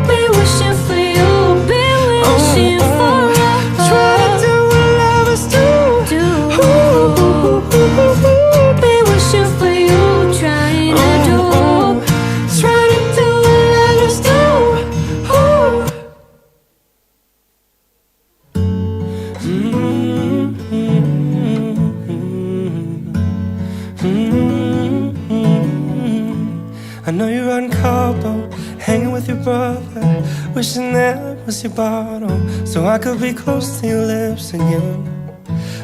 Been wishing for you. Been wishing for love. Trying to do what lovers do. Been wishing for you. Trying to do what lovers do. I know you're riding carbo, hanging with your brother, wishing that was your bottom, so I could be close to your lips again.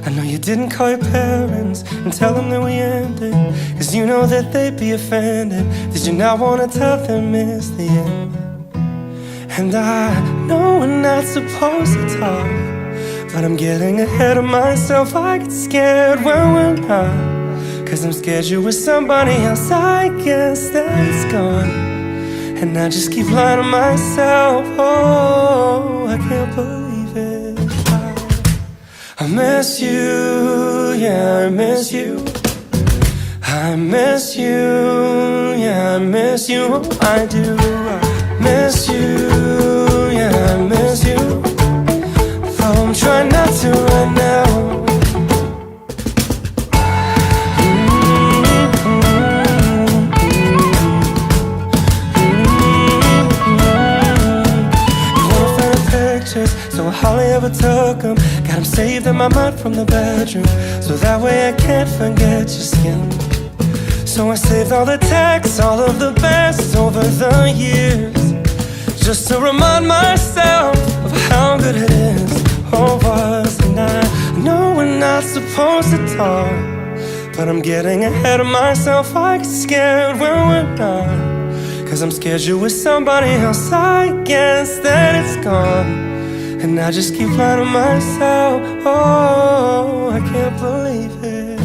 I know you didn't call your parents and tell them that we ended, cause you know that they'd be offended. Did you not want to tell them it's the end? And I know we're not supposed to talk, but I'm getting ahead of myself. I get scared when we're not, cause I'm scared you're with somebody else. I guess that's gone, and I just keep lying to myself. Oh, I can't believe it. I miss you, yeah, I miss you. I miss you, yeah, I miss you. Oh, I do. I miss you, yeah, I miss you. Though I'm trying not to right now. So I hardly ever took them. Got them saved in my mind from the bedroom, so that way I can't forget your skin. So I saved all the texts, all of the best over the years, just to remind myself of how good it is. Oh, wasn't I? No, we're not supposed to talk, but I'm getting ahead of myself. I get scared when we're not, 'cause I'm scared you're with somebody else. I guess that it's gone, and I just keep lying to myself. Oh, I can't believe it.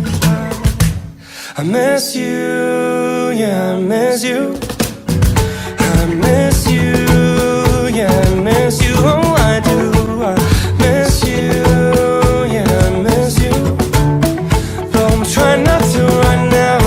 I miss you, yeah, I miss you. I miss you, yeah, I miss you. Oh, I do. I miss you, yeah, I miss you. Though I'm trying not to right now.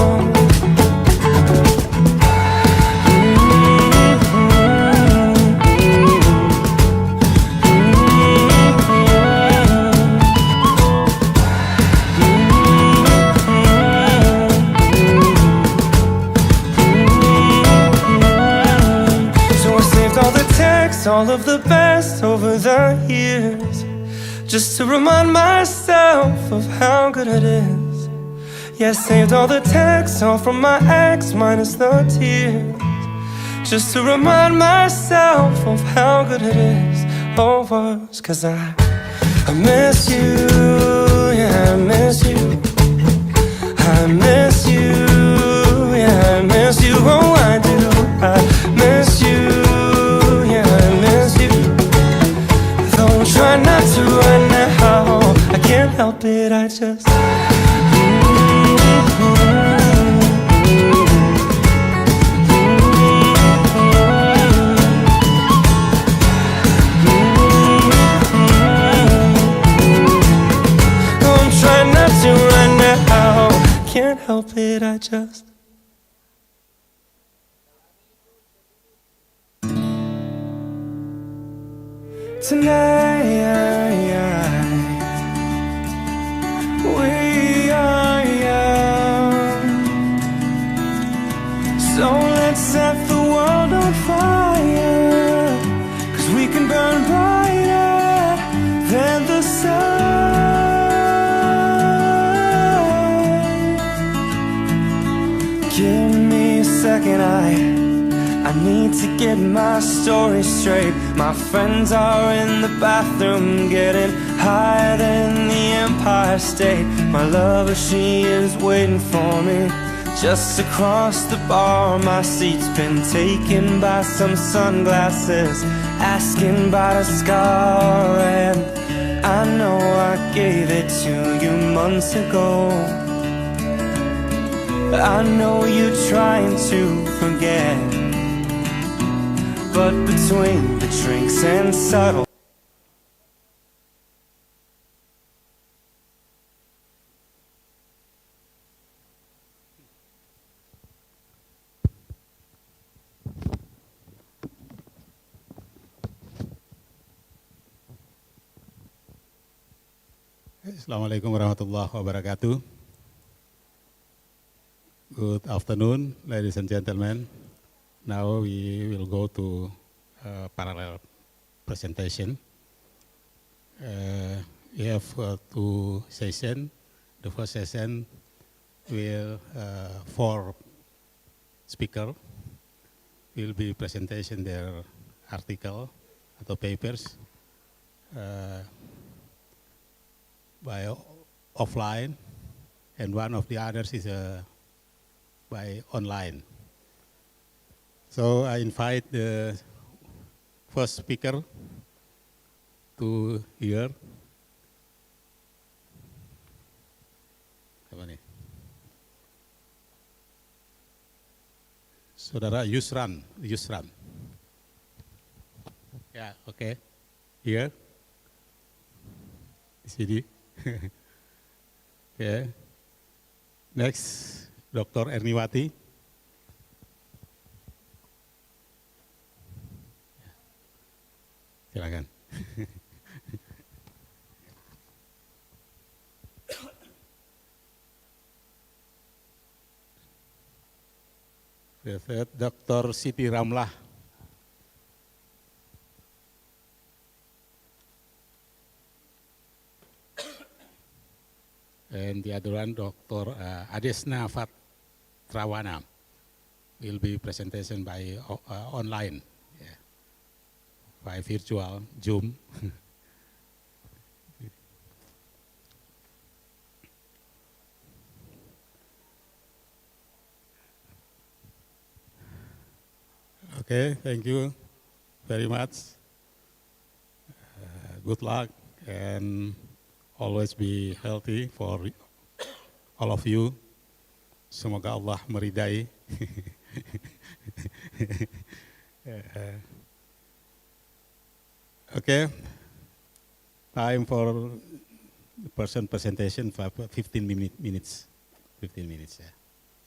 All of the best over the years, just to remind myself of how good it is. Yeah, saved all the texts, all from my ex, minus the tears, just to remind myself of how good it is. Oh, was 'cause I miss you, yeah, I miss you. I miss you, yeah, I miss you. Oh, I do. I miss you. Try not to right now, I can't help it, I just I'm trying not to right now, can't help it, I just tonight we are young, so let's set the world on fire, 'cause we can burn brighter than the sun. Give me a second, I need to get my story straight. My friends are in the bathroom getting higher than the Empire State. My lover, she is waiting for me just across the bar. My seat's been taken by some sunglasses, asking about a scar, and I know I gave it to you months ago. I know you're trying to forget, but between the drinks and subtle
Assalamualaikum warahmatullahi wabarakatuh. Good afternoon, ladies and gentlemen. Now we will go to parallel presentation. We have two sessions. The first session will 4 speakers will be presentation their article atau papers by offline, and one of the others is by online. So I invite the first speaker to here. Saudara Yusran. Ya, oke. Here. Di sini. Okay. Next, Dr. Erniwati. Silakan. Dr. Siti Ramlah. And the other one, Dr. Adesna Fatrawana, will be presentation by online, yeah, by virtual Zoom. Okay, thank you very much. Good luck and always be healthy for all of you. Semoga Allah meridai. Okay, time for the presentation, 15 minutes. 15 minutes, yeah.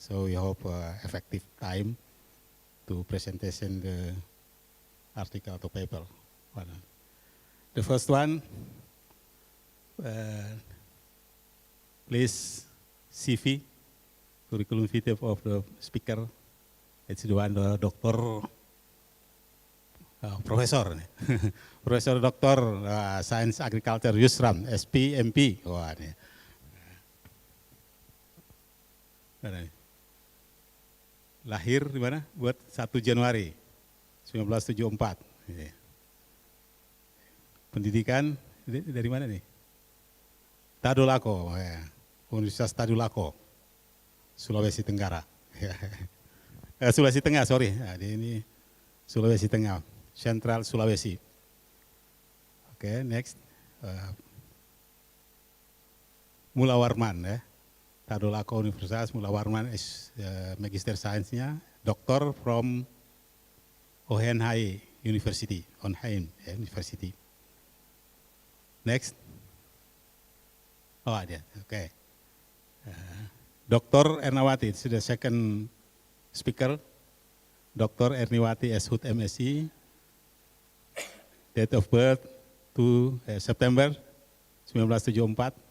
So we hope effective time to presentation the article or paper. The first one, please CV, curriculum vitae of the speaker. It's the one, the doctor, professor, Profesor Dr. Science Agriculture Yusram, SP, MP. Wah, ini. Lahir di mana? Buat 1 Januari 1974. Pendidikan dari mana nih? Tadulako, ya. Universitas Tadulako, Sulawesi Tenggara. Sulawesi Tengah, sorry. Nah, ini Sulawesi Tengah, Central Sulawesi. Oke, next. Mula Warman, ya. Tadulako Universitas, Mula Warman is Magister Science-nya, Doktor from Ohenhai University, Onheim University. Next. Oh, ada, oke. Dr. Ernawati, it's the second speaker. Dr. Ernawati Eshut MSc. Date of birth 2 September 1974.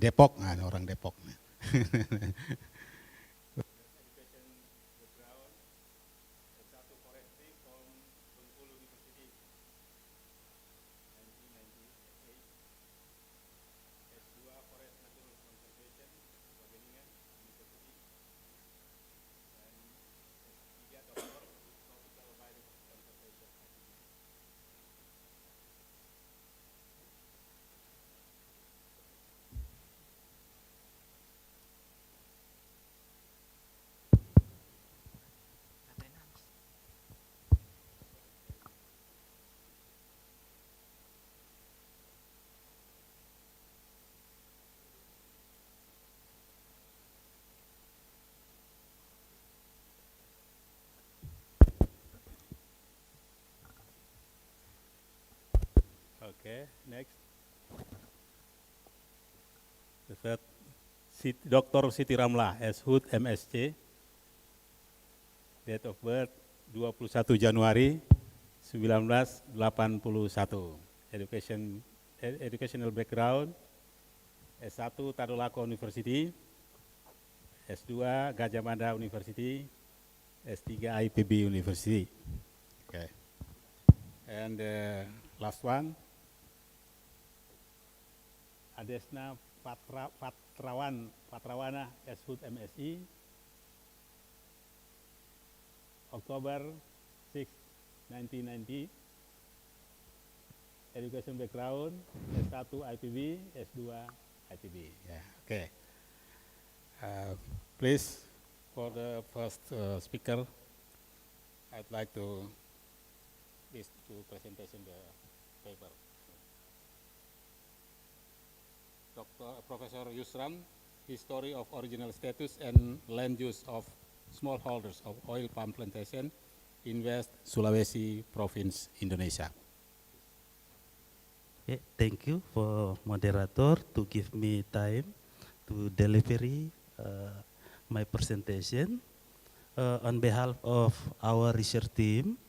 Depok, nah, orang Depok. Okay, next. The third, Dr. Siti Ramlah, Eshut MSc. Date of birth 21 Januari 1981. Educational background, S1 Tadulako University, S2 Gajah Mada University, S3 IPB University. Okay. And the last one, Adesna Patrawana Eshut MSc, October 6, 1990. Education background, S1 IPB, S2 IPB. Yeah, okay. Please, for the first speaker, I'd like to presentation the paper. Professor Yusram, History of Original Status and Land Use of Smallholders of Oil Palm Plantation in West Sulawesi Province, Indonesia.
Okay, thank you for moderator to give me time to deliver my presentation. On behalf of our research team,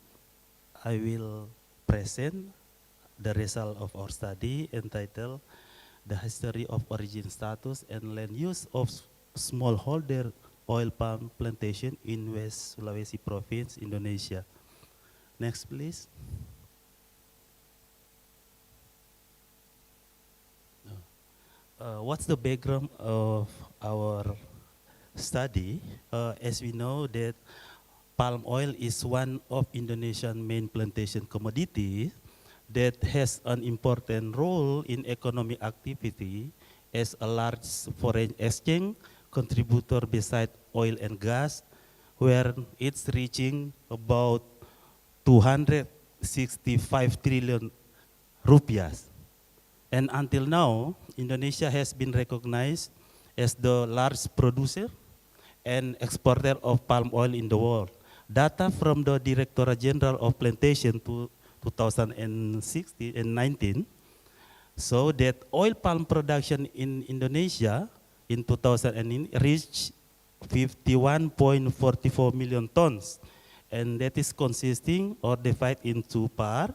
I will present the result of our study entitled The History of Origin Status and Land Use of Smallholder Oil Palm Plantation in West Sulawesi Province, Indonesia. Next, please. What's the background of our study? As we know that palm oil is one of Indonesian main plantation commodities that has an important role in economic activity as a large foreign exchange contributor beside oil and gas, where it's reaching about 265 trillion rupiahs. And until now, Indonesia has been recognized as the largest producer and exporter of palm oil in the world. Data from the Directorate General of Plantation to 2016 and 19 show that oil palm production in Indonesia in 2009 reached 51.44 million tons, and that is consisting or divided into part.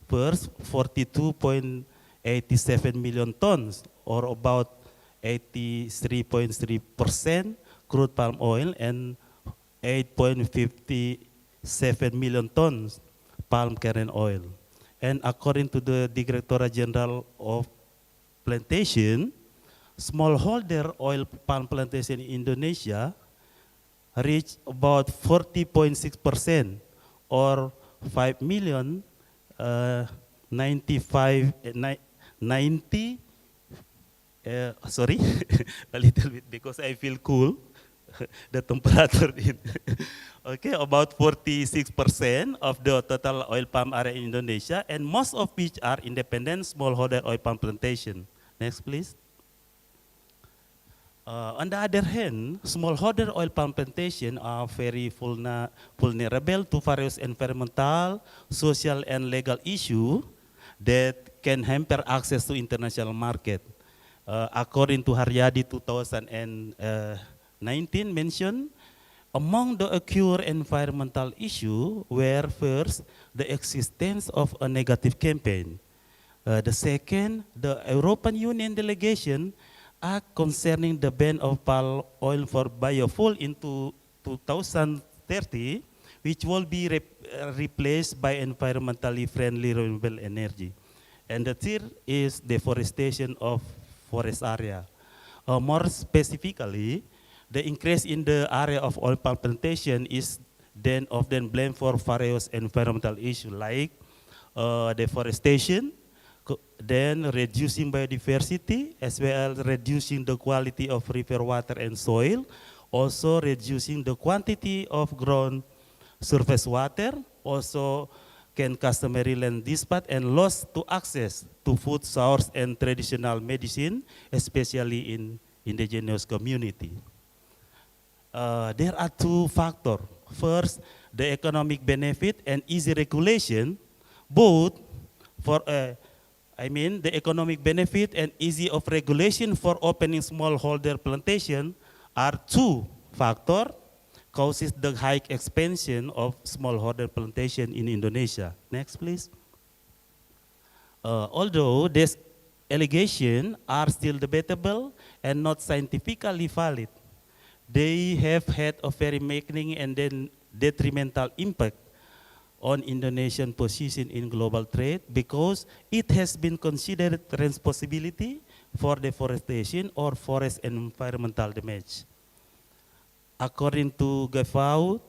First, 42.87 million tons, or about 83.3% crude palm oil, and 8.57 million tons palm kernel oil. And according to the Directorate General of Plantation, smallholder oil palm plantation in Indonesia reached about 40.6%, or 5 million 90 sorry, a little bit because I feel cool. The temperature in okay, about 46% of the total oil palm area in Indonesia, and most of which are independent smallholder oil palm plantation. Next, please. On the other hand, smallholder oil palm plantation are very vulnerable to various environmental, social, and legal issues that can hamper access to international market. According to Haryadi 2019 mentioned, among the occurred environmental issues were first, the existence of a negative campaign. The second, the European Union delegation act concerning the ban of palm oil for biofuel into 2030, which will be replaced by environmentally friendly renewable energy. And the third is deforestation of forest area. More specifically, the increase in the area of oil palm plantation is then often blamed for various environmental issues like deforestation, then reducing biodiversity, as well as reducing the quality of river water and soil, also reducing the quantity of ground surface water, also can customary land dispute and loss to access to food source and traditional medicine, especially in indigenous community. There are two factors. First, the economic benefit and easy regulation, both for the economic benefit and easy of regulation for opening smallholder plantation are two factors causes the high expansion of smallholder plantation in Indonesia. Next, please. Although these allegations are still debatable and not scientifically valid, they have had a very making and then detrimental impact on Indonesian position in global trade because it has been considered responsibility for deforestation or forest and environmental damage. According to Gavau,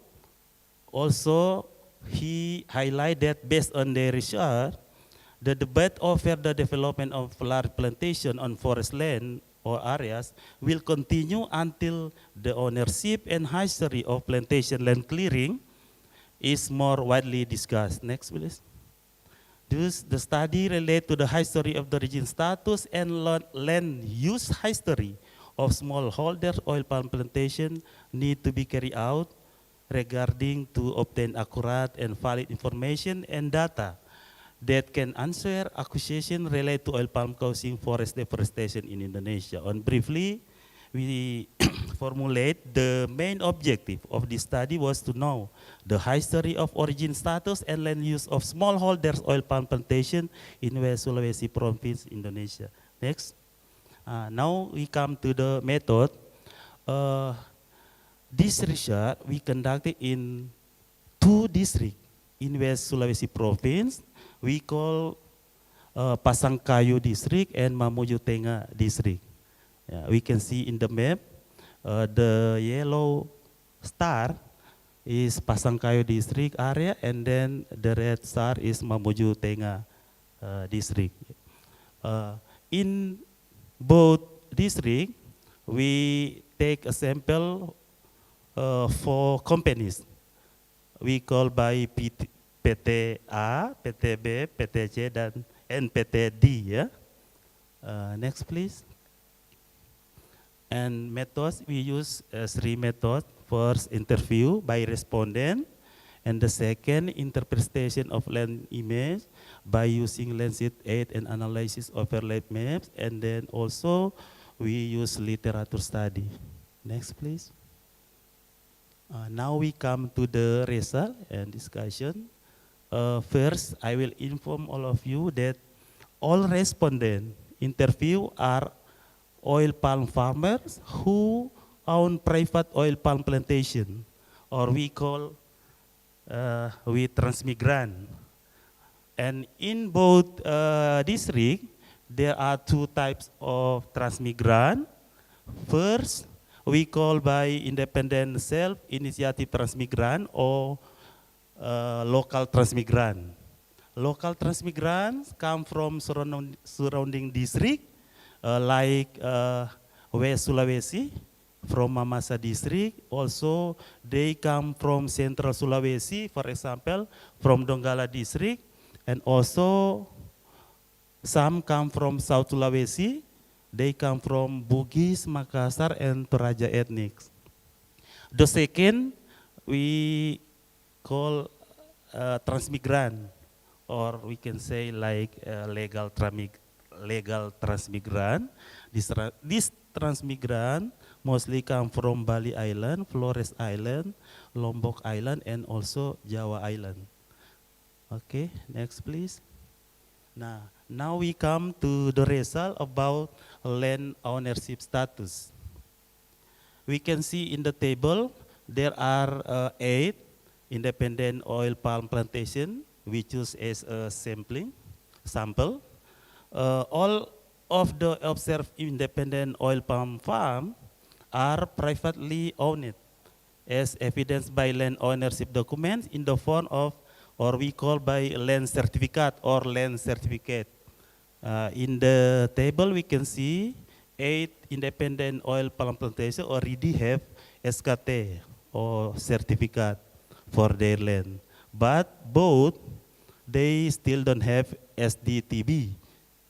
also he highlighted that based on their research, the debate over the development of large plantation on forest land or areas will continue until the ownership and history of plantation land clearing is more widely discussed. Next, please. Thus, the study relates to the history of the region status and land use history of smallholder oil palm plantation need to be carried out regarding to obtain accurate and valid information and data that can answer accusation related to oil palm causing forest deforestation in Indonesia. On briefly, we formulate the main objective of this study was to know the history of origin status and land use of smallholders oil palm plantation in West Sulawesi province, Indonesia. Next. Now we come to the method. This research we conducted in 2 districts in West Sulawesi province. We call Pasangkayu district and Mamuju Tengah district. We can see in the map, the yellow star is Pasangkayu district area, and then the red star is Mamuju Tengah district. In both districts, we take a sample for companies. We call by PT A, PT B, PT C, and PT D. Ya. Next, please. And methods, we use 3 methods. First, interview by respondent. And the second, interpretation of land image by using Landscape 8 and analysis overlay maps. And then also, we use literature study. Next, please. Now we come to the result and discussion. First, I will inform all of you that all respondents interviewed are oil palm farmers who own private oil palm plantation, or we call we transmigrant. And in both districts, there are 2 types of transmigrant. First, we call by independent self-initiative transmigrant or local transmigrant. Local transmigrants come from surrounding district like West Sulawesi, from Mamasa district. Also, they come from Central Sulawesi, for example, from Donggala district. And also, some come from South Sulawesi. They come from Bugis, Makassar, and Toraja ethnics. The second, we call transmigrant, or we can say like legal transmigrant. This transmigrant mostly come from Bali Island, Flores Island, Lombok Island, and also Java Island. Okay, next please. Now we come to the result about land ownership status. We can see in the table there are 8 independent oil palm plantation we choose as a sample. All of the observed independent oil palm farm are privately owned, as evidenced by land ownership documents in the form of, or we call by land certificate or land certificate. In the table we can see 8 independent oil palm plantation already have SKT or certificate for their land. But both, they still don't have SDTB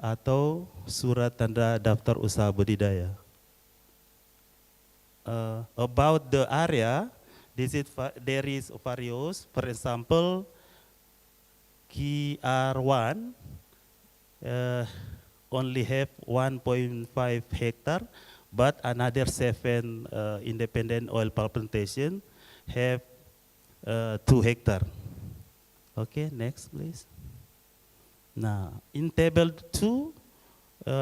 atau Surat Tanda Daftar Usaha Budidaya. About the area, there is various. For example, KR1 only have 1.5 hectare, but another 7 independent oil palm plantation have 2 hectare. Okay, next please. Now, in table 2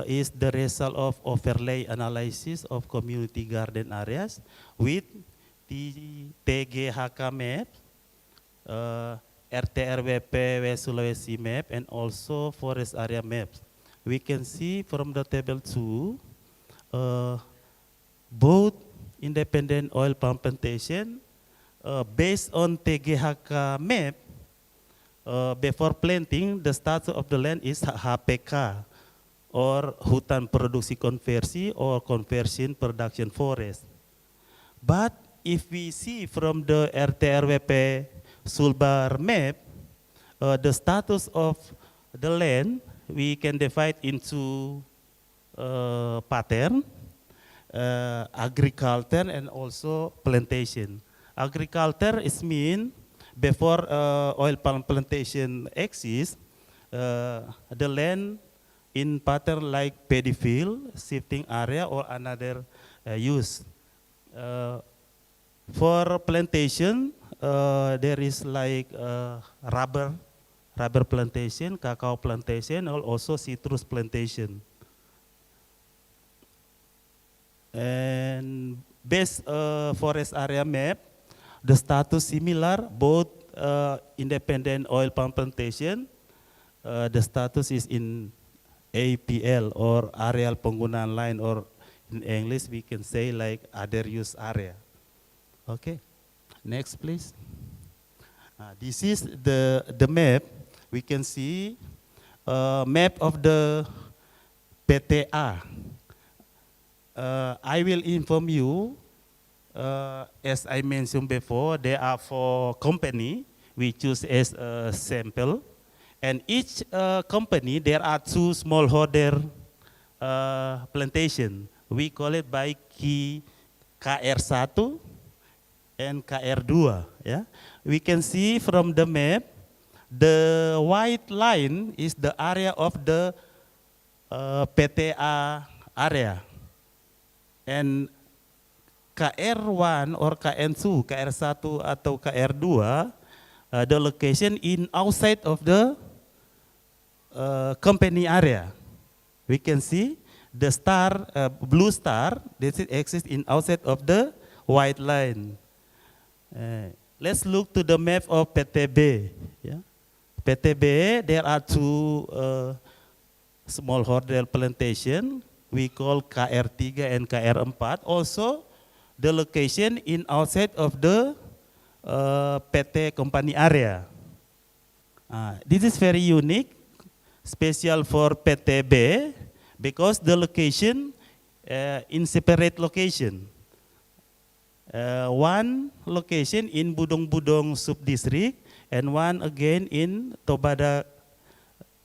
is the result of overlay analysis of community garden areas with the TGHK map, RTRWP West Sulawesi map, and also forest area maps. We can see from the table 2, both independent oil palm plantation based on TGHK map. Before planting, the status of the land is HPK, or hutan produksi konversi or conversion production forest. But if we see from the RTRWP Sulbar map, the status of the land, we can divide into pattern, agriculture, and also plantation. Agriculture is mean before oil palm plantation exists, the land in pattern like paddy field, shifting area, or another use. For plantation, there is like rubber plantation, cacao plantation, or also citrus plantation. And based forest area map, the status similar, both independent oil palm plantation, the status is in APL or areal penggunaan lain, or in English we can say like other use area. Okay, next please. This is the map. We can see map of the PTA. I will inform you, as I mentioned before, there are 4 companies we choose as a sample. And each company, there are 2 smallholder plantation. We call it by key KR1 and KR2. Yeah? We can see from the map, the white line is the area of the PTA area. And KR1 or KN2, KR1 atau KR2, the location in outside of the company area. We can see the star, blue star, this exists in outside of the white line. Let's look to the map of PTB. Yeah? PTB, there are 2 smallholder plantation. We call KR3 and KR4. Also, the location in outside of the PT company area. This is very unique, special for PTB, because the location in separate location. One location in Budong-Budong sub-district and one again in Tobada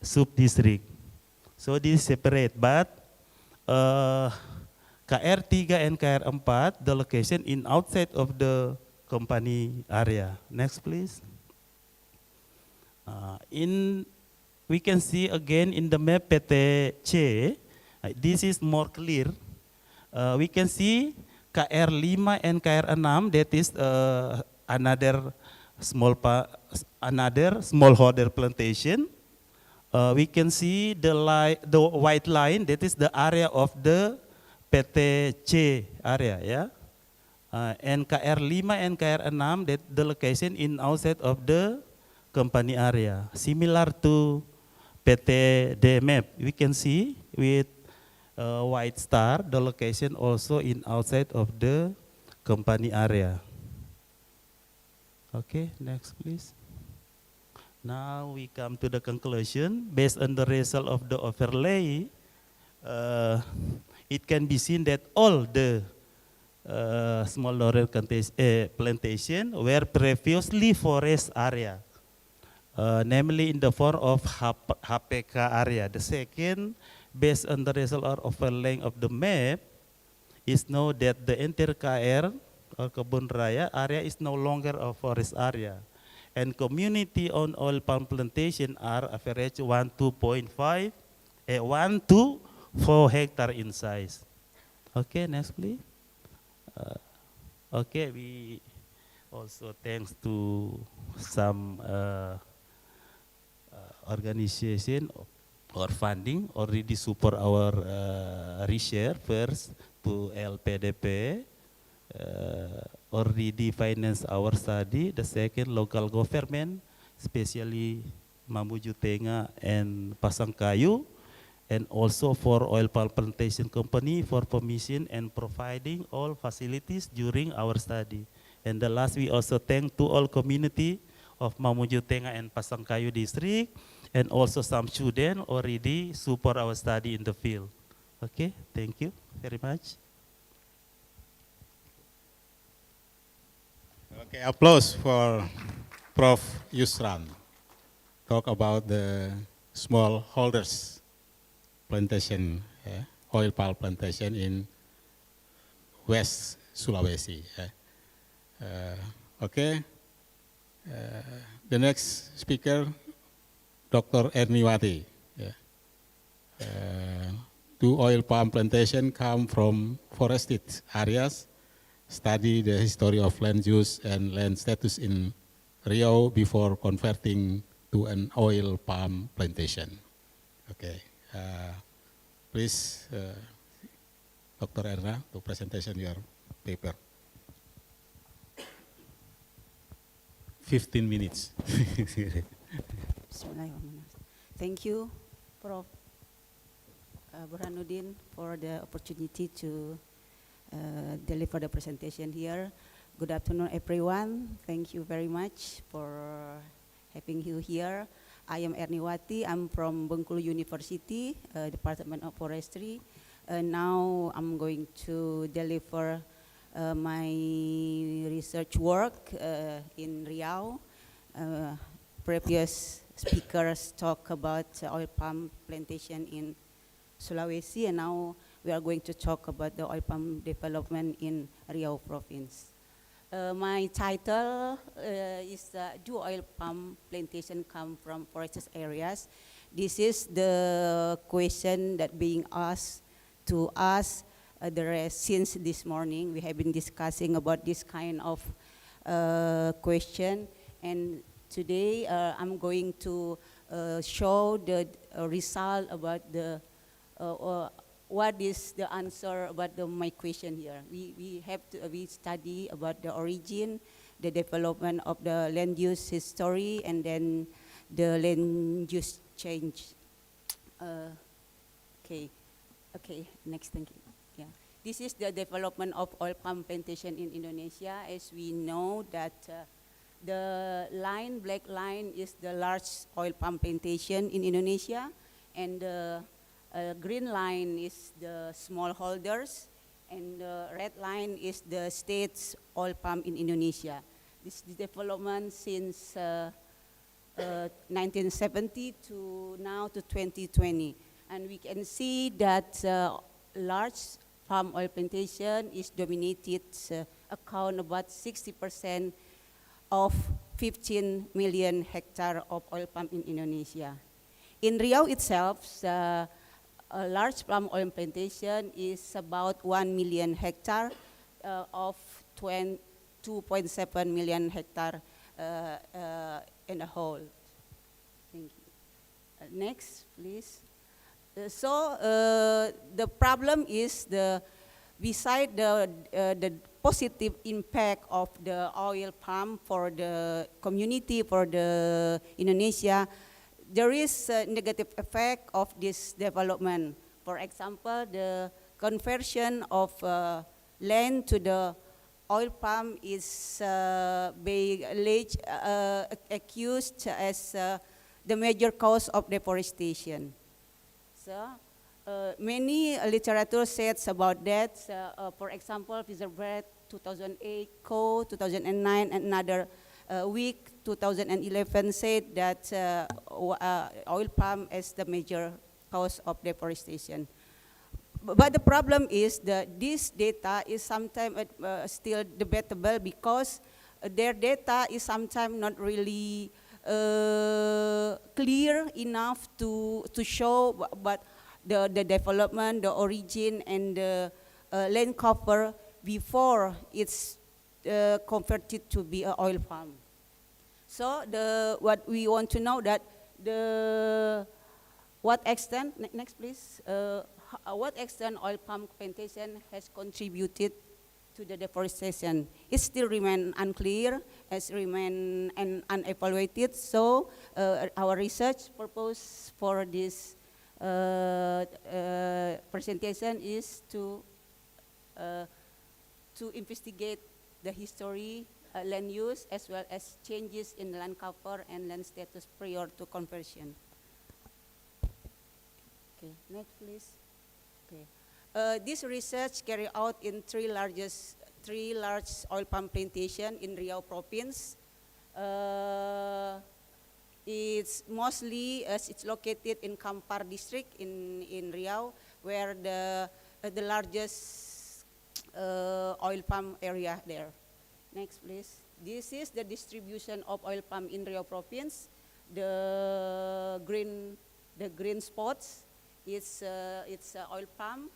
sub-district. So this is separate, but KR3 and KR4, the location in outside of the company area. Next, please. We can see again in the map PTC, this is more clear. We can see KR5 and KR6, that is another smallholder plantation. We can see the white line, that is the area of the PTC area, yeah. And KR5 and KR6, that the location in outside of the company area. Similar to PTD map, we can see with white star, the location also in outside of the company area. Okay, next please. Now we come to the conclusion. Based on the result of the overlay, it can be seen that all the smallholder plantation were previously forest area, namely in the form of HPK area. The second, based on the result of overlay of the map, is now that the entire KR or Kebun Raya area is no longer a forest area. And community-owned oil palm plantation are average 1 to 4 hectare in size. Okay, next please. Okay, we also thanks to some organization or funding already support our research. First to LPDP, already finance our study. The second, local government, especially Mamuju Tengah and Pasangkayu, and also for oil palm plantation company for permission and providing all facilities during our study. And the last, we also thank to all community of Mamuju Tengah and Pasangkayu district, and also some students already support our study in the field. Okay, thank you very much.
Okay, applause for Prof. Yusran. Talk about the smallholders plantation, oil palm plantation in West Sulawesi. Okay, the next speaker, Dr. Erniwati. Do oil palm plantation come from forested areas? Study the history of land use and land status in Riau before converting to an oil palm plantation. Okay, please, Dr. Erna, to presentation your paper. 15 minutes.
Thank you, Prof. Burhanuddin, for the opportunity to deliver the presentation here. Good afternoon, everyone. Thank you very much for having you here. I am Erniwati. I'm from Bengkulu University, Department of Forestry. Now I'm going to deliver my research work in Riau. previous speakers talk about oil palm plantation in Sulawesi, and now we are going to talk about the oil palm development in Riau province. My title is Do Oil Palm Plantation Come from Forested Areas? This is the question that being asked to us since this morning. We have been discussing about this kind of question, and today I'm going to show the result about the what is the answer about my question here. We study about the origin, the development of the land use history, and then the land use change. Okay, next, thank you. Yeah, this is the development of oil palm plantation in Indonesia. As we know that the black line is the large oil palm plantation in Indonesia, and the green line is the smallholders, and the red line is the state's oil palm in Indonesia. This is the development since 1970 to now to 2020. And we can see that large palm oil plantation is dominated, account about 60% of 15 million hectare of oil palm in Indonesia. In Riau itself, a large palm oil plantation is about 1 million hectare of 2.7 million hectare in a whole. Thank you. Next, please. The problem is beside the positive impact of the oil palm for the community, for the Indonesia, there is a negative effect of this development. For example, the conversion of land to the oil palm is being accused as the major cause of deforestation. So many literature says about that. For example, Preserve 2008, Co 2009, and another week 2011 said that oil palm is the major cause of deforestation. But the problem is that this data is sometimes still debatable, because their data is sometimes not really clear enough to show but the development, the origin, and the land cover before it's converted to be an oil palm. So what we want to know that what extent, next please, what extent oil palm plantation has contributed to the deforestation. It still remains unclear, as remain unevaluated. So our research purpose for this presentation is to investigate the history, land use, as well as changes in land cover and land status prior to conversion. Okay, next please. Okay. This research carried out in three large oil palm plantation in Riau province. It's mostly it's located in Kampar district in Riau, where the largest oil palm area there. Next, please. This is the distribution of oil palm in Riau province. The green spots, it's oil palm,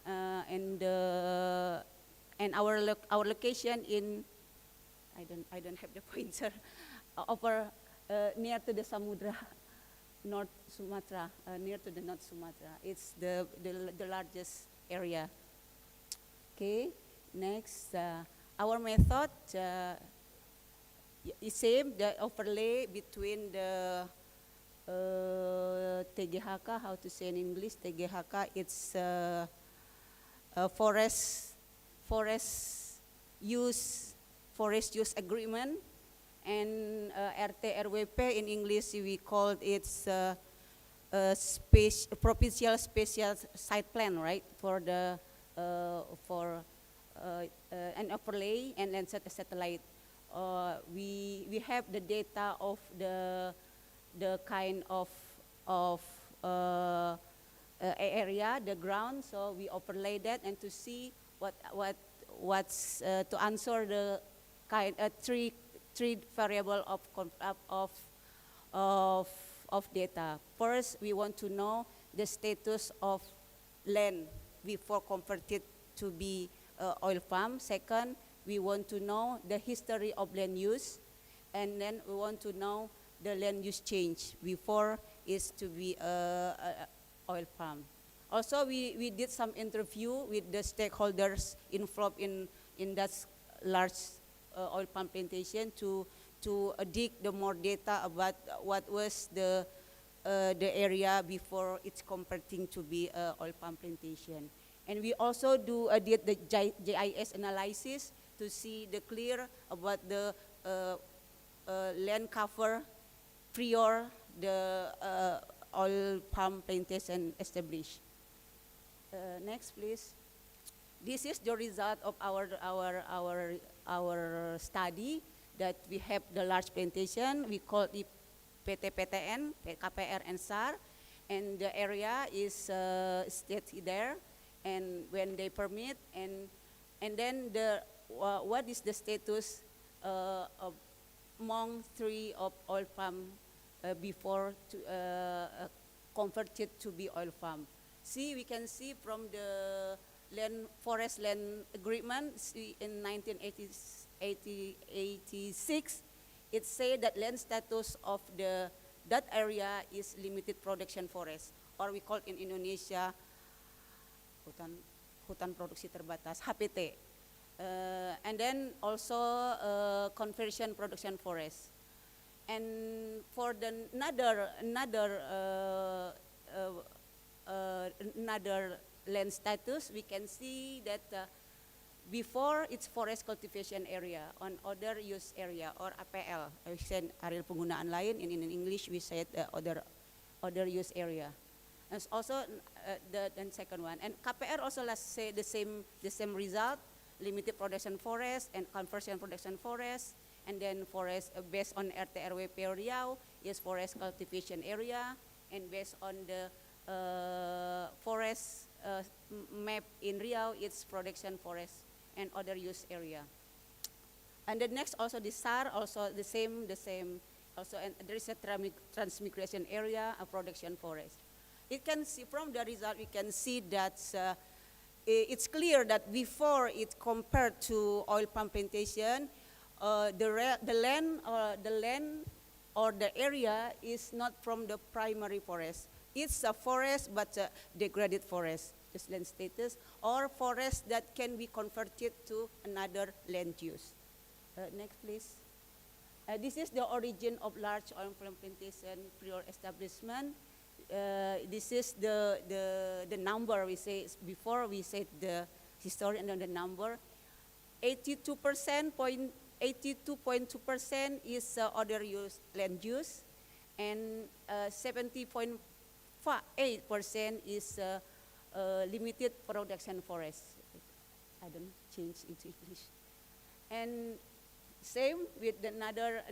and our location in I don't have the pointer over near to the Samudra, North Sumatra, near to the North Sumatra. It's the largest area. Okay, next. Our method is same, the overlay between the TGHK, how to say in English, TGHK, it's forest use agreement, and RT-RWP in English we call it provincial special site plan, right, for the an overlay and then set a satellite we have the data of the kind of area, the ground. So we overlay that and to see what's to answer the kind three variable of data. First, we want to know the status of land before converted to be oil palm. Second, we want to know the history of land use, and then we want to know the land use change before it's to be oil palm. Also, we did some interview with the stakeholders involved in that large oil palm plantation to dig the more data about what was the area before it's converting to be oil palm plantation. And we also did the GIS analysis to see the clear about the land cover prior the oil palm plantation established. Next, please. This is the result of our study that we have the large plantation. We call it PT-PTN, KPR and SAR, and the area is stated there. And when they permit, and then what is the status among three of oil palm before converted to be oil palm. See, we can see from the forest land agreement in 1986, it said that land status of that area is limited production forest, or we call in Indonesia hutan produksi terbatas, HPT. And then also conversion production forest. And for another land status, we can see that before it's forest cultivation area on other use area or APL, area penggunaan lain. In English we said other use area. And also the second one. And KPR also let's say the same result, limited production forest and conversion production forest. And then forest based on RT/RWP Riau is forest cultivation area, and based on the forest map in Riau, it's production forest and other use area. And the next also the SAR also the same also, and there is a transmigration area, a production forest. It can see from the result we can see that it's clear that before it compared to oil palm plantation, the land or the area is not from the primary forest. It's a forest but a degraded forest, just land status, or forest that can be converted to another land use. Next, please. This is the origin of large oil palm plantation prior establishment. This is the number we say before we said the history and then the number. 82.2% is other use land use, and 70.8% is limited production forest. I don't change into English. And same with another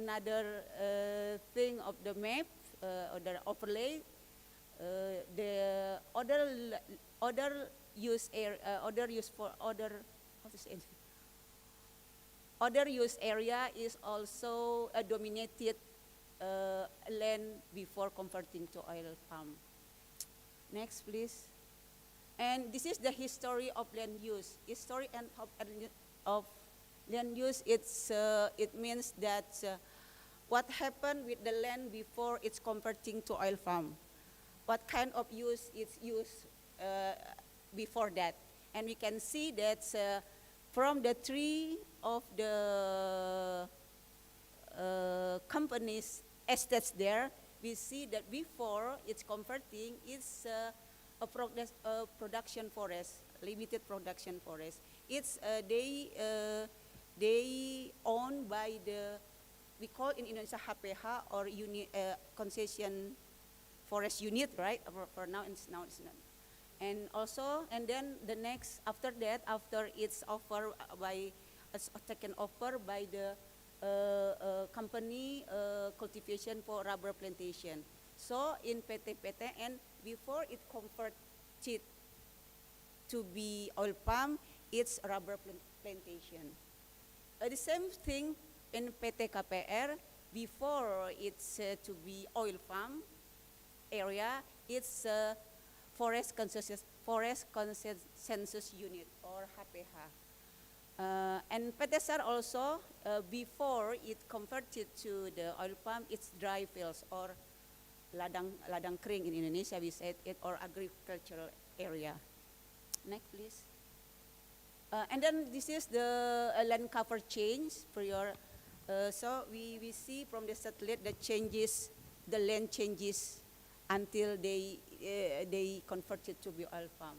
thing of the map or the overlay. The other use area is also a dominated land before converting to oil palm. Next, please. And this is the history of land use. History of land use. It means that what happened with the land before it's converting to oil palm. What kind of use it's used before that. And we can see that from the three of the companies estates there, we see that before it's converting, it's a production forest, limited production forest. It's they owned by we call in Indonesia HPH or concession forest unit, right? For now it's not. And also, and then the next after that, after it's taken over by the company cultivation for rubber plantation. So in PT PTN, before it converted to be oil palm, it's rubber plantation. The same thing in PT KPR, before it's to be oil palm area, it's forest consensus unit or HPH. And PTSR also, before it converted to the oil palm, it's dry fields or ladang kering in Indonesia, we said it, or agricultural area. Next, please. And then this is the land cover change for your. So we see from the satellite that changes, the land changes until they converted to be oil palm.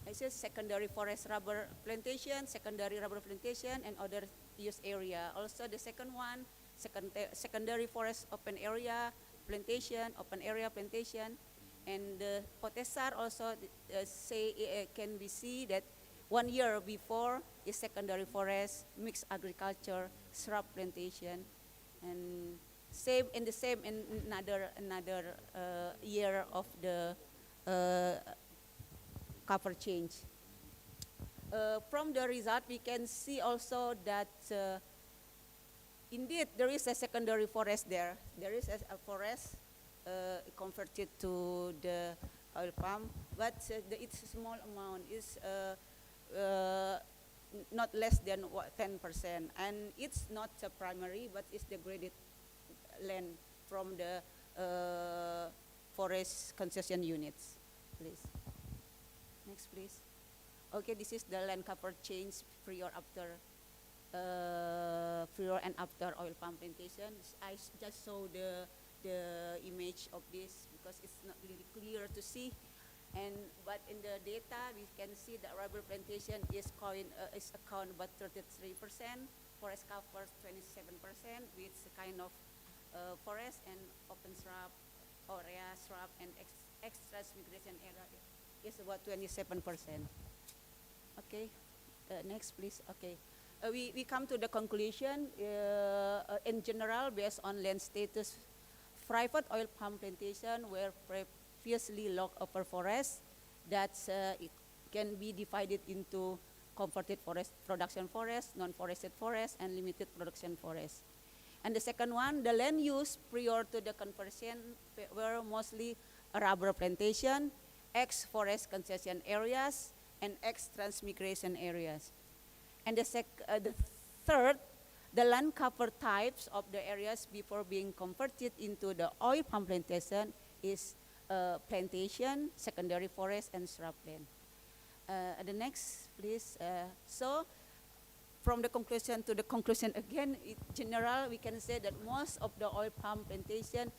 This is secondary forest rubber plantation, secondary rubber plantation, and other use area. Also the second one, secondary forest open area plantation, open area plantation, and the POTESAR also can we see that 1 year before is secondary forest, mixed agriculture, shrub plantation, and same in another year of the cover change. From the result, we can see also that indeed there is a secondary forest there. There is a forest converted to the oil palm, but it's a small amount. It's not less than 10%, and it's not primary, but it's degraded land from the forest concession units. Please. Next, please. Okay, this is the land cover change prior and after oil palm plantation. I just saw the image of this because it's not really clear to see. But in the data, we can see that rubber plantation is account about 33%, forest covers 27%, with kind of forest and open shrub, area shrub, and extra migration area is about 27%. Okay, next please. Okay, we come to the conclusion. In general, based on land status, private oil palm plantation were previously locked upper forest that it can be divided into converted forest, production forest, non-forested forest, and limited production forest. And the second one, the land use prior to the conversion were mostly rubber plantation, ex-forest concession areas, and ex-transmigration areas. And the third, the land cover types of the areas before being converted into the oil palm plantation is plantation, secondary forest, and shrubland. The next, please. So, from the conclusion to the conclusion again, in general, we can say that most of the oil palm plantation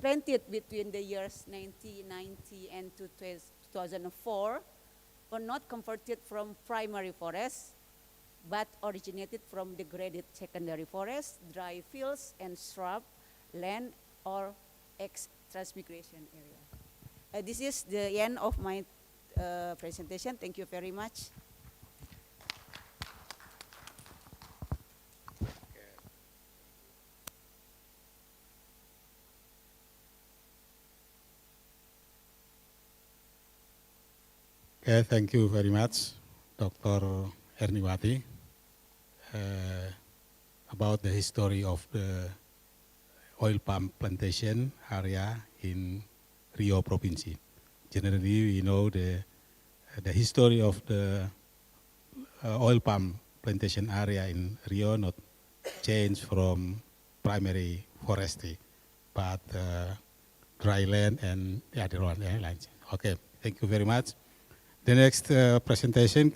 planted between the years 1990 and 2004 were not converted from primary forests, but originated from degraded secondary forests, dry fields, and shrub land or ex-transmigration area. This is the end of my presentation. Thank you very much.
Okay, thank you very much, Dr. Erniwati, about the history of the oil palm plantation area in Rio Province. Generally, we know the history of the oil palm plantation area in Rio not changed from primary forestry, but dry land and the other one. Okay, thank you very much. The next presentation,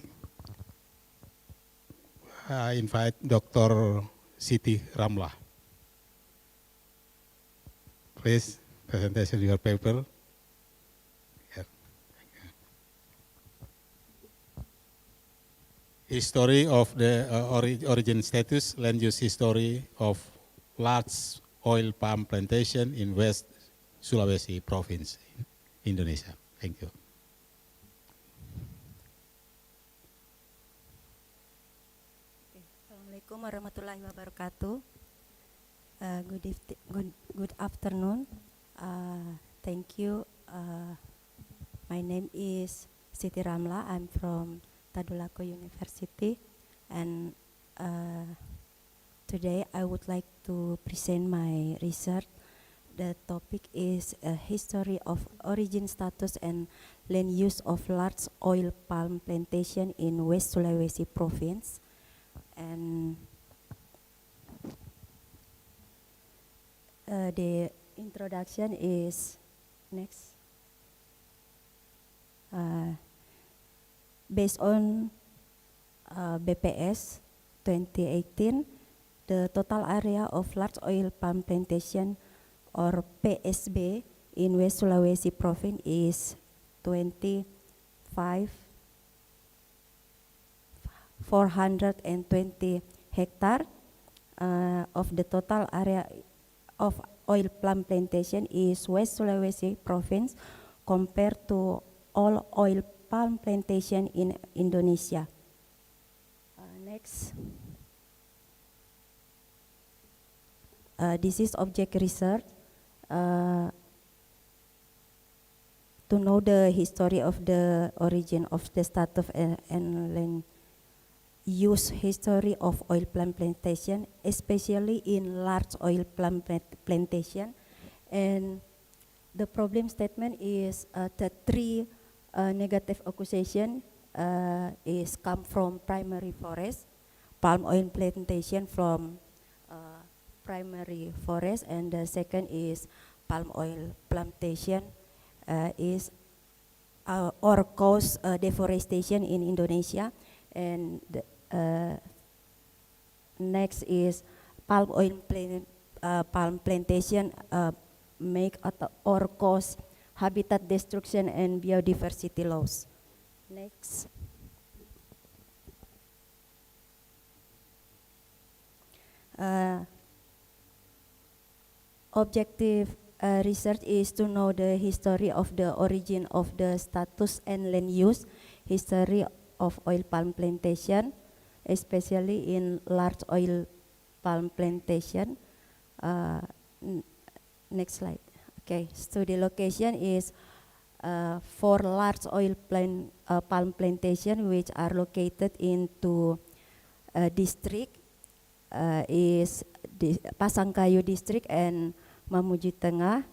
I invite Dr. Siti Ramlah. Please, presentation your paper. Here. History of the origin status, land use history of large oil palm plantation in West Sulawesi province, in Indonesia. Thank you.
Assalamualaikum warahmatullahi wabarakatuh. Good afternoon. Thank you. My name is Siti Ramla. I'm from Tadulako University, and today I would like to present my research. The topic is a history of origin, status, and land use of large oil palm plantation in West Sulawesi province. And the introduction is next. Based on BPS 2018, the total area of large oil palm plantation or PSB in West Sulawesi province is 420 hectare. Of the total area of oil palm plantation is West Sulawesi province compared to all oil palm plantation in Indonesia. Next. This is object research. To know the history of the origin of the status and land use history of oil palm plantation, especially in large oil palm plantation. And the problem statement is the three negative accusation is come from primary forest, palm oil plantation from primary forest, and the second is palm oil plantation is or cause deforestation in Indonesia, and the, next is palm oil palm plantation make or cause habitat destruction and biodiversity loss. Next. Objective research is to know the history of the origin of the status and land use, history of oil palm plantation, especially in large oil palm plantation. Next slide. Okay, study location is for large oil palm plantation which are located into district is Pasangkayu district and Mamuju Tengah.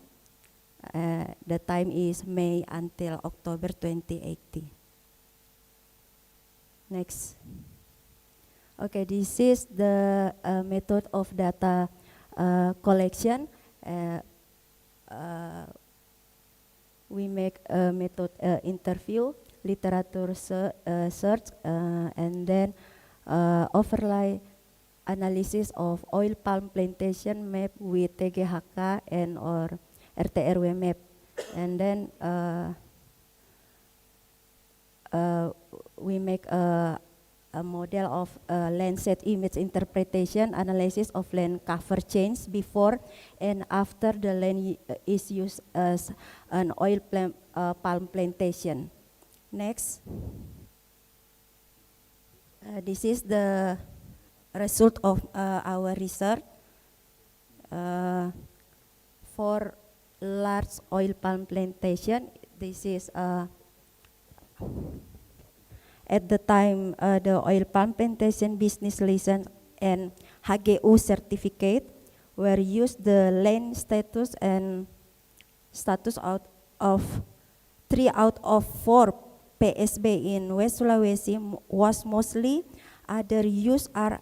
The time is May until October 2018. Next. Okay, this is the method of data collection. We make a method interview, literature search, and then overlay analysis of oil palm plantation map with TGHK and or RTRW map. And then we make a model of Landsat image interpretation, analysis of land cover change before and after the land is used as an oil palm plantation. Next. This is the result of our research. For large oil palm plantation, this is at the time the oil palm plantation business license and HGU certificate were used. The land status and status out of 3 out of 4 PSB in West Sulawesi was mostly other use are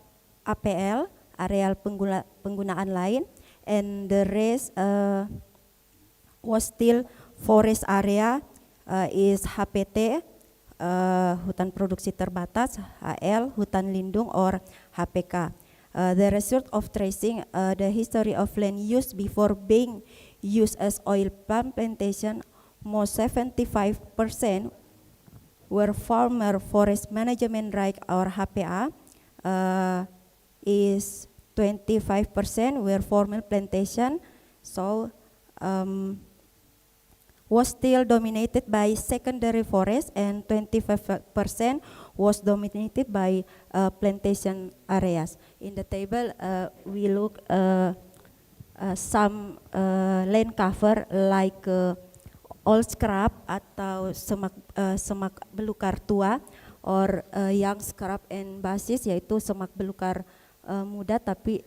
APL, areal penggunaan lain, and the rest was still forest area is HPT, hutan produksi terbatas, HL, hutan lindung, or HPK. The result of tracing the history of land use before being used as oil palm plantation, most 75% were former forest management right or HPA, is 25% were former plantation, so was still dominated by secondary forest, and 25% was dominated by plantation areas. In the table, we look some land cover like old scrub atau semak belukar tua, or young scrub and basis, yaitu semak belukar muda tapi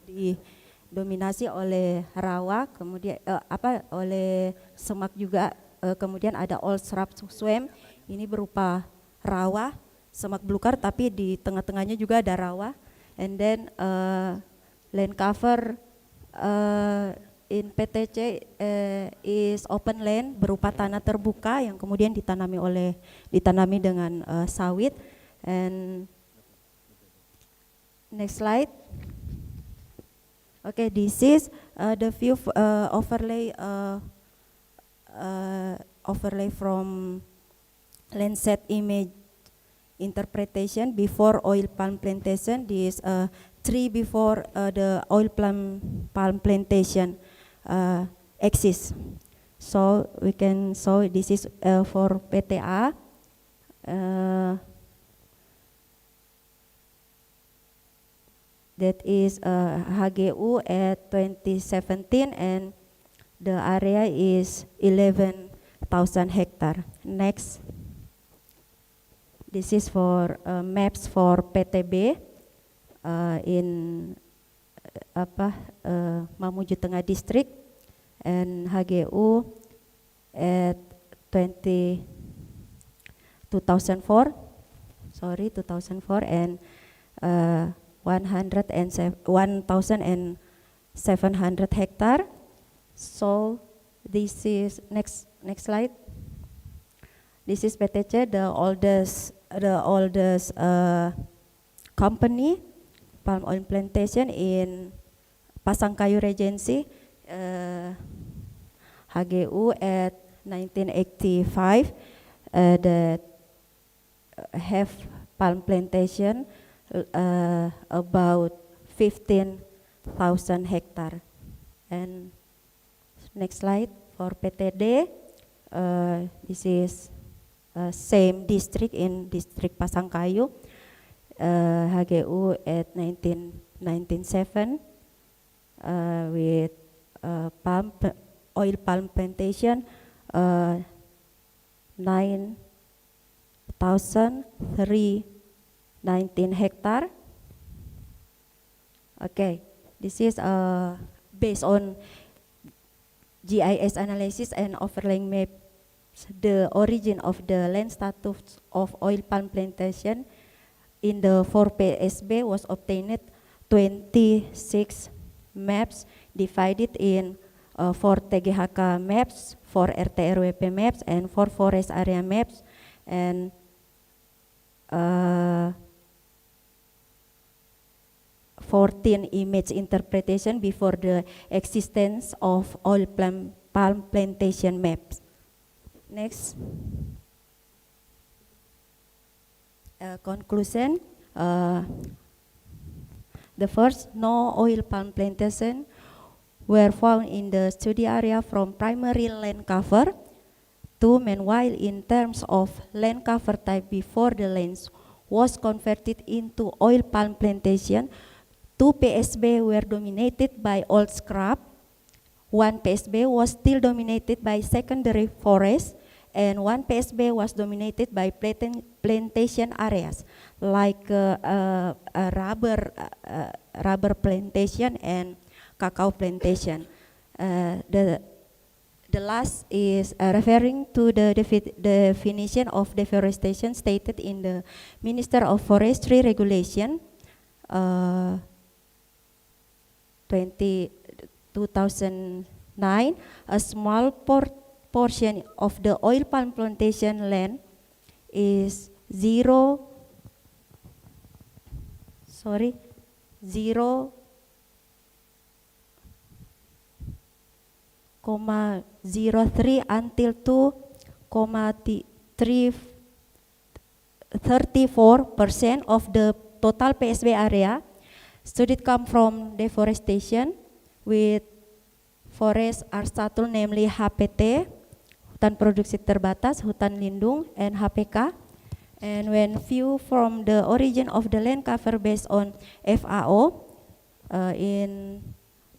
didominasi oleh rawa, kemudian oleh semak juga, kemudian ada old scrub swamp, ini berupa rawa, semak belukar tapi di tengah-tengahnya juga ada rawa, and then land cover in PTC is open land, berupa tanah terbuka yang kemudian ditanami dengan sawit. And next slide. Okay, this is the view overlay from Landsat image interpretation before oil palm plantation. This tree before the oil palm plantation exists. So we can show this is for PTA. That is HGU at 2017, and the area is 11,000 hectare. Next. This is for maps for PTB in Mamuju Tengah District, and HGU at 2004, and 1,700 hectare. So this is next slide. This is PTC, the oldest company palm oil plantation in Pasangkayu Regency. HGU at 1985 that have palm plantation about 15,000 hectare. And next slide for PTD. This is same district in district Pasangkayu. HGU at 1997 with oil palm plantation 9,319 hectare. Okay, this is based on GIS analysis and overlaying map. The origin of the land status of oil palm plantation in the 4 PSB was obtained 26 maps divided in 4 TGHK maps, 4 RT-RWP maps, and 4 forest area maps, and 14 image interpretation before the existence of oil palm plantation maps. Next. Conclusion. The first, no oil palm plantation were found in the study area from primary land cover. Two, meanwhile, in terms of land cover type before the lands was converted into oil palm plantation, 2 PSB were dominated by old scrub, 1 PSB was still dominated by secondary forest, and 1 PSB was dominated by plantation areas like rubber plantation and cacao plantation. The last is referring to the definition of deforestation stated in the Minister of Forestry Regulation 2009. A small portion of the oil palm plantation land is 0.03 until 2.34% of the total PSB area should come from deforestation, with forest are status namely HPT, hutan produksi terbatas, hutan lindung, and HPK. And when view from the origin of the land cover based on FAO in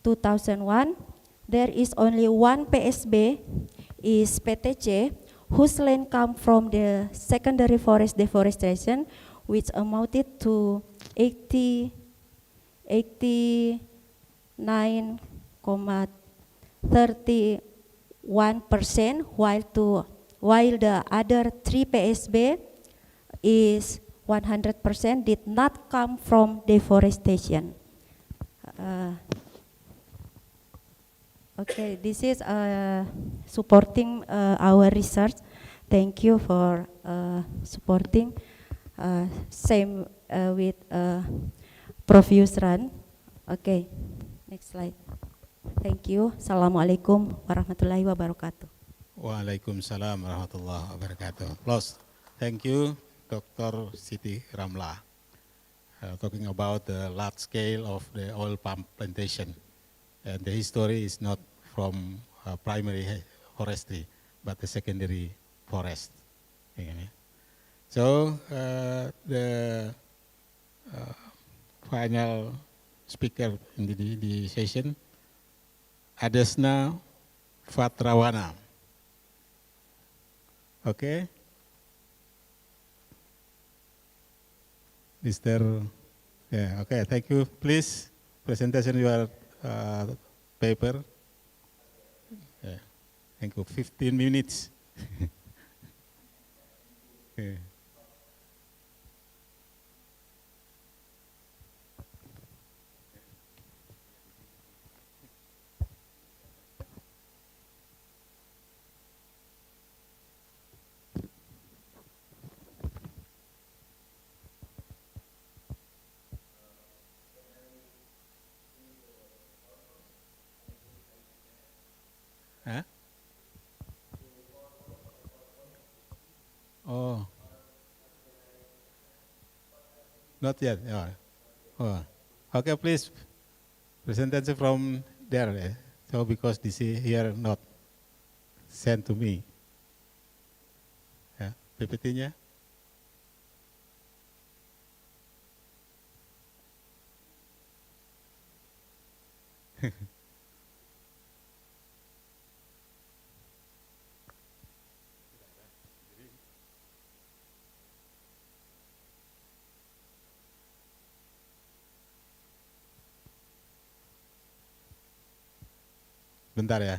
2001, there is only one PSB, is PTC, whose land come from the secondary forest deforestation, which amounted to 89.31%, while the other three PSB is 100% did not come from deforestation. Okay, this is supporting our research. Thank you for supporting. Same with Prof. Yusran. Okay, next slide. Thank you. Assalamualaikum warahmatullahi wabarakatuh.
Waalaikumsalam warahmatullahi wabarakatuh. Plus, thank you, Dr. Siti Ramla, talking about the large scale of the oil palm plantation. And the history is not from primary forestry, but the secondary forest. So the final speaker in the session, Adesna Fatrawana. Okay, Mr. Yeah, okay, thank you. Please, presentation your paper. Yeah. Thank you. 15 minutes. Yeah. Huh? Oh, not yet. Oh. Okay, please, presentation from there. So because this is here not sent to me. Yeah, PPT-nya. Bentar ya.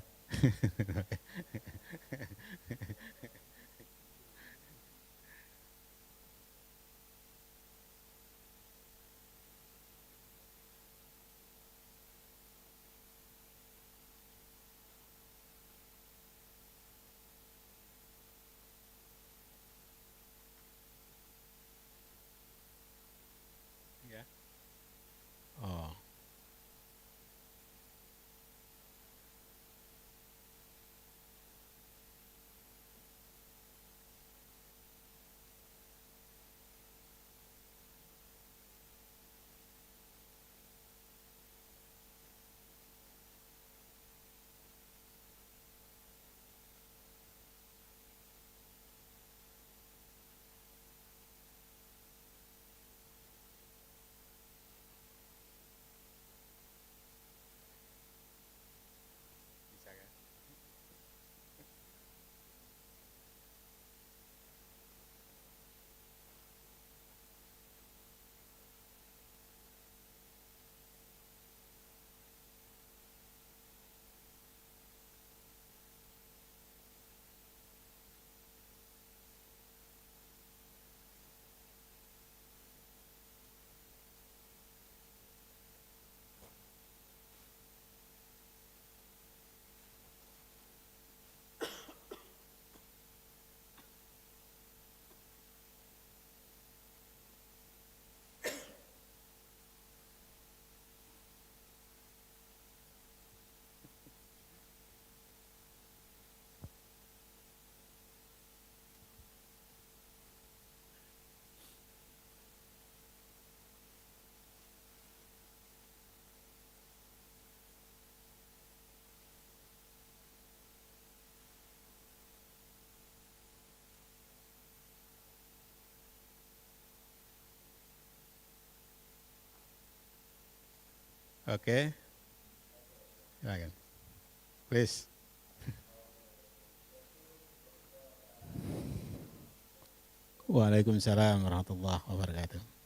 Ya. Oh. Oke. Silakan. Please. Waalaikumsalam warahmatullahi wabarakatuh.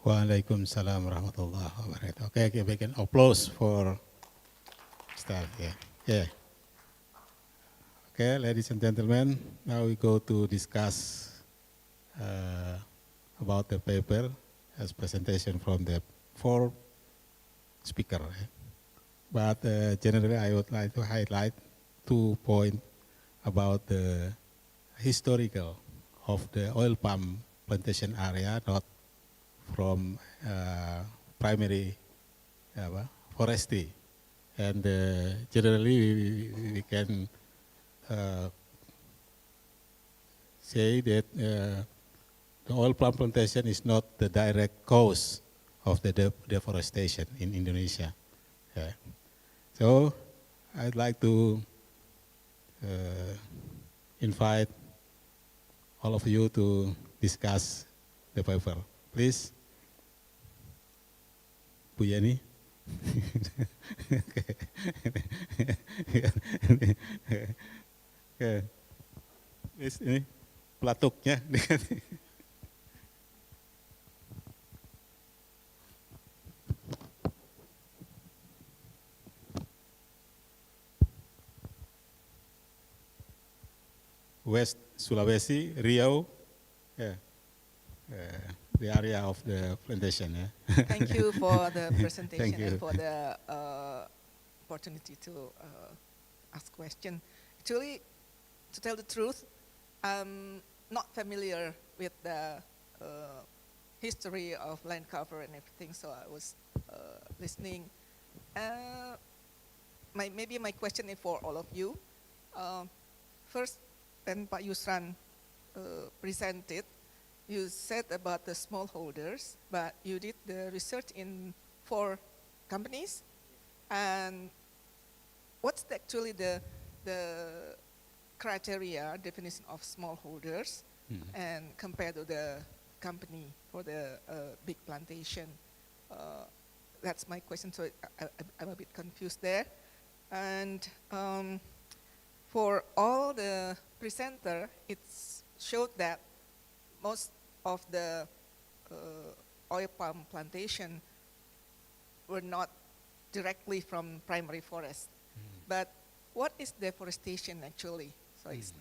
Waalaikumsalam warahmatullahi wabarakatuh. Okay, we can applause for staff. Yeah. Yeah. Okay, ladies and gentlemen, now we go to discuss about the paper as presentation from the four speaker. But generally, I would like to highlight 2 points about the historical of the oil palm plantation area, not from primary forestry. And generally, we can say that the oil palm plantation is not the direct cause of the deforestation in Indonesia. Yeah. So I'd like to invite all of you to discuss the paper. Please, Bu Yani. Okay. Ini pelatuknya. West Sulawesi, Riau, the area of the plantation.
Thank you for the presentation
Thank you.
and for the opportunity to ask question. Actually, to tell the truth, I'm not familiar with the history of land cover and everything, so I was listening. Maybe my question is for all of you. First, when Pak Yusran presented, you said about the smallholders, but you did the research in 4 companies. And what's actually the criteria, definition of smallholders, and compared to the company for the big plantation? That's my question, so I'm a bit confused there. And for all the presenter, it showed that most of the oil palm plantation were not directly from primary forest. But what is deforestation actually? So it's,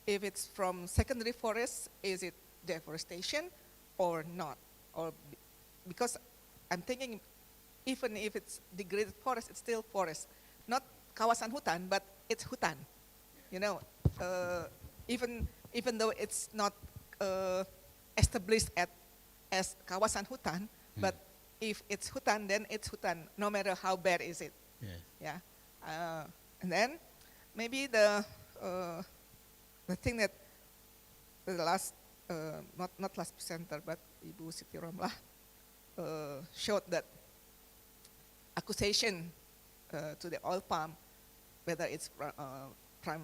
if it's from secondary forest, is it deforestation or not? Or because I'm thinking, even if it's degraded forest, it's still forest. Not kawasan hutan, but it's hutan. You know, even though it's not established as kawasan hutan, but if it's hutan, then it's hutan, no matter how bad is it.
Yes.
Yeah. And then maybe the thing that the last, not last presenter, but Ibu Siti Romlah showed that accusation to the oil palm, whether it's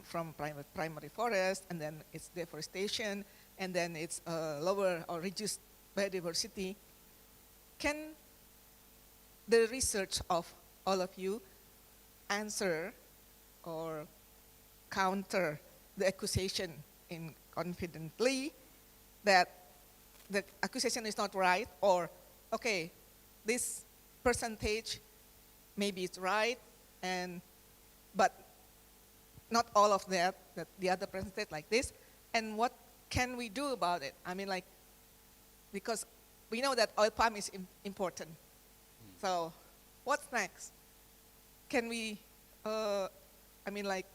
from primary forest, and then it's deforestation, and then it's lower or reduced biodiversity. Can the research of all of you answer or counter the accusation in confidently that the accusation is not right, or okay, this percentage maybe it's right, but not all of that the other percentage like this, and what can we do about it? I mean, like, because we know that oil palm is important. So what's next? Can we, I mean, like,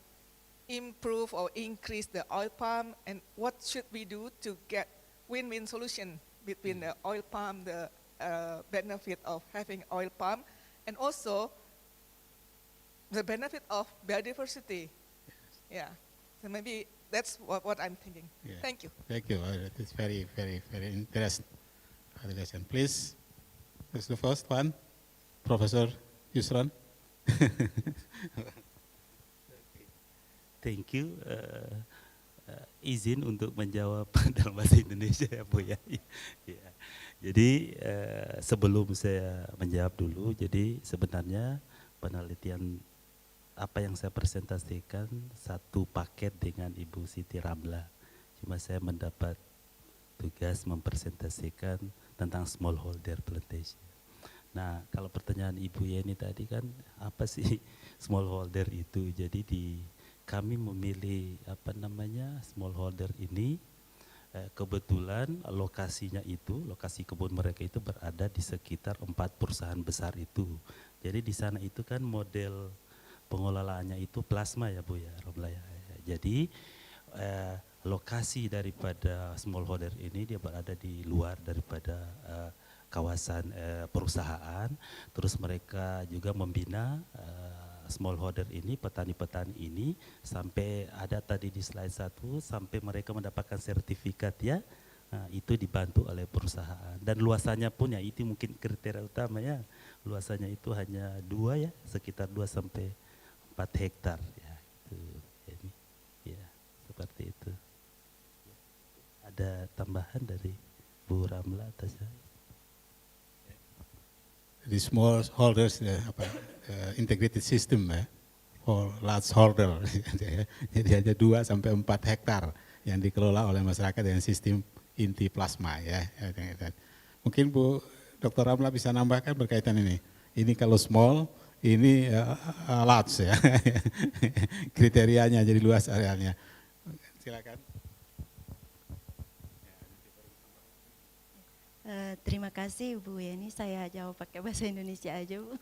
improve or increase the oil palm, and what should we do to get win-win solution between the oil palm, the benefit of having oil palm, and also the benefit of biodiversity? Yeah, so maybe that's what I'm thinking.
Yeah.
Thank you.
Thank you. It's very, very, very interesting. Please, who's the first one? Professor Yusran.
Thank you. Izin untuk menjawab dalam bahasa Indonesia ya Bu ya. Ya. Jadi sebelum saya menjawab dulu, jadi sebenarnya penelitian apa yang saya presentasikan satu paket dengan Ibu Siti Ramlah. Cuma saya mendapat tugas mempresentasikan tentang smallholder plantation. Nah, kalau pertanyaan Ibu Yeni tadi kan apa sih smallholder itu? Jadi kami memilih smallholder ini kebetulan lokasi kebun mereka itu berada di sekitar 4 perusahaan besar itu. Jadi di sana itu kan model pengelolaannya itu plasma ya Bu ya, Romla ya. Jadi lokasi daripada smallholder ini dia berada di luar daripada kawasan perusahaan, terus mereka juga membina smallholder ini, petani-petani ini, sampai ada tadi di slide 1, sampai mereka mendapatkan sertifikat ya, itu dibantu oleh perusahaan. Dan luasannya pun ya itu mungkin kriteria utama ya, luasannya itu hanya 2 ya, sekitar 2 sampai 4 hektar ya, itu ini, ya seperti itu. Ada tambahan dari Bu Ramla atau saya?
The small holders integrated system for large holder. Jadi hanya 2 sampai 4 hektar yang dikelola oleh masyarakat dengan sistem inti plasma ya. Mungkin Bu Dr. Ramla bisa nambahkan berkaitan ini. Ini kalau small, ini large ya. Kriterianya jadi luas arealnya. Silakan.
Terima kasih Bu Yeni, saya jawab pakai bahasa Indonesia aja Bu,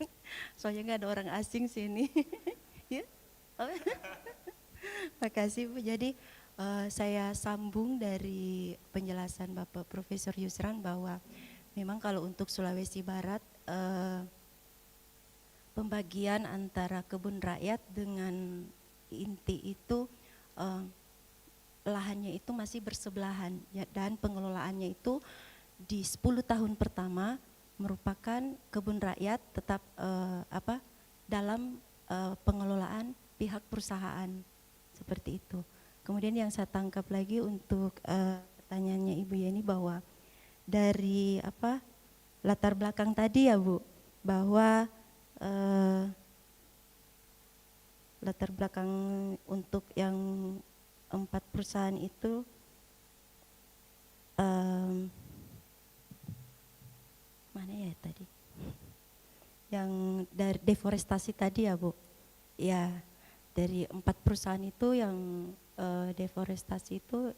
soalnya nggak ada orang asing sini. Ya? Makasih Bu. Jadi saya sambung dari penjelasan Bapak Profesor Yusran bahwa memang kalau untuk Sulawesi Barat pembagian antara kebun rakyat dengan inti itu lahannya itu masih bersebelahan ya, dan pengelolaannya itu di 10 tahun pertama merupakan kebun rakyat tetap dalam pengelolaan pihak perusahaan seperti itu. Kemudian yang saya tangkap lagi untuk pertanyaannya Ibu Yeni bahwa dari latar belakang tadi ya Bu, bahwa latar belakang untuk yang 4 perusahaan itu mana ya tadi? Yang dari deforestasi tadi ya Bu. Ya, dari 4 perusahaan itu yang deforestasi itu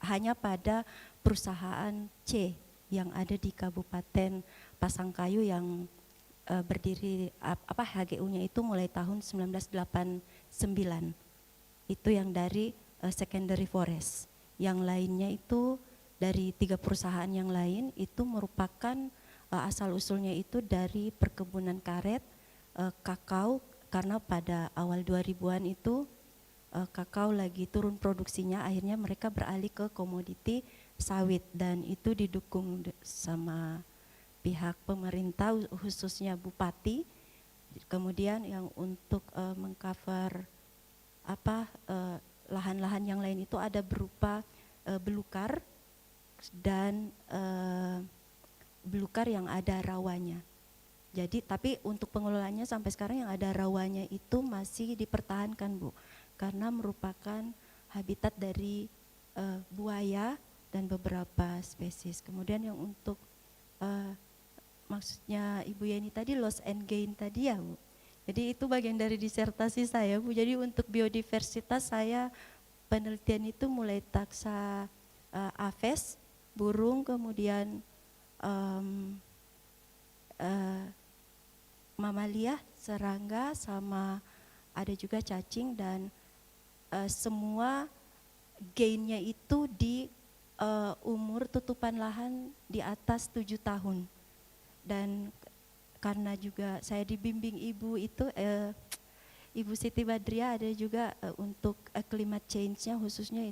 hanya pada perusahaan C yang ada di Kabupaten Pasangkayu yang berdiri HGU-nya itu mulai tahun 1989. Itu yang dari secondary forest. Yang lainnya itu dari 3 perusahaan yang lain itu merupakan asal-usulnya itu dari perkebunan karet, kakao, karena pada awal 2000-an itu kakao lagi turun produksinya, akhirnya mereka beralih ke komoditi sawit dan itu didukung sama pihak pemerintah khususnya Bupati. Kemudian yang untuk mengcover lahan-lahan yang lain itu ada berupa belukar dan belukar yang ada rawanya. Jadi tapi untuk pengelolaannya sampai sekarang yang ada rawanya itu masih dipertahankan Bu, karena merupakan habitat dari buaya dan beberapa spesies. Kemudian yang untuk maksudnya Ibu Yeni tadi loss and gain tadi ya Bu. Jadi itu bagian dari disertasi saya Bu. Jadi untuk biodiversitas saya penelitian itu mulai taksa aves, burung, kemudian mamalia, serangga, sama ada juga cacing, dan semua gainnya itu di umur tutupan lahan di atas 7 tahun. Dan karena juga saya dibimbing Ibu itu, Ibu Siti Badriah ada juga untuk climate change-nya khususnya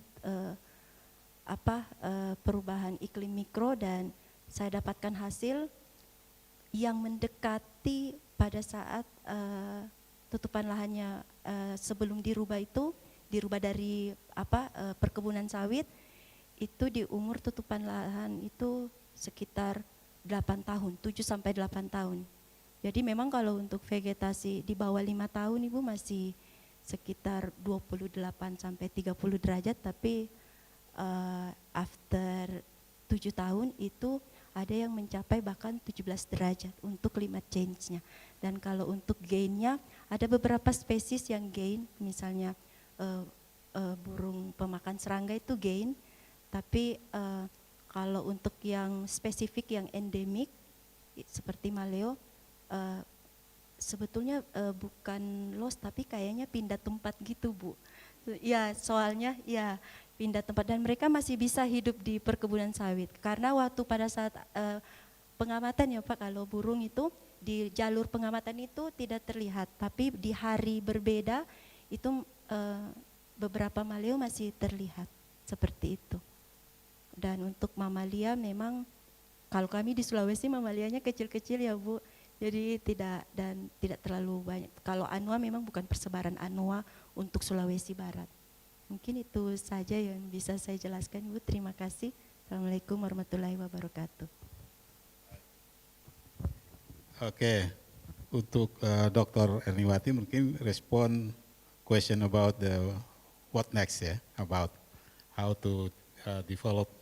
perubahan iklim mikro, dan saya dapatkan hasil yang mendekati pada saat tutupan lahannya sebelum dirubah itu, dirubah dari perkebunan sawit, itu di umur tutupan lahan itu sekitar 8 tahun, 7 sampai 8 tahun. Jadi memang kalau untuk vegetasi di bawah 5 tahun Ibu masih sekitar 28 sampai 30 derajat, tapi after 7 tahun itu ada yang mencapai bahkan 17 derajat untuk climate change-nya. Dan kalau untuk gain-nya ada beberapa spesies yang gain, misalnya burung pemakan serangga itu gain, tapi kalau untuk yang spesifik yang endemik seperti maleo sebetulnya bukan loss tapi kayaknya pindah tempat gitu Bu. Ya soalnya ya pindah tempat dan mereka masih bisa hidup di perkebunan sawit karena waktu pada saat pengamatan ya Pak, kalau burung itu di jalur pengamatan itu tidak terlihat, tapi di hari berbeda itu beberapa maleo masih terlihat seperti itu. Dan untuk mamalia memang kalau kami di Sulawesi mamalianya kecil-kecil ya Bu, jadi tidak terlalu banyak. Kalau anua memang bukan persebaran anua untuk Sulawesi Barat. Mungkin itu saja yang bisa saya jelaskan Bu. Terima kasih. Assalamualaikum warahmatullahi wabarakatuh.
Oke, untuk Dr. Erniwati mungkin respon question about the what next ya, about how to develop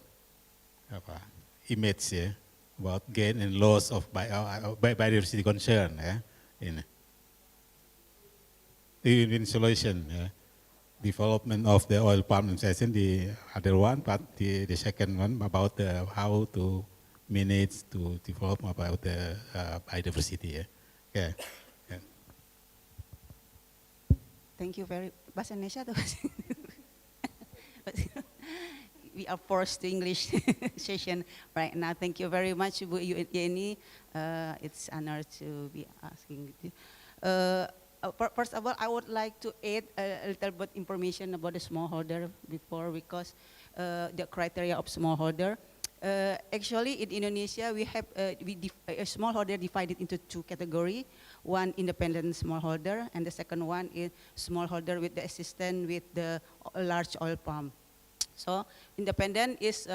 image ya, about gain and loss of biodiversity concern ya, in solution ya. Development of the oil palm plantation, the other one, but the second one about how to manage to develop about the biodiversity. Yeah. Yeah.
Thank you very Bahasa Indonesia atau we are forced to English session right now. Thank you very much, Bu Yeni. It's an honor to be asking you. First of all, I would like to add a little bit information about the smallholder before, because the criteria of smallholder. Actually, in Indonesia, we have a smallholder divided into 2 categories. One independent smallholder, and the second one is smallholder with the assistance with the large oil palm. So independent is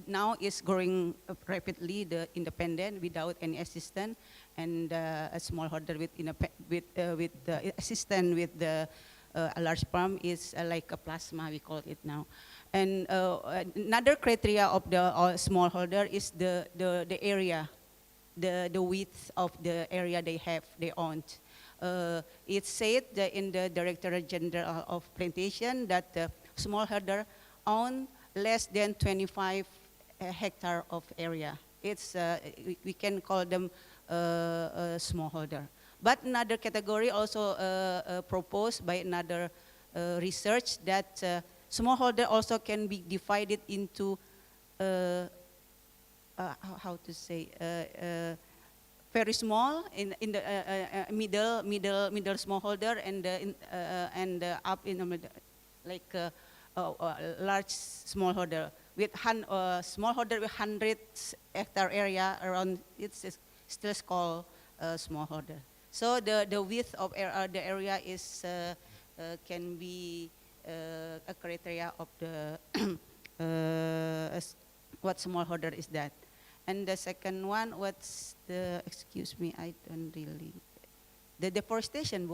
now is growing rapidly. The independent without any assistance, and a smallholder with the assistance with the a large palm is like a plasma, we call it now. And another criteria of the smallholder is the area, the width of the area they own. It's said that in the Directorate General of Plantation that smallholder own less than 25 hectare of area. It's we can call them a smallholder. But another category also proposed by another research that smallholder also can be divided into how to say very small in the middle smallholder, and up in the middle, like large smallholder with smallholder with 100 hectare area around. It's still called smallholder. So the width of the area is can be a criteria of the what smallholder is that. And the second one, what's the, excuse me, I don't really, the deforestation,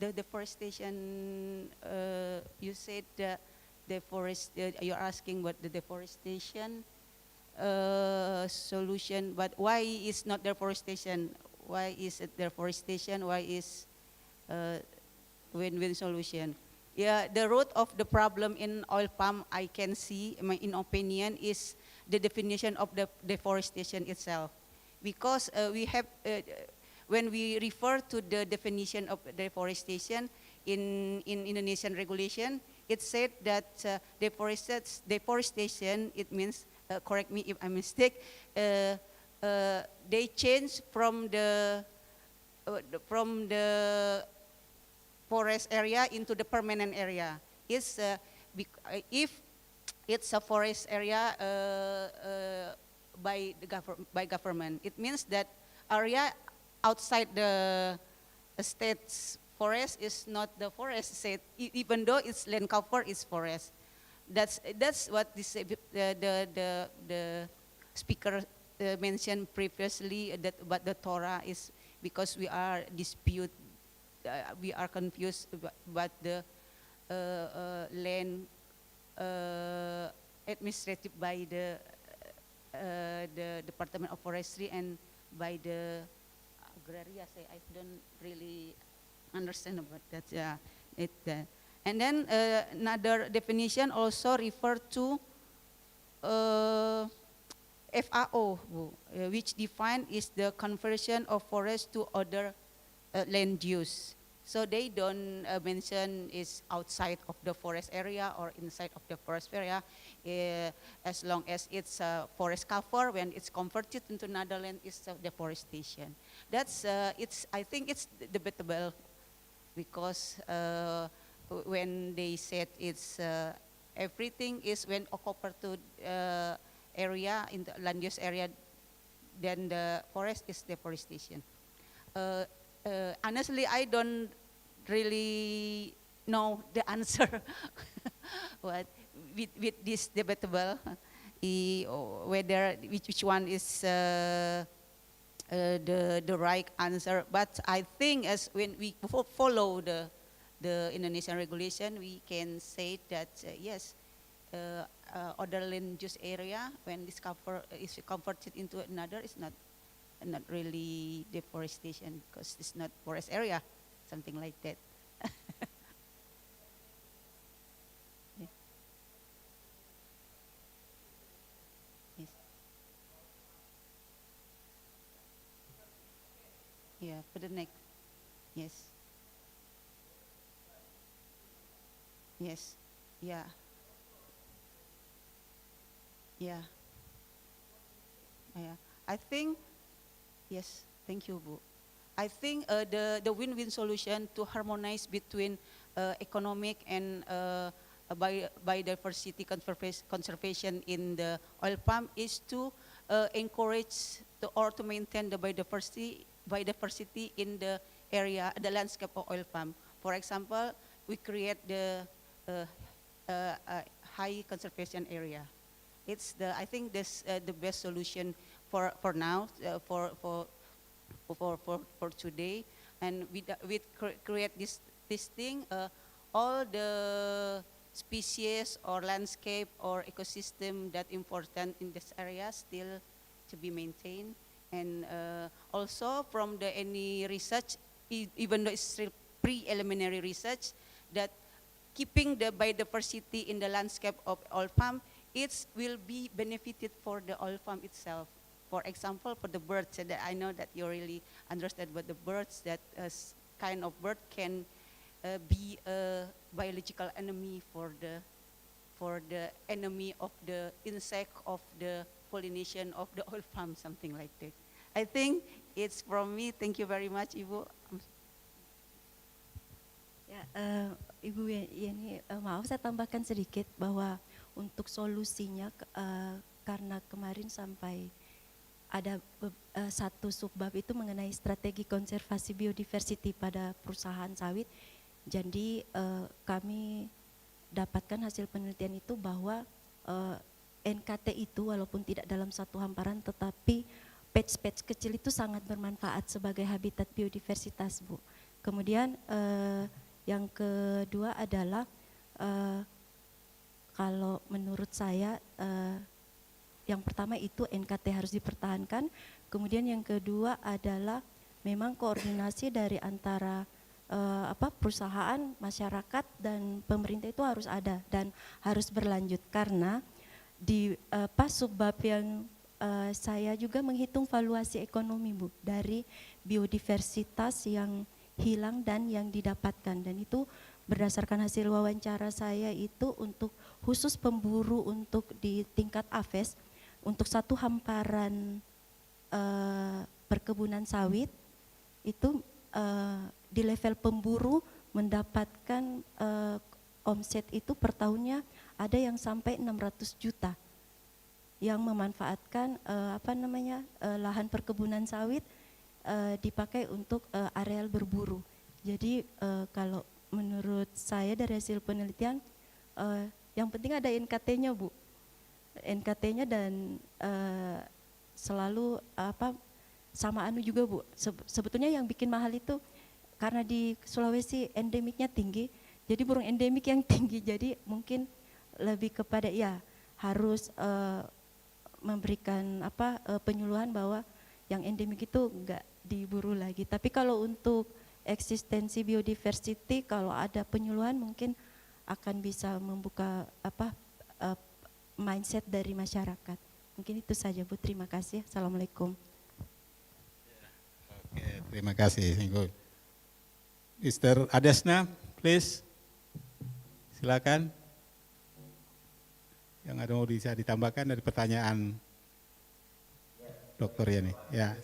the deforestation, you said you're asking what the deforestation solution, but why is not deforestation? Why is it deforestation? Why is win-win solution? Yeah, the root of the problem in oil palm, I can see, in opinion, is the definition of the deforestation itself. Because we have, when we refer to the definition of deforestation in Indonesian regulation, it said that deforestation, it means, correct me if I'm mistaken, they change from the forest area into the permanent area. It's if it's a forest area by government, it means that area outside the state's forest is not the forest state, even though its land cover is forest. That's what the speaker mentioned previously, that what the Torah is, because we are we are confused about the land administrated by the Department of Forestry and by the agraria. I don't really understand about that. Yeah, and then another definition also refer to FAO, which define is the conversion of forest to other land use. So they don't mention is outside of the forest area or inside of the forest area, as long as it's forest cover. When it's converted into another land, is deforestation. That's I think it's debatable, because when they said it's everything is when occupied to area in the land use area, then the forest is deforestation. Honestly, I don't really know the answer. What with this debatable, whether which one is the right answer. But I think as when we follow the Indonesian regulation, we can say that yes, other land use area, when this is converted into another, is not really deforestation, because it's not forest area, something like that. Yeah. Yes. Yeah, for the next. Yes. Yes. Yeah. Yeah. Yeah. I think, yes, thank you, Bu. I think the win-win solution to harmonize between economic and biodiversity conservation in the oil palm is to encourage or to maintain the biodiversity in the area, the landscape of oil palm. For example, we create the high conservation area. It's I think this the best solution for now, for today, and we create this thing. All the species or landscape or ecosystem that important in this area still to be maintained, and also from any research, even though it's still preliminary research, that keeping the biodiversity in the landscape of oil palm, it will be benefited for the oil palm itself. For example, for the birds, that I know that you really understand about the birds, that kind of bird can be a biological enemy for the enemy of the insect of the pollination of the oil palm, something like that. I think it's from me. Thank you very much, Ibu.
Ya, Ibu Yeni, maaf saya tambahkan sedikit bahwa untuk solusinya, karena kemarin sampai ada satu subbab itu mengenai strategi konservasi biodiversity pada perusahaan sawit. Jadi kami dapatkan hasil penelitian itu bahwa NKT itu walaupun tidak dalam satu hamparan, tetapi patch-patch kecil itu sangat bermanfaat sebagai habitat biodiversitas, Bu. Kemudian yang kedua adalah kalau menurut saya yang pertama itu NKT harus dipertahankan, kemudian yang kedua adalah memang koordinasi dari antara perusahaan, masyarakat dan pemerintah itu harus ada dan harus berlanjut, karena di subbab yang saya juga menghitung valuasi ekonomi, Bu, dari biodiversitas yang hilang dan yang didapatkan, dan itu berdasarkan hasil wawancara saya itu untuk khusus pemburu untuk di tingkat AFES, untuk satu hamparan perkebunan sawit itu di level pemburu mendapatkan omset itu per tahunnya ada yang sampai 600 juta yang memanfaatkan lahan perkebunan sawit dipakai untuk areal berburu. Jadi kalau menurut saya dari hasil penelitian, yang penting ada NKT-nya, Bu. NKT-nya dan selalu sama juga, Bu. Sebetulnya yang bikin mahal itu karena di Sulawesi endemiknya tinggi, jadi burung endemik yang tinggi, jadi mungkin lebih kepada ya harus memberikan penyuluhan bahwa yang endemik itu enggak diburu lagi. Tapi kalau untuk eksistensi biodiversity, kalau ada penyuluhan mungkin akan bisa membuka mindset dari masyarakat. Mungkin itu saja Bu, terima kasih. Assalamualaikum.
Oke, terima kasih. Mr. Adesna, please. Silakan. Yang ada mau bisa ditambahkan dari pertanyaan Dokter Yani. Ya.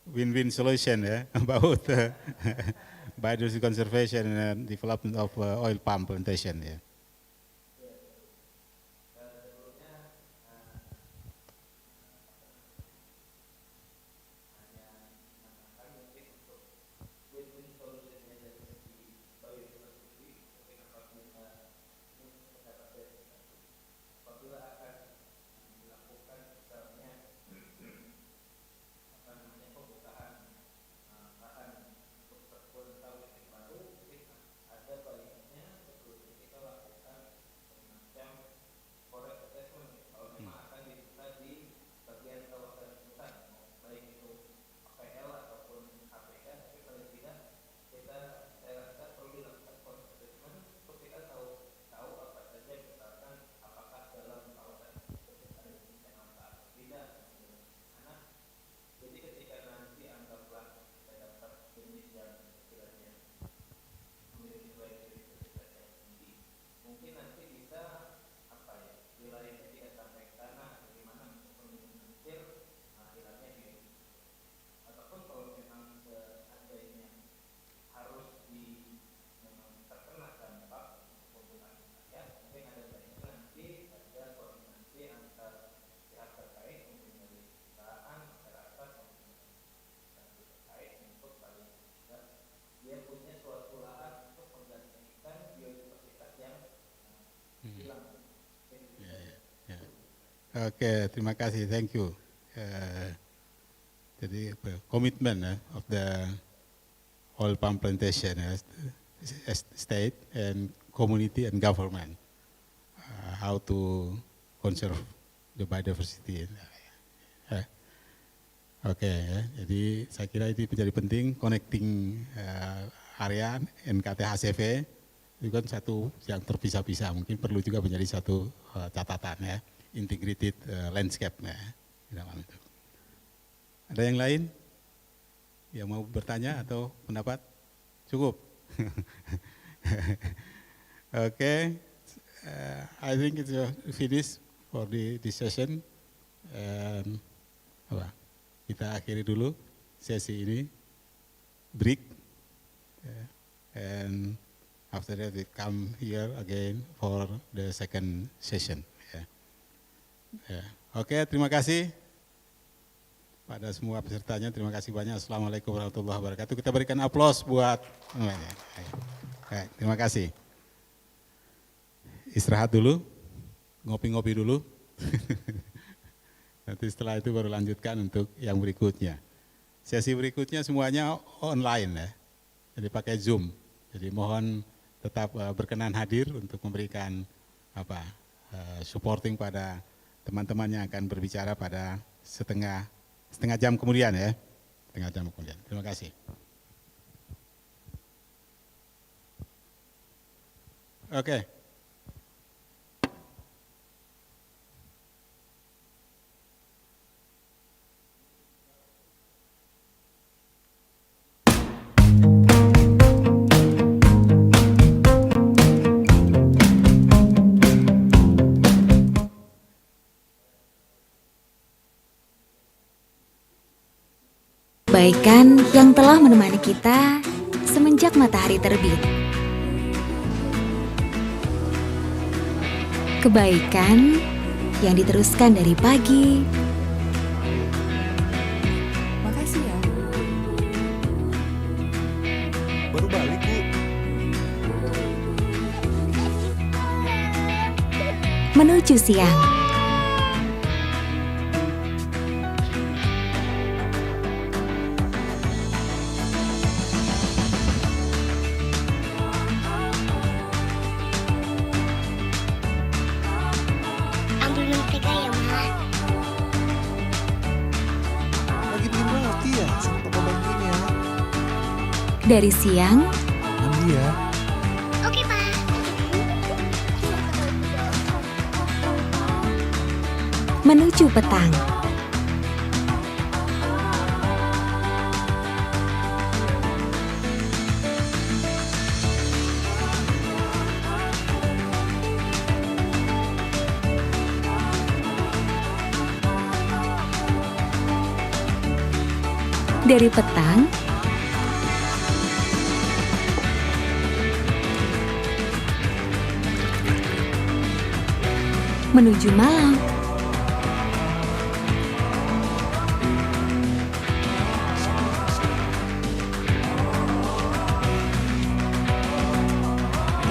Win-win solution ya about biodiversity conservation and development of oil palm plantation ya. Oke, terima kasih, thank you. Jadi komitmen of the oil palm plantation as state and community and government, how to conserve the biodiversity. Oke, jadi saya kira itu menjadi penting, connecting area NKT-HCV itu kan satu yang terpisah-pisah, mungkin perlu juga menjadi satu catatan ya. Integrated landscape ya, di dalam itu. Ada yang lain yang mau bertanya atau pendapat? Cukup. Okay, I think it's finished for this session. Kita akhiri dulu sesi ini, break, and after that we come here again for the second session. Oke, terima kasih pada semua pesertanya. Terima kasih banyak. Assalamualaikum warahmatullahi wabarakatuh. Kita berikan aplaus buat semuanya. Terima kasih. Istirahat dulu, ngopi-ngopi dulu. Nanti setelah itu baru lanjutkan untuk yang berikutnya. Sesi berikutnya semuanya online ya. Jadi pakai Zoom. Jadi mohon tetap berkenan hadir untuk memberikan supporting pada teman-teman yang akan berbicara pada setengah jam kemudian ya. Setengah jam kemudian. Terima kasih. Oke.
Kebaikan yang telah menemani kita semenjak matahari terbit. Kebaikan yang diteruskan dari pagi.
Makasih ya. Baru balik, Bu.
Menuju siang. Dari siang
Mandi ya.
Oke, Pak. Menuju petang. Dari petang menuju malam.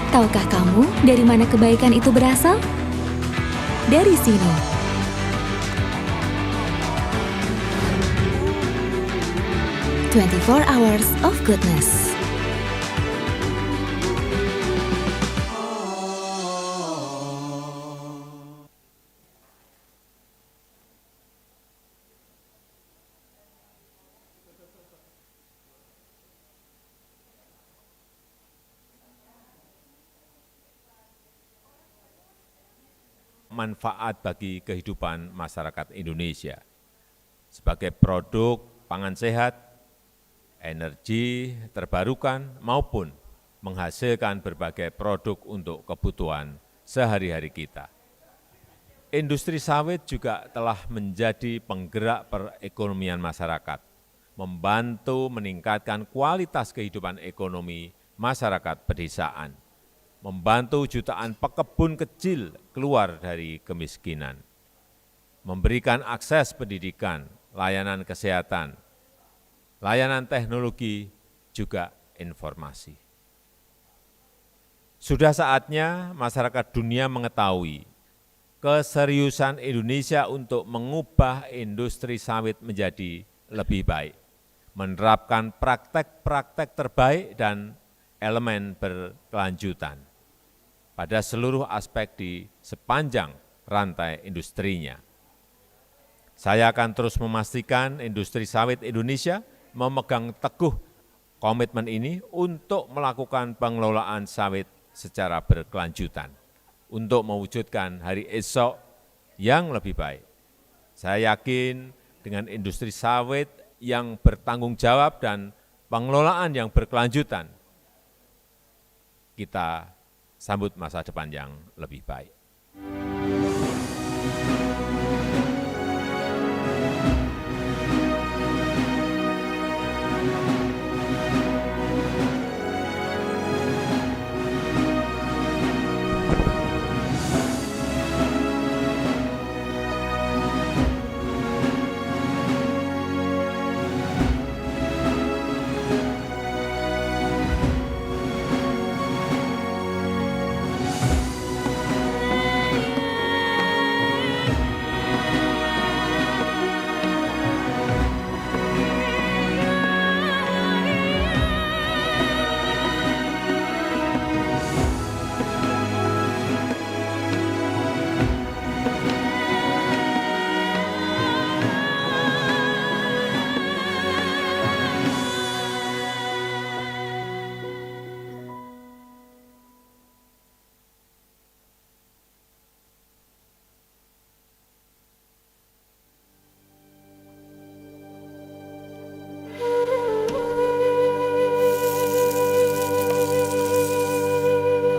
Tahukah kamu dari mana kebaikan itu berasal? Dari sini. 24 hours of goodness.
Manfaat bagi kehidupan masyarakat Indonesia sebagai produk pangan sehat, energi terbarukan, maupun menghasilkan berbagai produk untuk kebutuhan sehari-hari kita. Industri sawit juga telah menjadi penggerak perekonomian masyarakat, membantu meningkatkan kualitas kehidupan ekonomi masyarakat pedesaan, membantu jutaan pekebun kecil keluar dari kemiskinan, memberikan akses pendidikan, layanan kesehatan, layanan teknologi, juga informasi. Sudah saatnya masyarakat dunia mengetahui keseriusan Indonesia untuk mengubah industri sawit menjadi lebih baik, menerapkan praktek-praktek terbaik dan elemen berkelanjutan pada seluruh aspek di sepanjang rantai industrinya. Saya akan terus memastikan industri sawit Indonesia memegang teguh komitmen ini untuk melakukan pengelolaan sawit secara berkelanjutan untuk mewujudkan hari esok yang lebih baik. Saya yakin dengan industri sawit yang bertanggung jawab dan pengelolaan yang berkelanjutan, kita sambut masa depan yang lebih baik.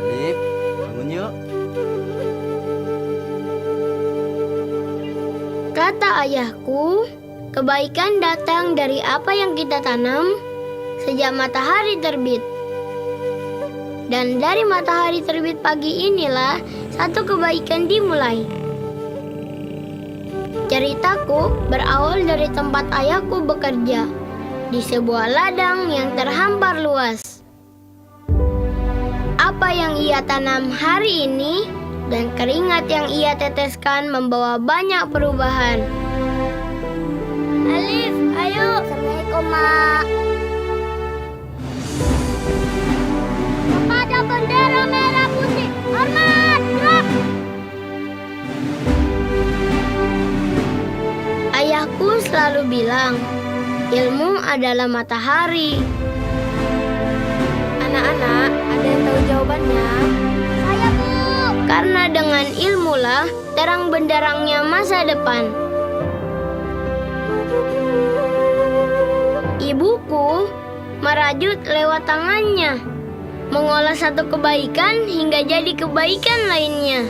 Alif, bangun yuk.
Kata ayahku, kebaikan datang dari apa yang kita tanam sejak matahari terbit. Dan dari matahari terbit pagi inilah satu kebaikan dimulai. Ceritaku berawal dari tempat ayahku bekerja, di sebuah ladang yang terhampar luas. Apa yang ia tanam hari ini dan keringat yang ia teteskan membawa banyak perubahan. Alif, ayo. Assalamualaikum, Mak. Kepada bendera merah putih, hormat, gerak. Ayahku selalu bilang, ilmu adalah matahari. Anak-anak, ada yang tahu jawabannya? Saya, Bu. Karena dengan ilmulah terang benderangnya masa depan. Ibuku merajut lewat tangannya, mengolah satu kebaikan hingga jadi kebaikan lainnya.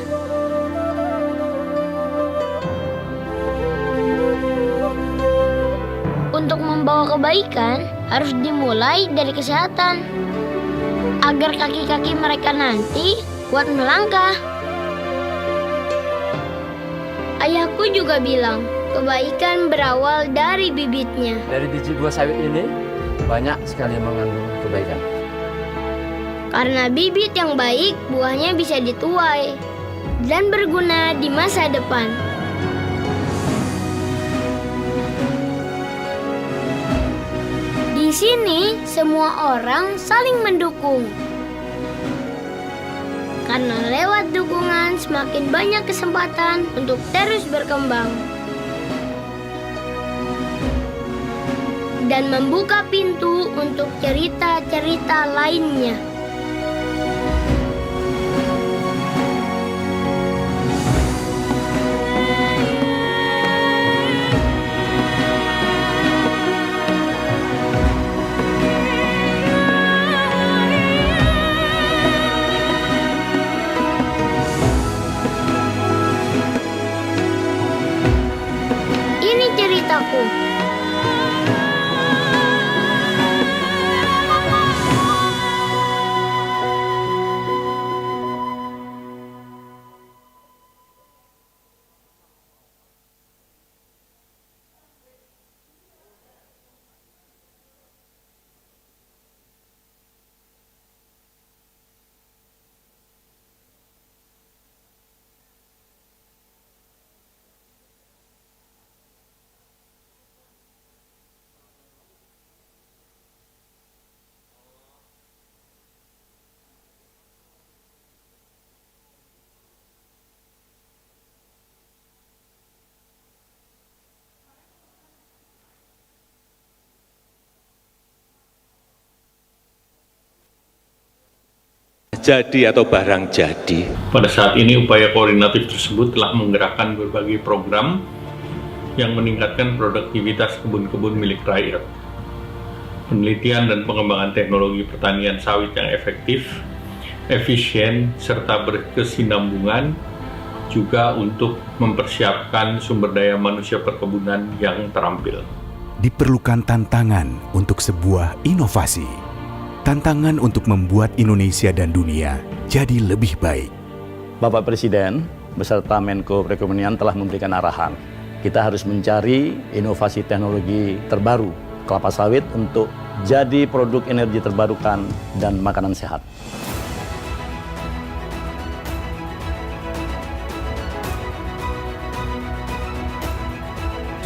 Untuk membawa kebaikan harus dimulai dari kesehatan, agar kaki-kaki mereka nanti kuat melangkah. Ayahku juga bilang, kebaikan berawal dari bibitnya.
Dari biji buah sawit ini banyak sekali mengandung kebaikan.
Karena bibit yang baik, buahnya bisa dituai dan berguna di masa depan. Di sini, semua orang saling mendukung. Karena lewat dukungan, semakin banyak kesempatan untuk terus berkembang. Dan membuka pintu untuk cerita-cerita lainnya. Ini ceritaku.
Jadi atau barang jadi.
Pada saat ini upaya koordinatif tersebut telah menggerakkan berbagai program yang meningkatkan produktivitas kebun-kebun milik rakyat. Penelitian dan pengembangan teknologi pertanian sawit yang efektif, efisien, serta berkesinambungan juga untuk mempersiapkan sumber daya manusia perkebunan yang terampil.
Diperlukan tantangan untuk sebuah inovasi. Tantangan untuk membuat Indonesia dan dunia jadi lebih baik.
Bapak Presiden beserta Menko Perekonomian telah memberikan arahan. Kita harus mencari inovasi teknologi terbaru kelapa sawit untuk jadi produk energi terbarukan dan makanan sehat.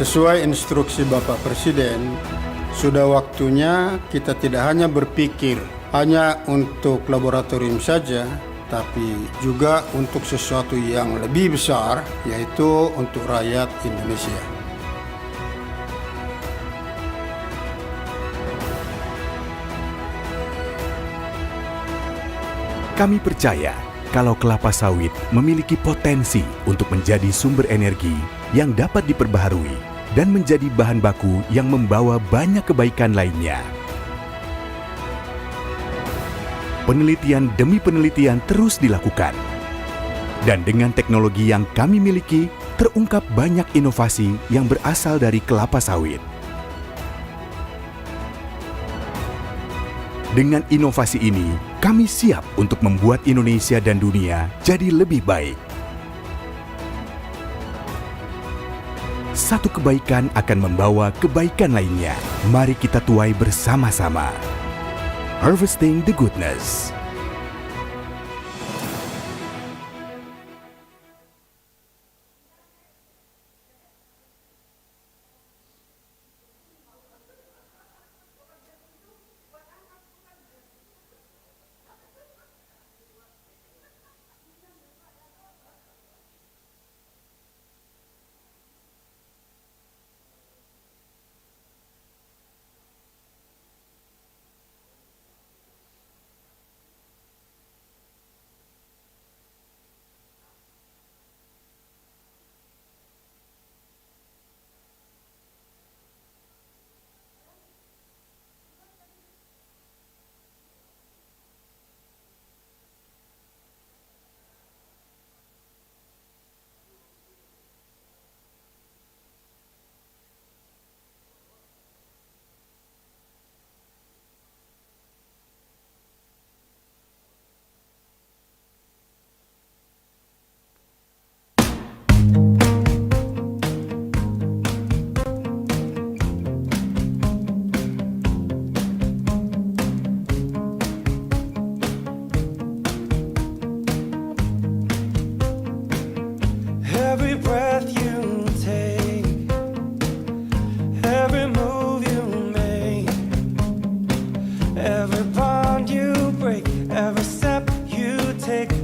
Sesuai instruksi Bapak Presiden, sudah waktunya kita tidak hanya berpikir hanya untuk laboratorium saja, tapi juga untuk sesuatu yang lebih besar, yaitu untuk rakyat Indonesia.
Kami percaya kalau kelapa sawit memiliki potensi untuk menjadi sumber energi yang dapat diperbaharui dan menjadi bahan baku yang membawa banyak kebaikan lainnya. Penelitian demi penelitian terus dilakukan. Dan dengan teknologi yang kami miliki, terungkap banyak inovasi yang berasal dari kelapa sawit. Dengan inovasi ini, kami siap untuk membuat Indonesia dan dunia jadi lebih baik. Satu kebaikan akan membawa kebaikan lainnya. Mari kita tuai bersama-sama. Harvesting the Goodness.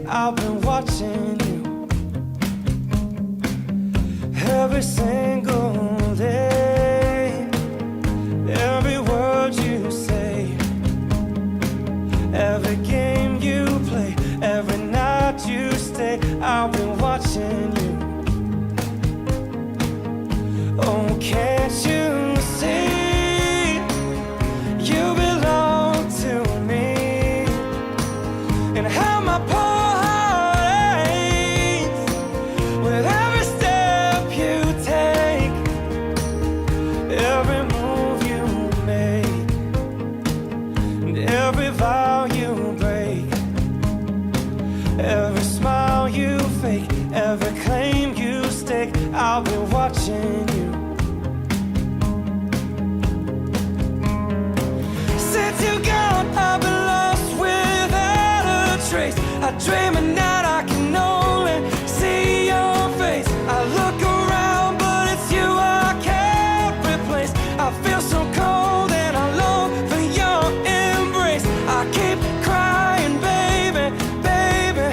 I've been watching you every single day, every word you say, every game you play, every night you stay. I've been watching you. Oh, can't you see you belong to me, and how my poor heart aches with every step you take, every move you make, and every vow you break, every smile you fake, every claim you stake. I'll be watching you. Since you gone, I've been lost without a trace. I dream at night, I can only see your face. I look around, but it's you I can't replace. I feel so cold and I long for your embrace. I keep crying, baby, baby,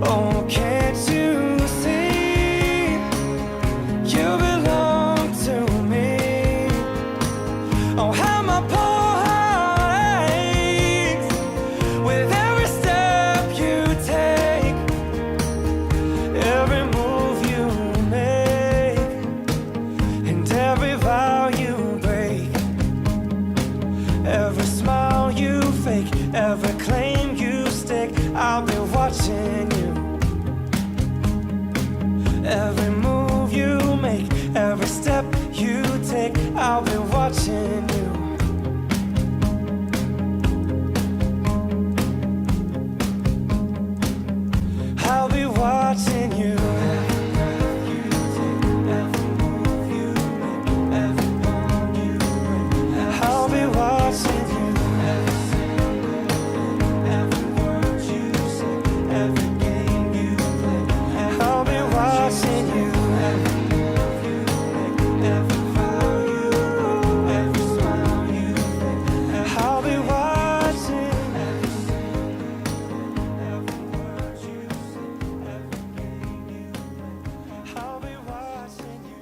oh, can't you see you belong to me? Oh, how my poor heart aches with every step you take, every move you make, and every vow you break, every smile you fake, every claim you stake. I'll be watching you. Every move you make, every step you take, I'll be watching you. I'll be watching you. I'll be watching you. Every game you play, I'll be watching you. Every vow you break, every smile you fake, I'll be watching. Every word you say, every game you play, I'll be watching you.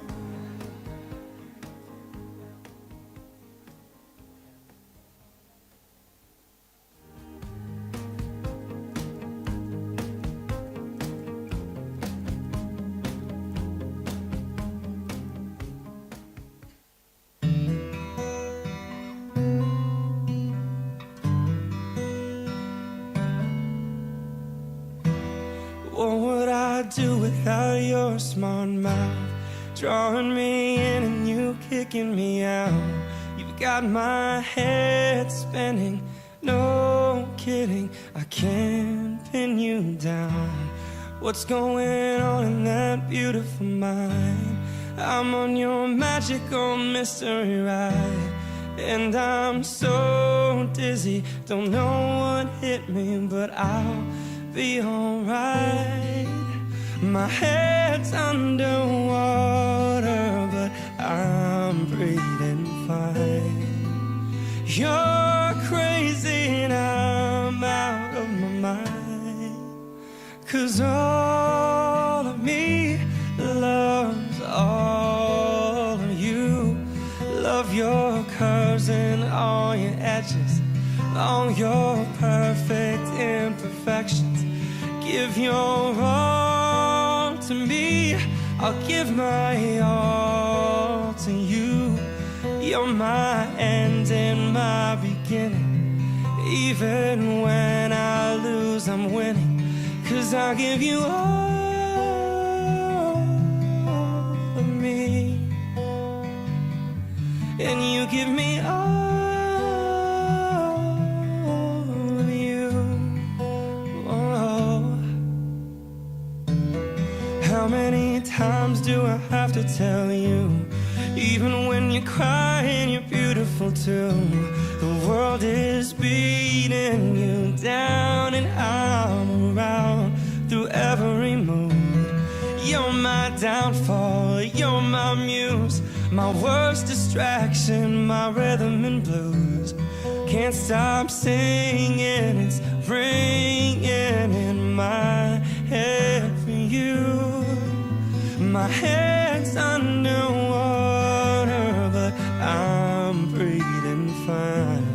What would I do without your smart mouth, drawing me in and you kicking me out? You've got my head spinning, no kidding, I can't pin you down. What's going on in that beautiful mind? I'm on your magical mystery ride, and I'm so dizzy, don't know what hit me, but I'll be alright. My head's underwater, but I'm breathing fine. You're crazy and I'm out of my mind, 'cause all of me loves all of you. Love your curves and all your edges, all your perfect imperfections. Give your all to me, I'll give my all to you. You're my end and my beginning. Even when I lose, I'm winning, 'cause I'll give you all of me, and you give me all of you. Oh. to tell you. Even when you're crying, you're beautiful too. The world is beating you down, and I'm around through every mood. You're my downfall, you're my muse, my worst distraction, my rhythm and blues. Can't stop singing, it's ringing in my head for you. My head's underwater, but I'm breathing fine.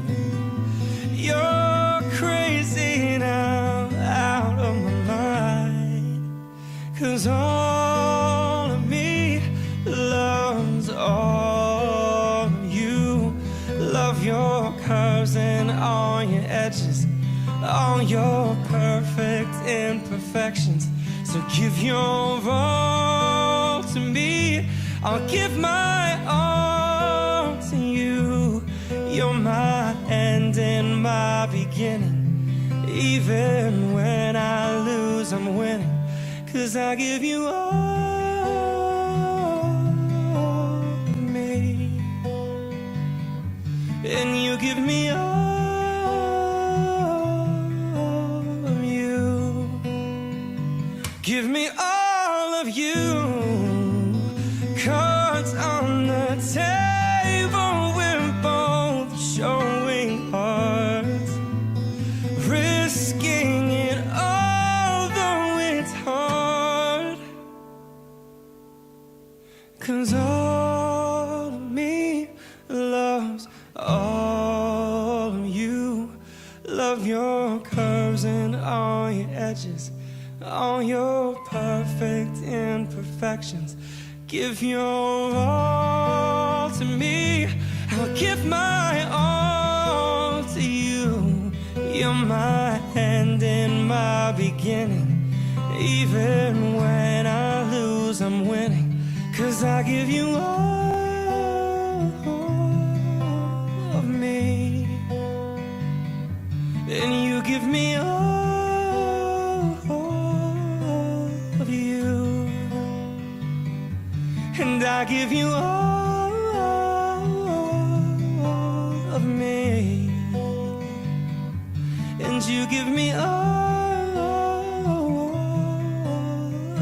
You're crazy now, out of my mind. 'Cause all of me loves all of you. Love your curves and all your edges, all your perfect imperfections. So give your all to me, I'll give my all to you. You're my end and my beginning. Even when I lose, I'm winning. 'Cause I give you all of me, and you give me all of you. Give me all of you. Cards on the table, we're both showing hearts, risking it although it's hard. 'Cause all of me loves all of you. Love your curves and all your edges, all your perfect imperfections. Give your all to me, I'll give my all to you. You're my end and my beginning. Even when I lose, I'm winning. 'Cause I give you all of me, and you give me all of you, and I give you all of me, and you give me all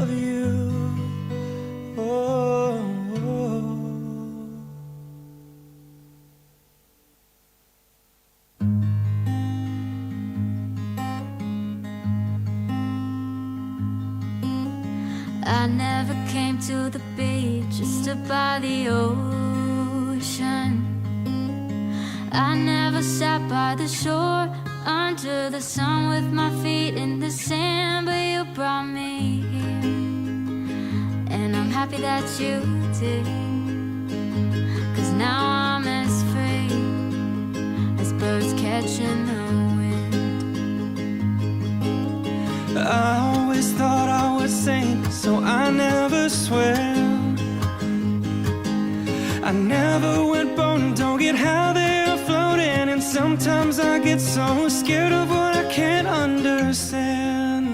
of you.
I never came to the beach just to by the ocean. I never sat by the shore under the sun with my feet in the sand, but you brought me here, and I'm happy that you did. 'Cause now I'm as free as birds catching the wind.
I always thought I would sink, so I never swam. I never went boating, don't get how they're floating. And sometimes I get so scared of what I can't understand.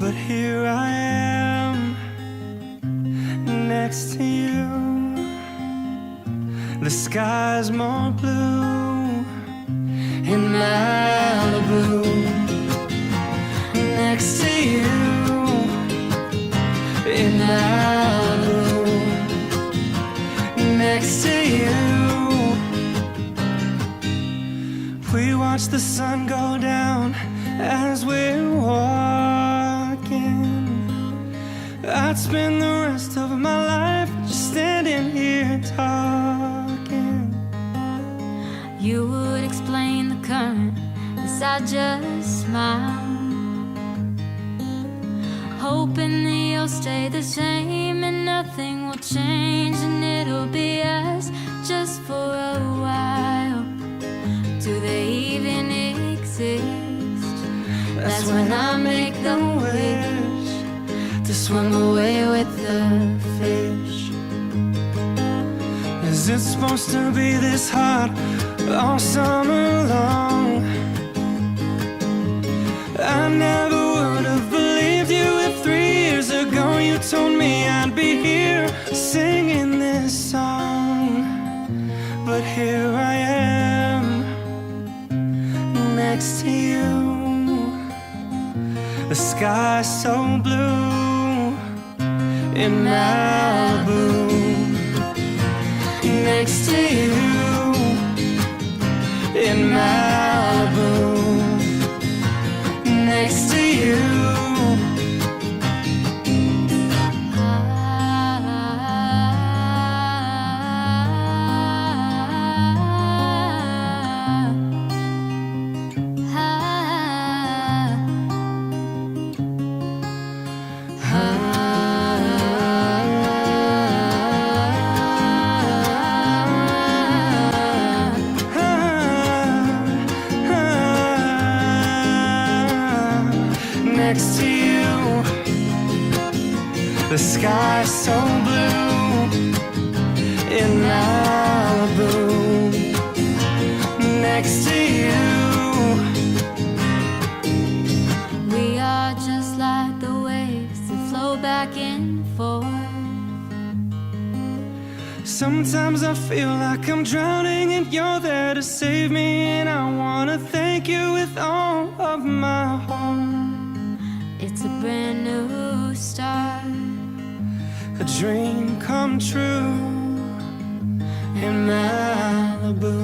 But here I am, next to you. The sky's more blue in Malibu, next to you in Malibu, next to you. We watch the sun go down as we're walking. I'd spend the rest of my life just standing here talking.
You would explain the current as I just smile, hoping that you'll stay the same and nothing will change, and it'll be us just for a while. Do they even exist? That's when I make the wish to swim away with the fish.
Is it supposed to be this hot all summer long? I never would have believed you if 3 years ago you told me I'd be here singing this song, but here I am next to you. The sky so blue in Malibu, next to you in Malibu, next to you. Next to you, the sky so blue in Malibu, next to you.
We are just like the waves that flow back and forth.
Sometimes I feel like I'm drowning and you're there to save me, and I wanna thank you with all of my heart.
It's a brand new start,
A dream come true in Malibu.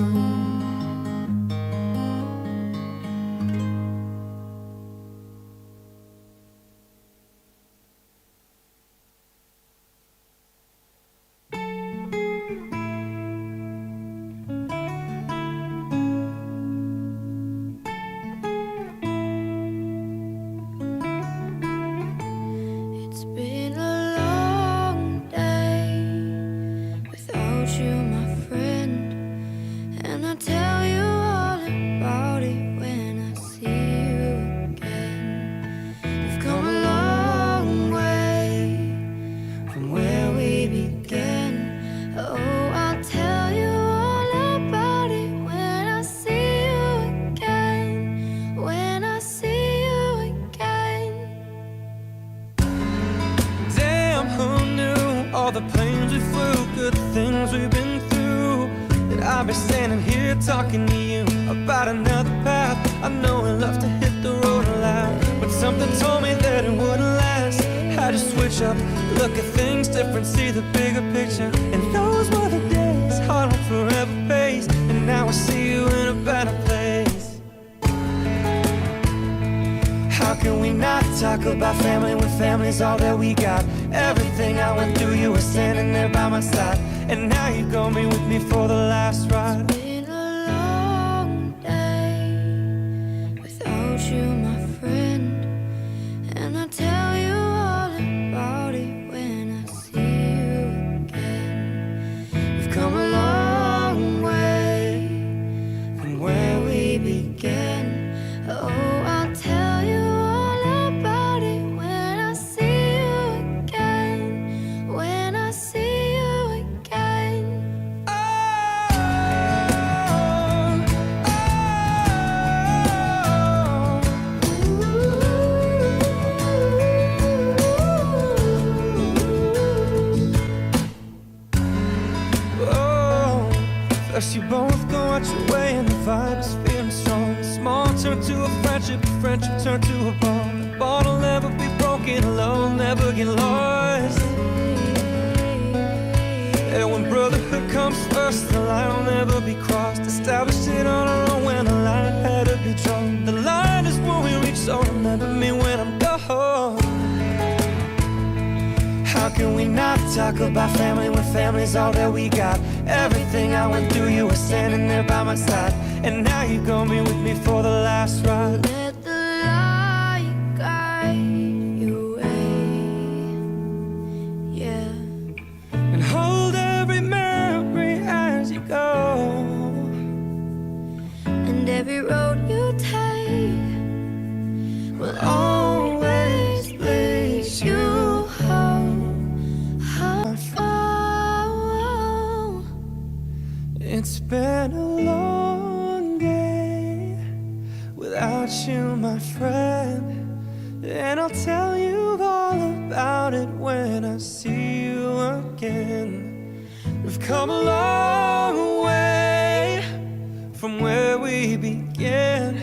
It's been a long day without you, my friend, and I'll tell you all about it when I see you again. We've come a long way from where we began. Oh, I'll tell you all about it when I see you again, when I see you again.
Damn, who knew all the planes we flew, good things we've been through, that I'll be standing here talking to you about another path. I know we love to hit the road a lot, but something told me that it wouldn't last. Had to switch up, look at things different, see the bigger picture. And those were the days, hard one forever pays, and now I see you in a better place. How can we not talk about family when family's all that we got? Everything I went through, you were standing there by my side, and now you're gonna be with me for the last ride.
Been a long day without you, my friend, and I'll tell you all about it when I see you again. We've come a long way from where we began. Oh, I'll tell you all about it when I see you again, when I see you again.
Oh, first you both go out your way and the vibe is feeling strong. Small turn to a friendship turn to a bond. The bond will never be broken, love will never get lost. And when brotherhood comes first, the line will never be crossed. Established it on our own when the line had to be drawn. The line is when we reach, so remember me when I'm gone. How can we not talk about family when family's all that we got? Everything I went through, you were standing there by my side, and now you're gonna be with me for the last ride.
Let the light guide your way, yeah.
And hold every memory as you go,
And every road you take will always lead you home, home. Oh,
it's been a long day without you, my friend, And I'll tell you all about it when I see you again. We've come a long way from where we began.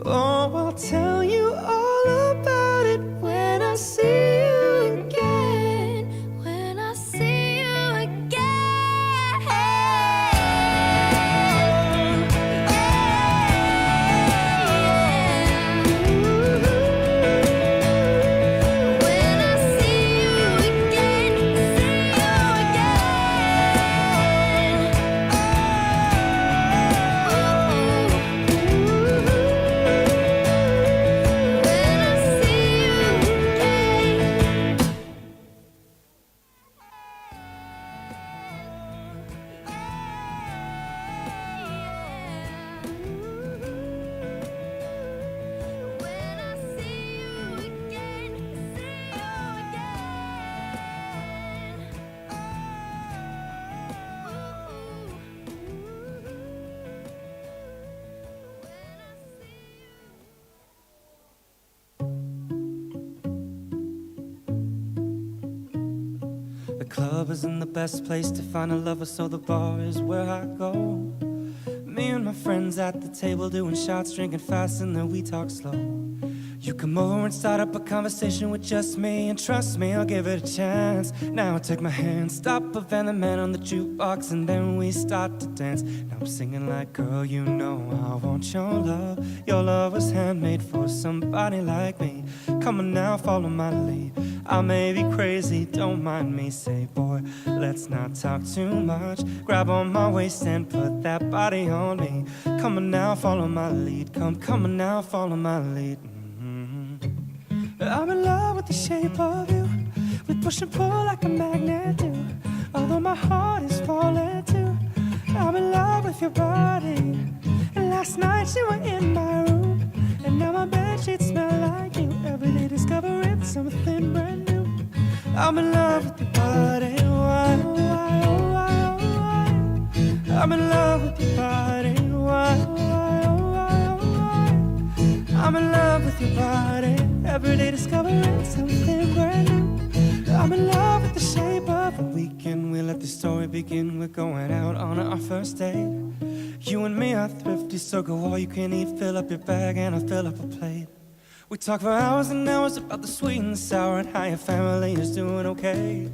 Oh, I'll tell you all about it when I see you again.
When I see you again. When I see you again, see you again. When I see you again. When I see you again, see you
The club isn't the best place to find a lover, so the bar is where I go. Me and my friends at the table doing shots, drinking fast, and then we talk slow. You come over and start up a conversation with just me, and trust me, I'll give it a chance. Now take my hand, stop a van, the man on the jukebox, and then we start to dance. Now I'm singing like, girl, you know I want your love. Your love was handmade for somebody like me. Come on now, follow my lead. I may be crazy, don't mind me. Say, boy, let's not talk too much. Grab on my waist and put that body on me. Come on now, follow my lead. Come on now, follow my lead. I'm in love with the shape of you. We push and pull like a magnet do. Although my heart is falling too. I'm in love with your body. And last night you were in my room, and now my bedsheets smell like you. Every day discovering something brand new. I'm in love with your body. Why, why, why, why? I'm in love with your body. Why, why, why, why? I'm in love with your body. Every day discovering something brand new. I'm in love with the shape of a weekend. We let the story begin. We're going out on our first date. You and me are thrifty, so go all you can eat. Fill up your bag and I'll fill up a plate. We talk for hours and hours about the sweet and sour and how your family is doing okay.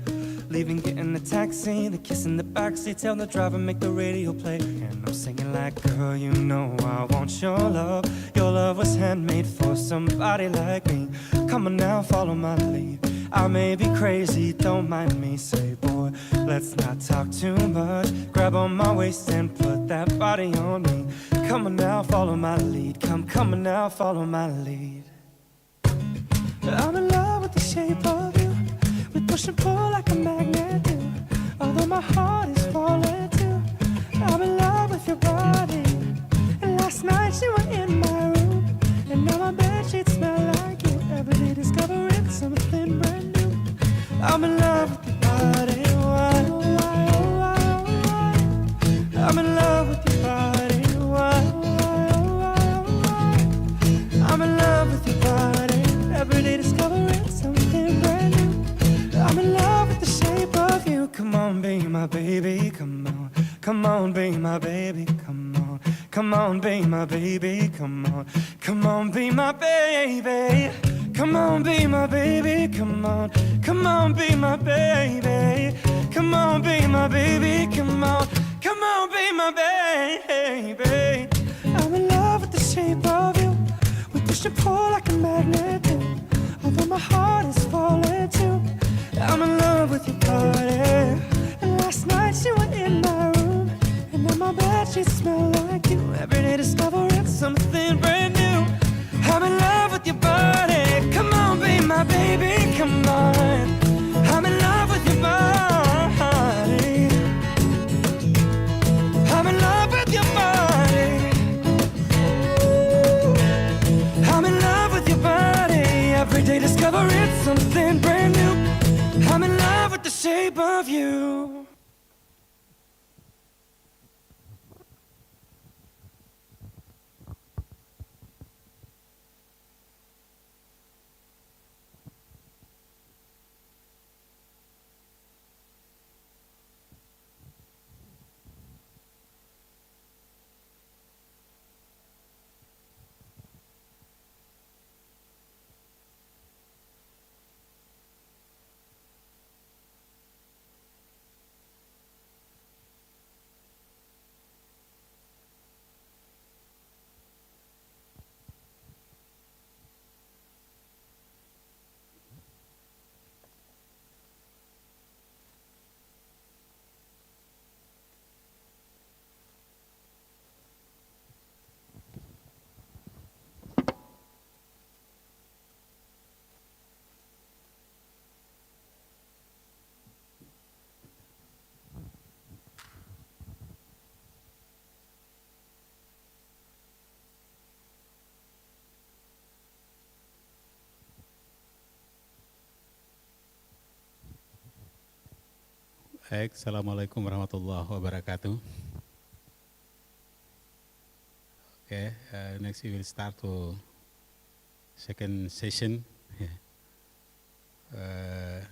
Leaving, getting the taxi, the kiss in the backseat, tell the driver make the radio play. And I'm singing like, girl, you know I want your love. Your love was handmade for somebody like me. Come on now, follow my lead. I may be crazy, don't mind me. Say, boy, let's not talk too much. Grab on my waist and put that body on me. Come on now, follow my lead. Come on now, follow my lead. I'm in love with the shape of you. We push and pull like a magnet do. Although my heart is falling too. I'm in love with your body. And last night you were in my room, and now my bedsheets smell like you. Every day discovering something brand new. I'm in love with your body. Why, why, why, why? I'm in love with your body. Why, why, why, why? I'm in love with your body. Every day discovering something brand new. I'm in love with the shape of you. Come on, be my baby, come on. Come on, be my baby, come on. Come on, be my baby, come on. Come on, be my baby. Come on, be my baby, come on. Come on, be my baby. Come on, be my baby, come on. Come on, be my baby. I'm in love with the shape of you. We push and pull like a magnet do. Although my heart is falling too. I'm in love with your body. And last night you were in my room, and now my bedsheets smell like you. Every day discovering something brand new. I'm in love with your body. Come on, be my baby, come on. I'm in love with your body. I'm in love with your body. I'm in love with your body. Every day discovering something brand new. I'm in love with the shape of you.
Baik, Assalamualaikum warahmatullahi wabarakatuh. Okay, next we will start to second session. I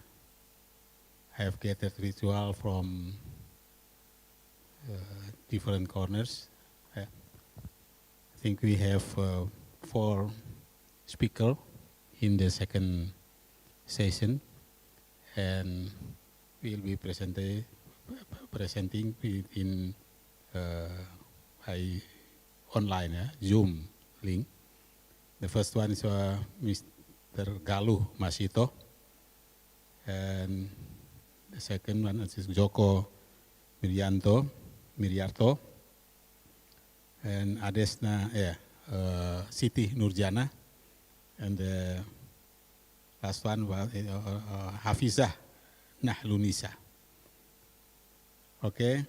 have gathered ritual from different corners. I think we have 4 speakers in the second session, and we will be presenting in online Zoom link. The first one is Mr. Galuh Masito, and the second one is Joko Miryarto, and Adesna Siti Nurjana, and the last one was Hafizah Nahlunisa. Okay,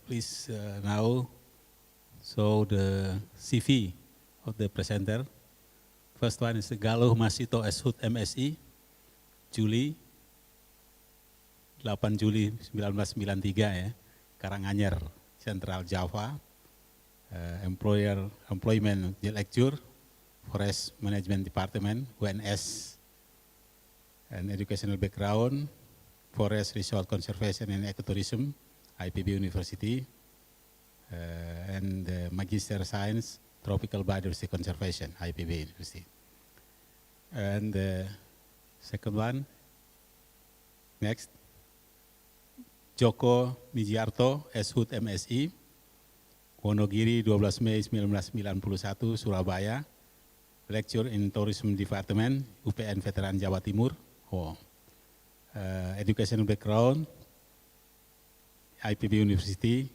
please now show the CV of the presenter. First one is Galuh Masito Eshut MSI, 8 Juli 1993 ya, Karanganyar, Central Java. Employment lecture, Forest Management Department, UNS, and educational background, Forest Resource Conservation and Ecotourism, IPB University, and Magister Science, Tropical Biodiversity Conservation, IPB University. And the second one, next, Joko Mijiarto, Eshut MSI, Wonogiri 12 Mei 1991, Surabaya, lecture in Tourism Department, UPN Veteran Jawa Timur. Educational background, IPB University,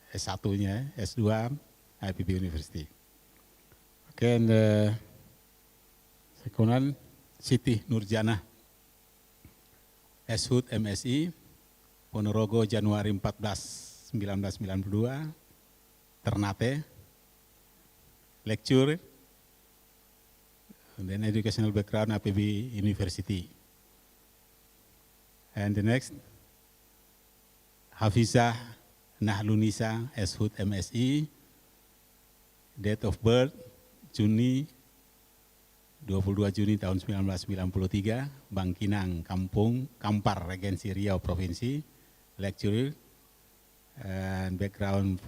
S1-nya, S2, IPB University. Okay, and second one, Siti Nurjana, Eshut MSI, Ponorogo Januari 14, 1992, Ternate, lecture, and then educational background IPB University. And the next, Hafizah Nahlunisa Eshut MSI, date of birth Juni 22 Juni tahun 1993, Bangkinang, Kampar, Regensi Riau Provinsi, lecturer, and background,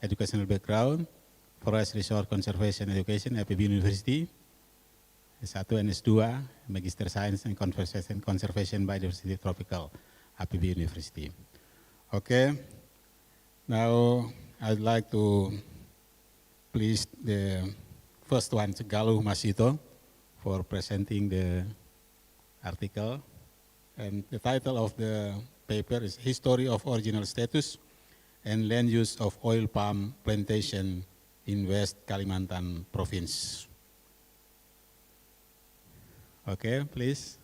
educational background, Forest Resource Conservation Education, IPB University, S1 and S2, Magister Science and Conservation Biodiversity Tropical, IPB University. Okay, now I'd like to please the first one, Galuh Masito, for presenting the article. And the title of the paper is History of Original Status and Land Use of Oil Palm Plantation in West Kalimantan Province. Okay, please.